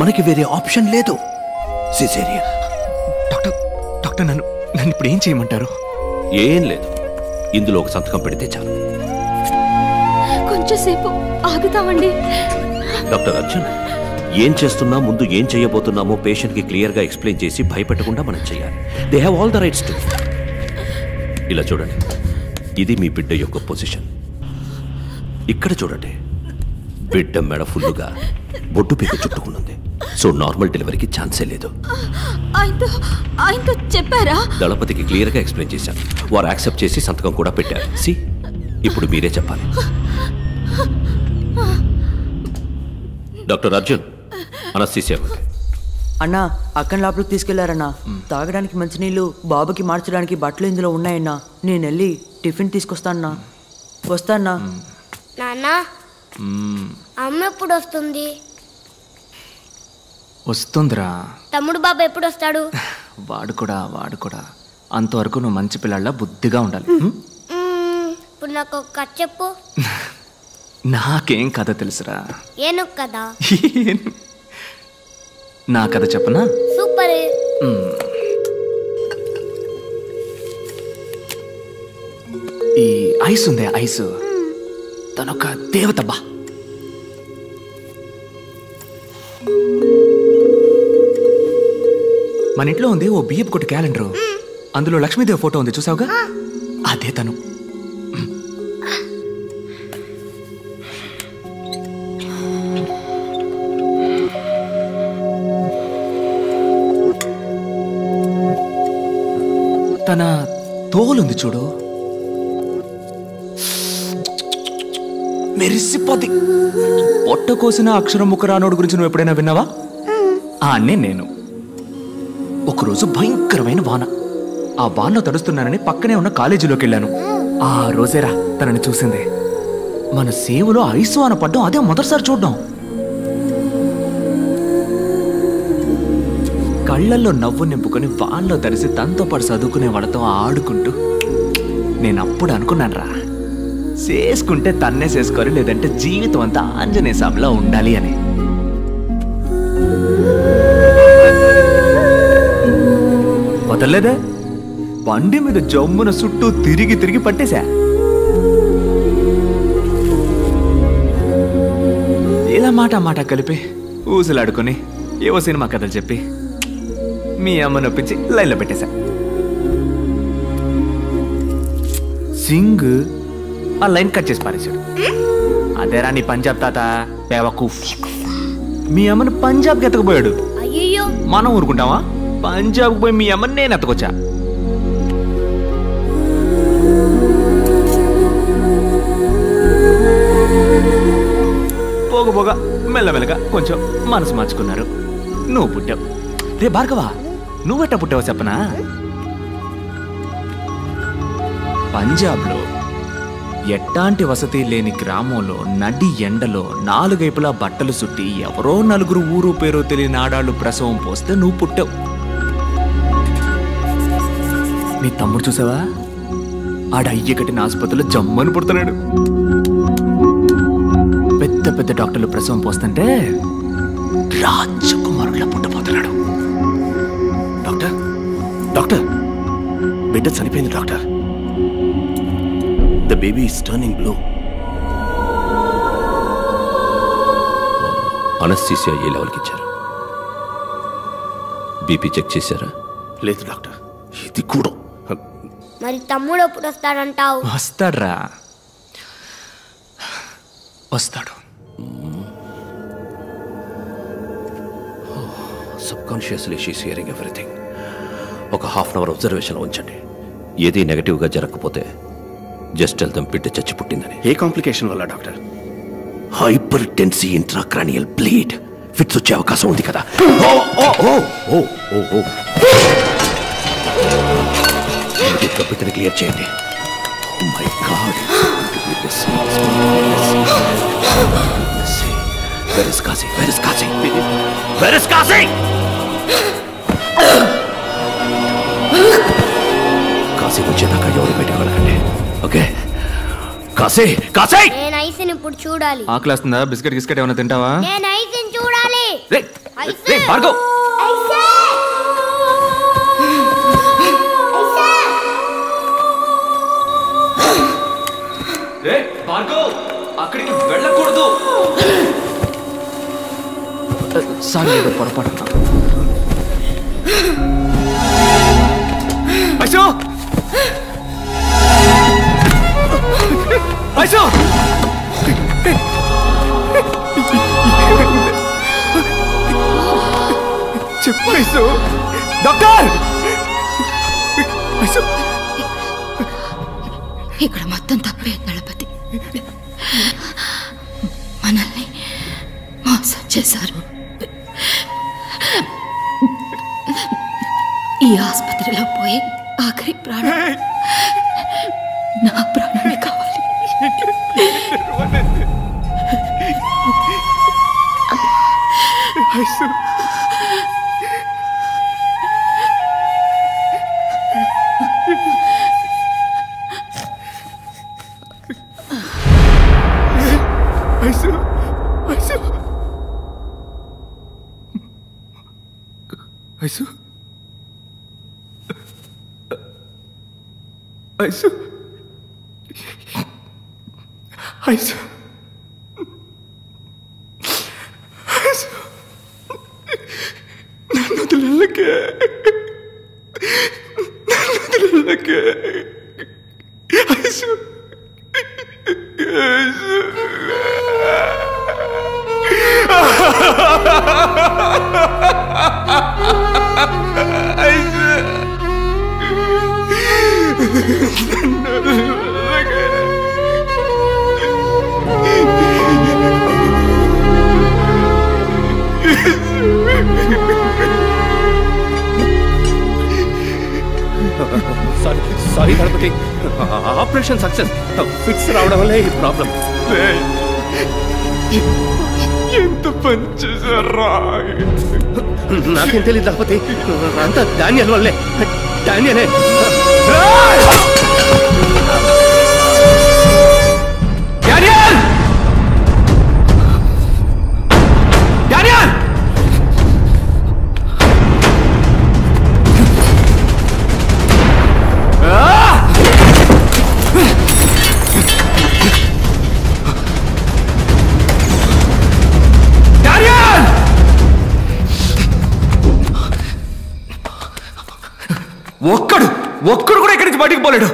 S15: మనకి వేరే ఆప్షన్ లేదు. సిజేరియన్.
S4: డాక్టర్, నన్ను ఇప్పుడు ఏం చేయమంటారు?
S15: ఏం లేదు, ఇందులో ఒక సంతకం పెడితే చాలు.
S21: కొంచెం సేపు ఆగుతామండి.
S15: డాక్టర్ అర్జున్, ఏం చేస్తున్నా, ముందు ఏం చేయబోతున్నామో పేషెంట్కి క్లియర్గా ఎక్స్ప్లెయిన్ చేసి భయపెట్టకుండా మనం చేయాలి. They have all the rights to. ఇలా చూడండి, ఇది మీ బిడ్డ యొక్క పొజిషన్. ఇక్కడ చూడండి, బిడ్డ మెడ ఫుల్లుగా బొడ్డు పీక చుట్టుకున్నది. సో నార్మల్ డెలివరీకి ఛాన్సే లేదు.
S21: ఆయనతో చెప్పారా?
S15: దళపతికి క్లియర్గా ఎక్స్ప్లెయిన్ చేశాను. వారు యాక్సెప్ట్ చేసి సంతకం కూడా పెట్టారు. సి, ఇప్పుడు మీరే చెప్పాలి. Doctor Arjun, anaesthesia.
S10: అన్నా, అక్కని లోపలికి తీసుకెళ్లారన్నా. తాగడానికి మంచినీళ్ళు, బాబుకి మార్చడానికి బట్టలు ఇందులో ఉన్నాయన్నా. నేను వెళ్ళి టిఫిన్ తీసుకొస్తానన్నా. వస్తానా?
S8: నాన్న, అమ్మ ఎప్పుడు వస్తుంది?
S4: వస్తుందిరా.
S8: తమ్ముడు బాబు ఎప్పుడు వస్తాడు?
S4: వాడు కూడా అంతవరకు నువ్వు మంచి పిల్లల్లా బుద్ధిగా ఉండాలి.
S8: ఇప్పుడు నాకు ఒక కథ చెప్పు.
S4: నాకేం కథ తెలుసురా?
S8: ఏను కదా?
S4: నా కథ చెప్పనా?
S8: సూపర్.
S4: ఈ ఐస్ ఉందే, ఐస్ తనొక దేవతబ్బా. మన ఇంట్లో ఉంది ఓ బియ్యపు కొట్టు క్యాలెండరు. అందులో లక్ష్మీదేవి ఫోటో ఉంది, చూసావుగా? అదే తను. తన తోలుంది చూడు, మెరిసిపోద్ది. పొట్ట కోసిన అక్షరం ముఖరానోడు గురించి నువ్వు ఎప్పుడైనా విన్నావా? నేను ఒకరోజు భయంకరమైన వాన. ఆ వానలో తడుస్తున్నానని పక్కనే ఉన్న కాలేజీలోకి వెళ్ళాను. ఆ రోజేరా తనని చూసింది. మన సేవలో ఐసు వాన పడ్డం అదే మొదటిసారి చూడ్డం. కళ్ళల్లో నవ్వు నింపుకొని వానలో తడిసి తనతో పాటు చదువుకునే వాళ్ళతో ఆడుకుంటూ నేను అప్పుడు అనుకున్నాను రా, చేసుకుంటే తన్నే చేసుకోవాలి, లేదంటే జీవితం అంతా ఆంజనేయ స్వామిలా ఉండాలి అని. వదలలేదే, బండి మీద జమ్మున చుట్టూ తిరిగి పట్టేశా. ఇలా మాట కలిపి ఊసులాడుకొని ఏవో సినిమా కథలు చెప్పి మీ అమ్మ నొప్పించి లైన్లో పెట్టేశా. సింగ్ ఆ లైన్ కట్ చేసి పారేశాడు. అదేరా నీ పంజాబ్ తాత బేవకూఫ్. మీ అమ్మని పంజాబ్కి ఎత్తకపోయాడు. మనం ఊరుకుంటావా? పంజాబ్కి పోయి మీ అమ్మని నేను ఎత్తకొచ్చా. పోగ మెల్లమెల్లగా కొంచెం మనసు మార్చుకున్నారు. నువ్వు పుట్టావు. రే భార్గవా, నువ్వెట్టా పుట్టావు చెప్పనా? పంజాబ్లో ఎట్టాంటి వసతి లేని గ్రామంలో నడి ఎండలో 4 వైపులా బట్టలు చుట్టి ఎవరో 4 ఊరు పేరు తెలియని ఆడాళ్ళు ప్రసవం పోస్తే నువ్వు పుట్టావు. నీ తమ్ముడు చూసావా? ఆడ అయ్య కట్టిన ఆసుపత్రిలో జమ్మని పుడుతున్నాడు. పెద్ద పెద్ద డాక్టర్లు ప్రసవం పోస్తుంటే రాజకుమారులా పుట్టబోతున్నాడు.
S2: డాక్టర్ డాక్టర్ బిడ్డ చనిపోయింది doctor. The baby is turning blue.
S15: Anaesthesia ఏ లెవెల్కి ఇచ్చారు? బీపీ చెక్ చేశారా?
S2: లేదు డాక్టర్, ఇది కూడా.
S8: మరి తమ్ముడు ఎప్పుడు వస్తాడంటావు?
S4: వస్తాడ్రా, వస్తాడు.
S15: Subconsciously she's hearing everything. ఒక ½ అవర్ అబ్జర్వేషన్లో ఉంచండి. ఏది నెగటివ్గా జరగకపోతే జస్ట్ వెళ్తాం బిడ్డ చచ్చి పుట్టిందని.
S2: ఏ కాంప్లికేషన్ వల్ల doctor?
S15: Hypertensive intracranial bleed. Fits వచ్చే అవకాశం ఉంది కదా. బిడ్డని క్లియర్ చేయండి. Oh my God, Where is Kazi? Where is Kazi? Where is Kazi? Kashi వచ్చేదాకా ఎవరు బయట వెళ్ళకండి. ఓకే? కాశీ, కాశీ!
S8: నేను ఐస్ని ఇప్పుడు చూడాలి.
S4: ఆకలేస్తుందా? బిస్కెట్ గిస్కెట్ ఏమైనా తింటావా?
S8: నేను ఐస్ని చూడాలి.
S4: భార్గవ్, భార్గవ్, అక్కడికి వెళ్ళకూడదు. సారీ, ఏదో పొరపాటు.
S1: ఐసు! ఐసు! చెప్పు ఐసు. డాక్టర్! ఐసు!
S11: ఇక్కడ మొత్తం తప్పే దళపతి. మనల్ని మోసం చేశారు. ఈ ఆసుపత్రిలో పోయి ఆఖరి ప్రాణం నా ప్రాణమే కావాలి.
S1: ఐసు! ఐసు! ఐసు! ఐసు! ఐసు! ఐసు! ఐసు! నన్ను వదిలేళ్ళకే, నన్ను వదిలేళ్ళకే. ఐసు! ఐసు! ఐసు!
S2: Sorry Ganapathi, operation success. Fix రావడం వల్లే ఈ ప్రాబ్లం.
S1: ఎంత పని చేశారా?
S2: నాకేం తెలియదు గణపతి, అంతా డానియల్ వల్లే. డానియలే. డానియల్! డానియల్!
S4: ఒక్కడు కూడా ఇక్కడి నుంచి బయటికి పోలేడు.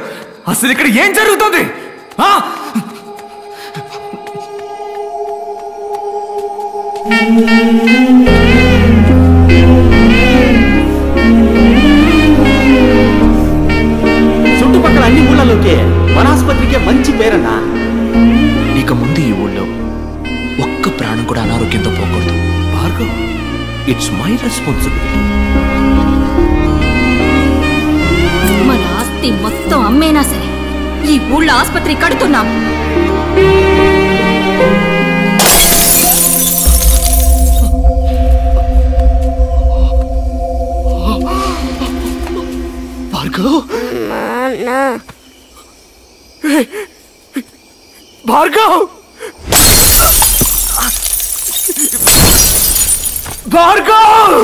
S4: అసలు ఇక్కడ ఏం జరుగుతుంది?
S1: చుట్టుపక్కల అన్ని ఊళ్ళలోకే మన ఆసుపత్రికే మంచి పేరన్నా.
S4: ఇక ముందు ఈ ఊళ్ళో ఒక్క ప్రాణం కూడా అనారోగ్యంతో పోకూడదు.
S15: Bhargav, it's my responsibility.
S14: మన ఆస్తి మొత్తం అమ్మేనా సరే
S6: ఈ ఊళ్ళో ఆసుపత్రి కడుతున్నాం.
S13: భార్గవ్ భార్గవ్ భార్గవ్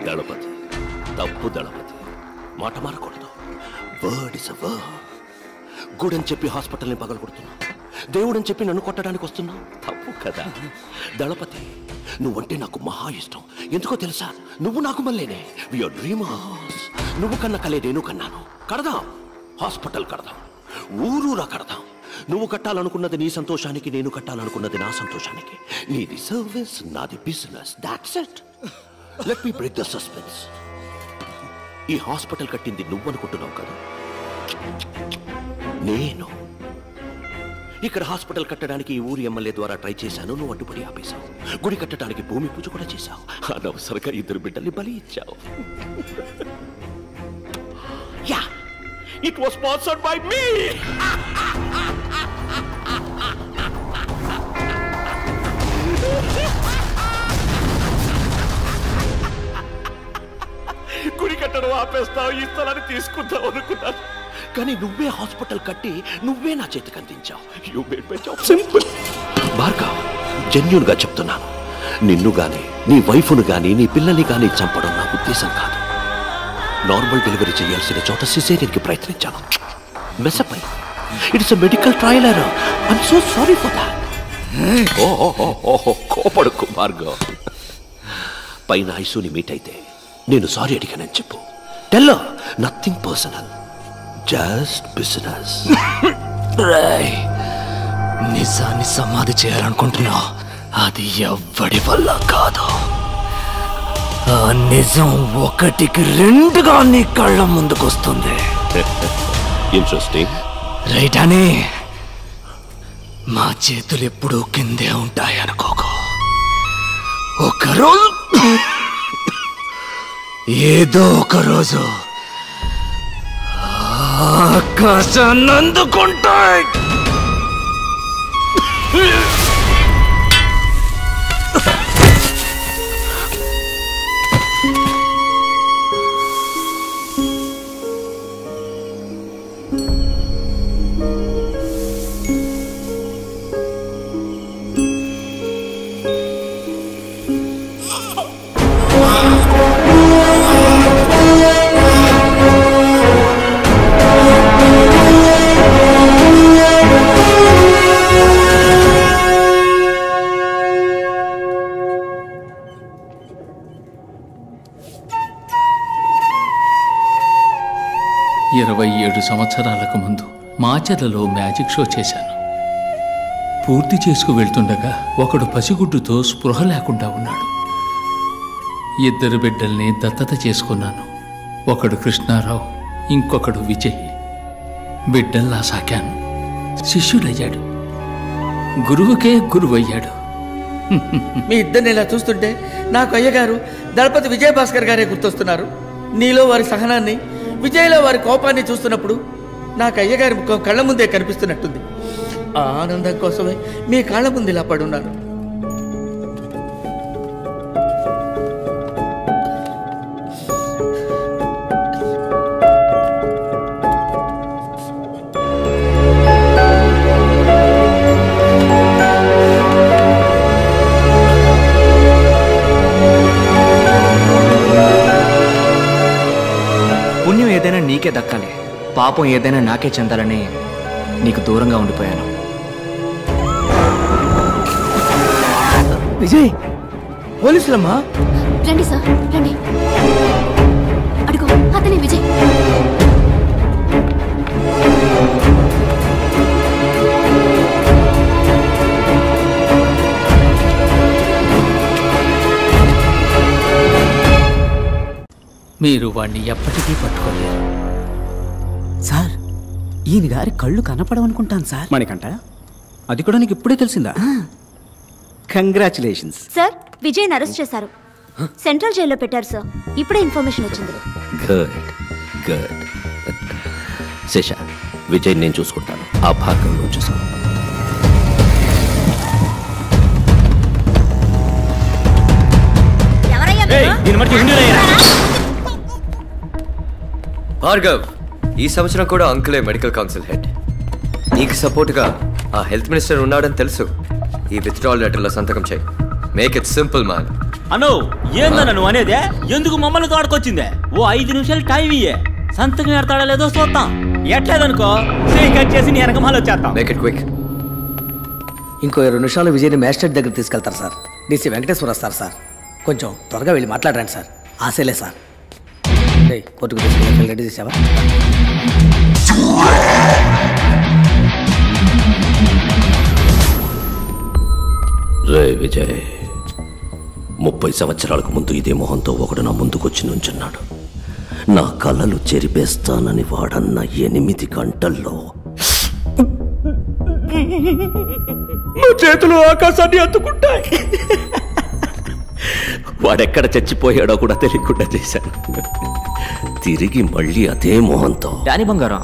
S15: దళపతి తప్పు దళపతి, మాట మారకూడదు. Word is a word. గుడని చెప్పి హాస్పిటల్ని పగలగొడుతున్నావు, దేవుడని చెప్పి నన్ను కొట్టడానికి వస్తున్నావు. తప్పు కదా దళపతి. నువ్వంటే నాకు మహా ఇష్టం. ఎందుకో తెలుసా? నువ్వు నాకు మళ్ళీనే. VR dreamers. నువ్వు కన్న కలే నేను కన్నాను. కడదాం, హాస్పిటల్ కడదాం, ఊరూరా కడదాం. నువ్వు కట్టాలనుకున్నది నీ సంతోషానికి, నేను కట్టాలనుకున్నది నా సంతోషానికి. నీది సర్వీస్, నాది business. That's it. Let me break the suspense. ఈ హాస్పిటల్ కట్టింది నువ్వు అనుకుంటున్నావు కదా, నేను. ఇక్కడ హాస్పిటల్ కట్టడానికి ఈ ఊరి ఎమ్మెల్యే ద్వారా ట్రై చేశాను, నువ్వు అడ్డుపడి ఆపేశావు. గుడి కట్టడానికి భూమి పూజ కూడా చేశావు. అనవసరంగా 2 బిడ్డల్ని బలి ఇచ్చావు. Yeah, it was sponsored by me. గుడి కట్టడం ఆపేస్తావు, ఈ స్థలాన్ని తీసుకుంటావు అనుకున్నాను. కానీ నువ్వే హాస్పిటల్ కట్టి నువ్వే నా చేతికి అందించావు. You made my job simple. Bhargav, genuine గా చెప్తున్నాను, నిన్ను గాని నీ వైఫ్ను గాని నీ పిల్లల్ని గాని చంపడం నా ఉద్దేశం కాదు. నార్మల్ డెలివరీ చేయాల్సిన చోట సిజేరియన్కి ప్రయత్నించాను. మెసపై it's a medical trial error. I'm so sorry for that. కోపడుకు భార్గవ్. పైన ఐసూని మీట్ అయితే నేను సారీ అడిగానని చెప్పు. Tell her nothing personal, just business.
S4: నిజాన్ని సమాధి చేయాలనుకుంటున్నా, అది ఎవ్వడి వల్ల కాదు. ఆ నిజం 1కి 2గా నీ కళ్ళ ముందుకొస్తుంది.
S15: ఇంట్రెస్టింగ్
S4: రైట్ అని మా చేతులు ఎప్పుడూ కిందే ఉంటాయి అనుకోకు. ఒకరోజు ఏదో ఒక రోజు ఆకాశాన్ని అందుకుంటాయి.
S9: సంవత్సరాలకు ముందు మాచర్లలో మ్యాజిక్ షో చేశాను. పూర్తి చేసుకు వెళ్తుండగా ఒకడు పసిగుడ్డుతో స్పృహ లేకుండా ఉన్నాడు. 2 బిడ్డల్ని దత్తత చేసుకున్నాను. ఒకడు కృష్ణారావు, ఇంకొకడు విజయ్. బిడ్డల్లా సాకాను. శిష్యుడయ్యాడు, గురువుకే గురువయ్యాడు.
S5: మీ ఇద్దరిని ఇలా చూస్తుంటే నాకు అయ్యగారు దళపతి విజయభాస్కర్ గారే గుర్తొస్తున్నారు. నీలో వారి సహనాన్ని, విజయ్లో వారి కోపాన్ని చూస్తున్నప్పుడు నాకు అయ్యగారి ముఖం కళ్ళ ముందే కనిపిస్తున్నట్టుంది. ఆ ఆనందం కోసమే మీ కాళ్ళ ముందు ఇలా పడున్నాను.
S4: పుణ్యం ఏదైనా నీకే దక్కాలి, పాపం ఏదైనా నాకే చెందాలని నీకు దూరంగా ఉండిపోయాను.
S5: విజయ్, పోలీసులమ్మా.
S21: రండి సార్, రండి. అడుగు, అతనే విజయ్.
S9: మీరు వాణ్ణి ఎప్పటికీ పట్టుకోలేరు.
S1: సార్, ఈయన గారి కళ్ళు కనపడవనుకుంటాను సార్.
S18: మణికంట, అది కూడా నీకు ఇప్పుడే తెలిసిందా?
S1: Congratulations
S14: sir. విజయ్ని అరెస్ట్ చేశారు, సెంట్రల్ జైల్లో పెట్టారు సార్. ఇప్పుడే ఇన్ఫర్మేషన్ వచ్చింది.
S15: Good good. శేష, విజయ్ నేను చూసుకుంటాను. ఆ భాగం నువ్వు చూసుకో.
S19: భార్గవ్, ఈ సంవత్సరం కూడా అంకులే మెడికల్ కౌన్సిల్ హెడ్. నీకు సపోర్ట్గా ఆ హెల్త్ మినిస్టర్ ఉన్నాడని తెలుసు. ఈ విత్డ్రాల్ లెటర్లో సంతకం చేయి. Make it simple man.
S23: అను, ఏందన్న నువ్వు అనేదే? ఎందుకు మమ్మల్ని తోడుకొచ్చిందే? ఓ 5 నిమిషాలు టైం ఇయ్యే, సంతకం ఎడతాడా లేదో చూద్దాం. ఎట్లేదనుకో కట్ చేసి నీ వెనకమాల వచ్చేస్తాం.
S19: Make it quick.
S24: ఇంకో 2 నిమిషాలు విజయ్ని మ్యాజిస్ట్రేట్ దగ్గర తీసుకెళ్తారు సార్. డీసీ వెంకటేశ్వర వస్తారు సార్. కొంచెం త్వరగా వెళ్ళి మాట్లాడరండి సార్. ఆశలే సార్. కోర్టుకు తీసుకెళ్ళి రెడీ చేసావా?
S15: రే విజయ్, 30 సంవత్సరాలకు ముందు ఇదే మొహంతో ఒకడు నా ముందుకొచ్చి నుంచున్నాడు. నా కళ్ళలు చెరిపేస్తానని వాడన్న 8 గంటల్లో నా చేతులు ఆకాశాన్ని అందుకుంటాయి. వాడెక్కడ చచ్చిపోయాడో కూడా తెలియకుండా చేశాను. తిరిగి మళ్ళీ అదే మొహంతో.
S4: డాని బంగారం,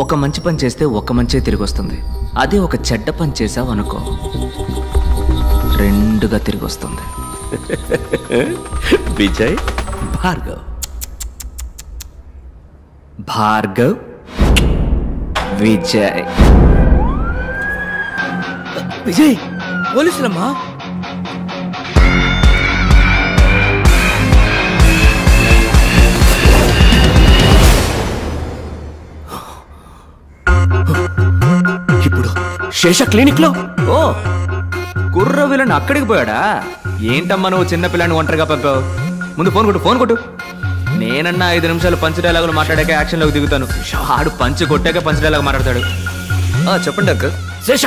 S4: ఒక మంచి పని చేస్తే ఒక మంచే తిరిగి వస్తుంది. అదే ఒక చెడ్డ పని చేసావు అనుకో, 2గా తిరిగి వస్తుంది.
S15: విజయ్, భార్గవ్.
S4: భార్గవ్, విజయ్.
S5: విజయ్, పోలీసులమ్మా.
S4: ఇప్పుడు శేష క్లినిక్ లో. ఓ, కుర్ర విలన్ అక్కడికి పోయాడా? ఏంటమ్మా నువ్వు చిన్న పిల్లని ఒంటరిగా పంపావు? ముందు ఫోన్ కొట్టు, ఫోన్ కొట్టు. నేనన్నా 5 నిమిషాలు పంచ్ డైలాగులు మాట్లాడాక యాక్షన్లోకి దిగుతాను. ఆడు పంచ్ కొట్టాక పంచ్ డైలాగ్ మాట్లాడతాడు.
S19: చెప్పండి అంకుల్.
S4: శేష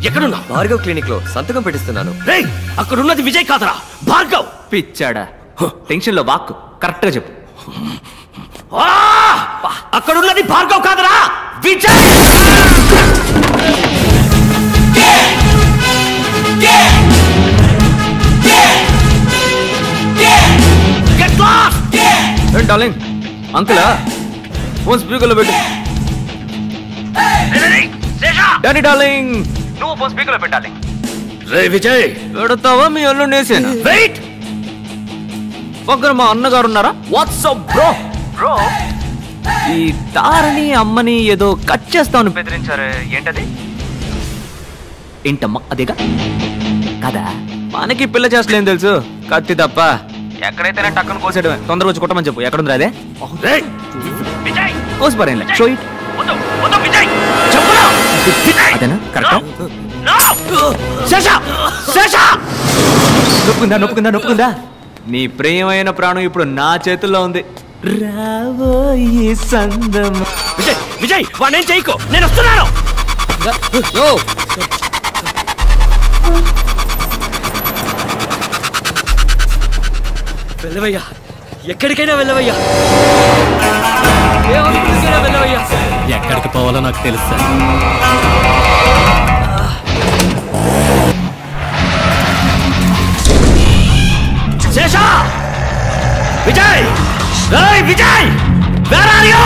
S4: ఎక్కడున్నా?
S19: భార్గవ్ క్లినిక్ లో సంతకం పెట్టిస్తున్నాను.
S4: అక్కడున్నది విజయ్ కాదరా, భార్గవ్. పిచ్చాడా, టెన్షన్ లో వాక్కు కరెక్ట్ గా చెప్పు.
S23: అక్కడున్నది భార్గవ్ కాదరా, విజయ్. Get lost!
S4: డార్లింగ్ అంకులా ఫోన్ స్పీకర్లో పెట్టు. డాడీ డార్లింగ్ నువ్వు ఫోన్ స్పీకర్లో పెట్టాలి.
S15: రే విజయ్
S4: పెడతావా మీ అల్లు నేసేనా? వెయిట్, పక్కన మా అన్నగారు ఉన్నారా? వాట్సాప్ బ్రో బ్రో, ఈ తారని అమ్మని ఏదో కట్ చేస్తామని బెదిరించారు, ఏంటది? ఏంటమ్మా అదేగా కదా? మనకి పిల్ల చేస్తలేం తెలుసు, కత్తి తప్ప. ఎక్కడైతేనే టక్కన కోసేయడమే. తొందరగా వచ్చి కొట్టమని చెప్పు. ఎక్కడుందిరా అదే? కోసి పరేంలే. Show it. అదేనా కరెక్టా? నొప్పుకుందా నొప్పుకుందా నొప్పుకుందా? నీ ప్రియమైన ప్రాణం ఇప్పుడు నా చేతుల్లో ఉంది. రాబోయే సందం.
S23: విజయ్ విజయ్ వాణ్ణేం చేయకు, నేను వస్తున్నాను.
S24: వెళ్ళవయ్యా, ఎక్కడికైనా వెళ్ళవయ్యా, ఏ వెళ్ళవయ్యా.
S23: ఎక్కడికి పోవాలో నాకు తెలుసా. Sesha, Vijay, Vijay, where are you?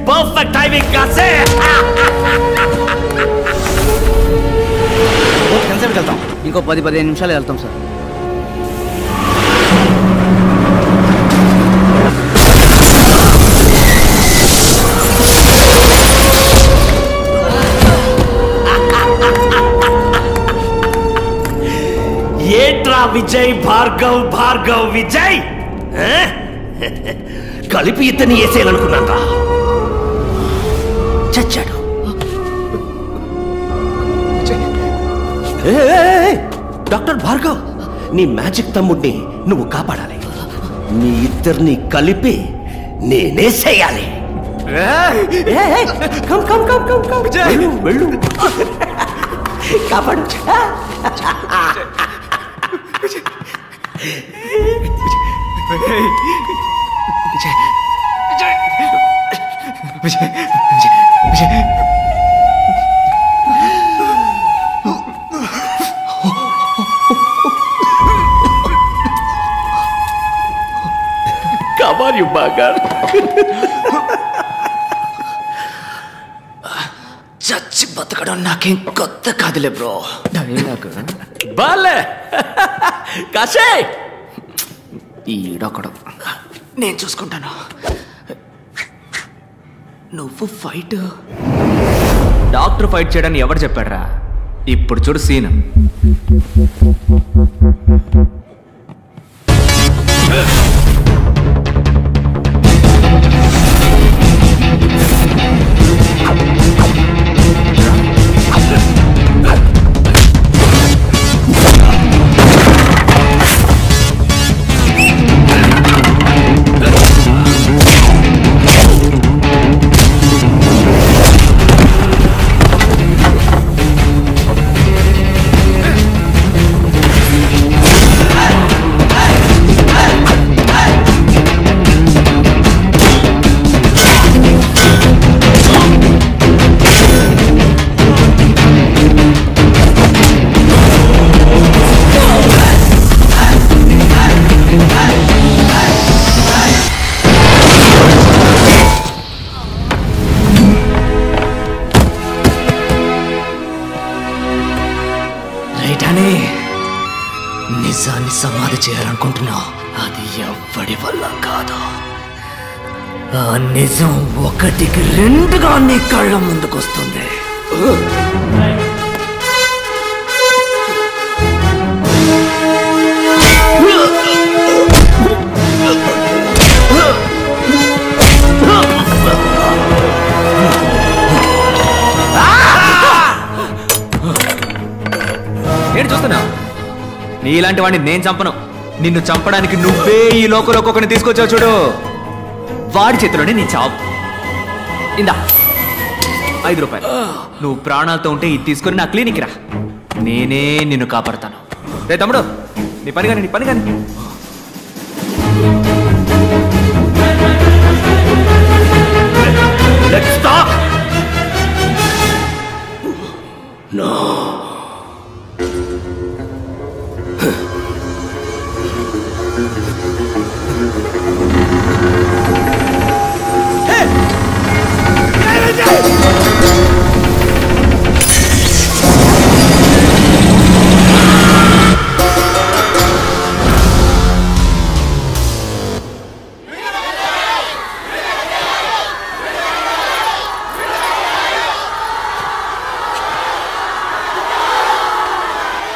S22: Perfect timing, Kase!
S1: ఎంతసేపు వెళ్తాం?
S24: ఇంకో 10-15 నిమిషాలు వెళ్తాం సార్.
S22: ఏట్రా విజయ్, భార్గవ్ భార్గవ్ విజయ్ కలిపి ఇతన్ని వేసేయాలనుకున్నాను. చచ్చాడు. డాక్టర్ భార్గవ్, నీ మ్యాజిక్ తమ్ముడిని నువ్వు కాపాడాలి. నీ ఇద్దరిని కలిపి నేనేసేయాలి. వెళ్ళు కాపాడు. Come on, you bugger.
S4: చచ్చి బతకడం నాకేం కొత్త కాదులే బ్రో.
S22: బాలే కాశే,
S4: ఈడొకడు. నేను చూసుకుంటాను. నువ్వు ఫైట్ డాక్టర్ ఫైట్ చేయడానికి ఎవరు చెప్పాడ్రా? ఇప్పుడు చూడు సీన్. సమాధి చేయాలనుకుంటున్నావు, అది ఎవ్వడి వల్ల కాదు. ఆ నిజం ఒకటికి రెండుగా నీ కళ్ళ ముందుకొస్తుంది. నేను చూస్తున్నా, నీలాంటి వాడిని నేను చంపను. నిన్ను చంపడానికి నువ్వే ఈ లోకంలోకి ఒకరిని తీసుకొచ్చావు చూడు, వాడి చేతిలోనే నీ చావు. ఇందా 5 రూపాయలు. నువ్వు ప్రాణాలతో ఉంటే ఇది తీసుకొని నా క్లినిక్ రా, నేనే నిన్ను కాపాడతాను. రే తమ్ముడు, నీ పని కానీ.
S15: Let's stop! No.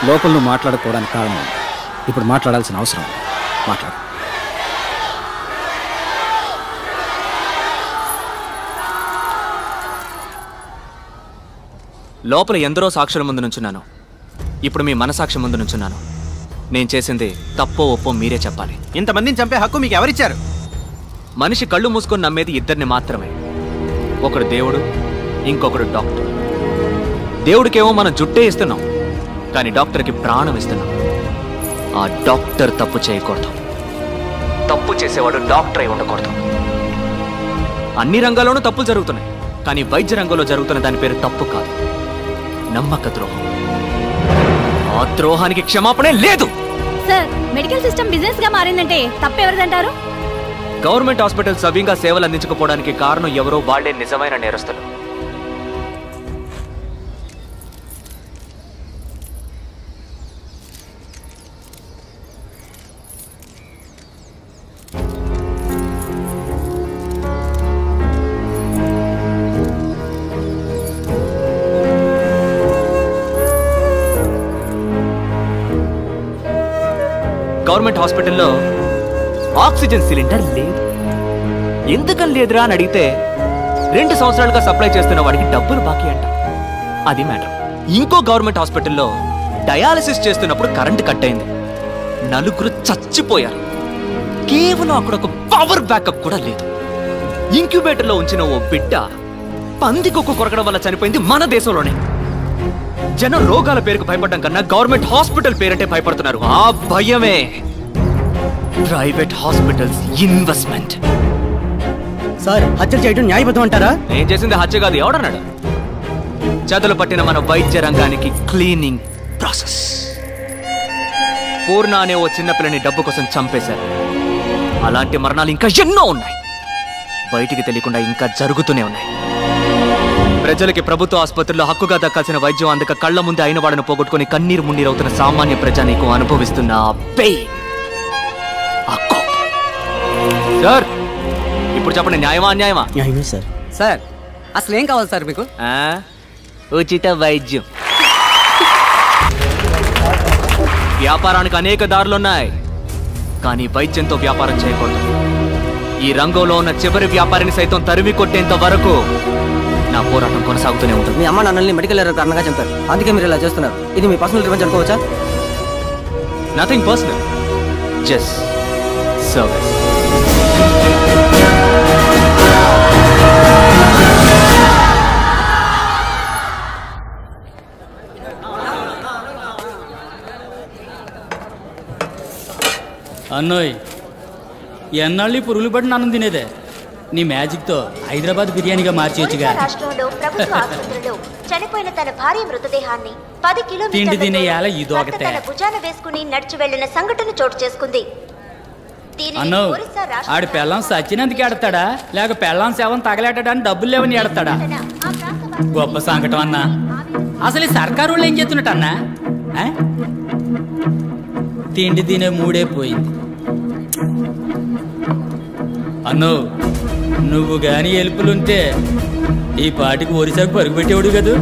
S18: లోపల నువ్వు మాట్లాడుకోవడానికి కారణం ఇప్పుడు మాట్లాడాల్సిన అవసరం. మాట్లాడు.
S4: లోపల ఎందరో సాక్షుల ముందు నుంచున్నాను, ఇప్పుడు మీ మనసాక్షి ముందు నుంచున్నాను. నేను చేసింది తప్పో ఒప్పో మీరే చెప్పాలి.
S1: ఇంతమందిని చంపే హక్కు మీకు ఎవరిచ్చారు?
S4: మనిషి కళ్ళు మూసుకొని నమ్మేది ఇద్దరిని మాత్రమే. ఒకడు దేవుడు, ఇంకొకడు డాక్టర్. దేవుడికేమో మనం జుట్టే ఇస్తున్నాం, కానీ డాక్టర్కి ప్రాణం ఇస్తున్నాం. ఆ డాక్టర్ తప్పు చేయకూడదు, తప్పు చేసేవాడు డాక్టర్ అయి ఉండకూడదు. అన్ని రంగాల్లోనూ తప్పులు జరుగుతున్నాయి, కానీ వైద్య రంగంలో జరుగుతున్న దాని పేరు తప్పు కాదు, నమ్మక ద్రోహం. ఆ ద్రోహానికి క్షమాపణే లేదు.
S6: సార్, మెడికల్ సిస్టమ్ బిజినెస్ గా మారిందంటే తప్పెవరిదంటారు?
S4: గవర్నమెంట్ హాస్పిటల్ సవ్యంగా సేవలు అందించకపోవడానికి కారణం ఎవరో వాళ్లే నిజమైన నేరస్తులు. గవర్నమెంట్ హాస్పిటల్లో ఆక్సిజన్ సిలిండర్ లేదు. ఎందుకని లేదురా అని అడిగితే 2 సంవత్సరాలుగా సప్లై చేస్తున్న వాడికి డబ్బులు బాకీ అంట. అది మ్యాటర్. ఇంకో గవర్నమెంట్ హాస్పిటల్లో డయాలసిస్ చేస్తున్నప్పుడు కరెంట్ కట్ అయింది, 4 చచ్చిపోయారు. కేవలం అక్కడ ఒక పవర్ బ్యాకప్ కూడా లేదు. ఇంక్యుబేటర్లో ఉంచిన ఓ బిడ్డ పందికొక్కు కొరకడం వల్ల చనిపోయింది మన దేశంలోనే. జనం రోగాల పేరుకు భయపడడం కన్నా గవర్నమెంట్ హాస్పిటల్ పేరంటే భయపడుతున్నారు. ఆ భయమే ప్రైవేట్ హాస్పిటల్స్ ఇన్వెస్ట్మెంట్.
S1: సార్, హత్య చేయడం న్యాయబద్ధం అంటారా?
S4: నేను చేసింది హత్య కాదు, ఎవడన్నాడు? చదులు పట్టిన మన వైద్య రంగానికి క్లీనింగ్ ప్రాసెస్. పూర్ణ అనే ఓ చిన్నపిల్లని డబ్బు కోసం చంపేశారు. అలాంటి మరణాలు ఇంకా ఎన్నో ఉన్నాయి, బయటికి తెలియకుండా ఇంకా జరుగుతూనే ఉన్నాయి. ప్రజలకి ప్రభుత్వ ఆసుపత్రుల్లో హక్కుగా దక్కాల్సిన వైద్యం అందక కళ్ల ముందే అయిన వాళ్ళను పోగొట్టుకుని కన్నీరు మున్నీరవుతున్న సామాన్య ప్రజానీకం అనుభవిస్తున్న ఆ పెయిన్, ఆ కోపం. సార్, ఇప్పుడు చెప్పండి, న్యాయమా అన్యాయమా?
S1: న్యాయమే సార్.
S3: సార్, అసలు ఏం కావాలి సార్ మీకు?
S4: ఉచిత వైద్యం. వ్యాపారానికి అనేక దారులున్నాయి, కానీ వైద్యంతో వ్యాపారం చేయకూడదు. ఈ రంగంలో ఉన్న చివరి వ్యాపారిని సైతం తరిమి కొట్టేంత వరకు నా పోరాటం కొనసాగుతూనే ఉంటుంది.
S3: మీ అమ్మ నాన్నల్ని మెడికల్ ఎర్రర్ కారణంగా చంపారు, అందుకే మీరు ఇలా చేస్తున్నారు. ఇది మీ పర్సనల్ రివెంజ్ అనుకోవచ్చా?
S4: Nothing personal, just service.
S9: అన్నోయ్, ఎన్నాళ్ళు పురుగులు పడి నన్ను తినేదే. నీ మ్యాజిక్తో హైదరాబాద్ బిర్యానీగా మార్చేయచ్చుగా.
S7: రాష్ట్రంలో ప్రభుత్వ ఆసుపత్రిలో చనిపోయిన తన భార్య మృతదేహాన్ని 10
S9: తిండి తినే యాల
S7: కిలోమీటర్ల
S9: ఇదొకతే.
S7: తన భుజాన వేసుకుని నడిచి వెళ్లిన సంఘటన చోటు చేసుకుంది.
S9: అన్నో, ఆడి పెళ్ళం సచ్చినందుకు ఎడతాడా లేక పెళ్ళం శవం తగలేటడానికి డబ్బులు లేవని ఎడతాడా? గొప్ప సంకటం అన్నా. అసలు ఈ సర్కారు వాళ్ళు ఏం చేస్తున్నట్టు అన్నా? తిండి తినే మూడే పోయింది. అన్నో నువ్వు గాని ఎలుపులుంటే ఈ పాటికి ఒరిసాకు పరుగు పెట్టేవాడు కదూ.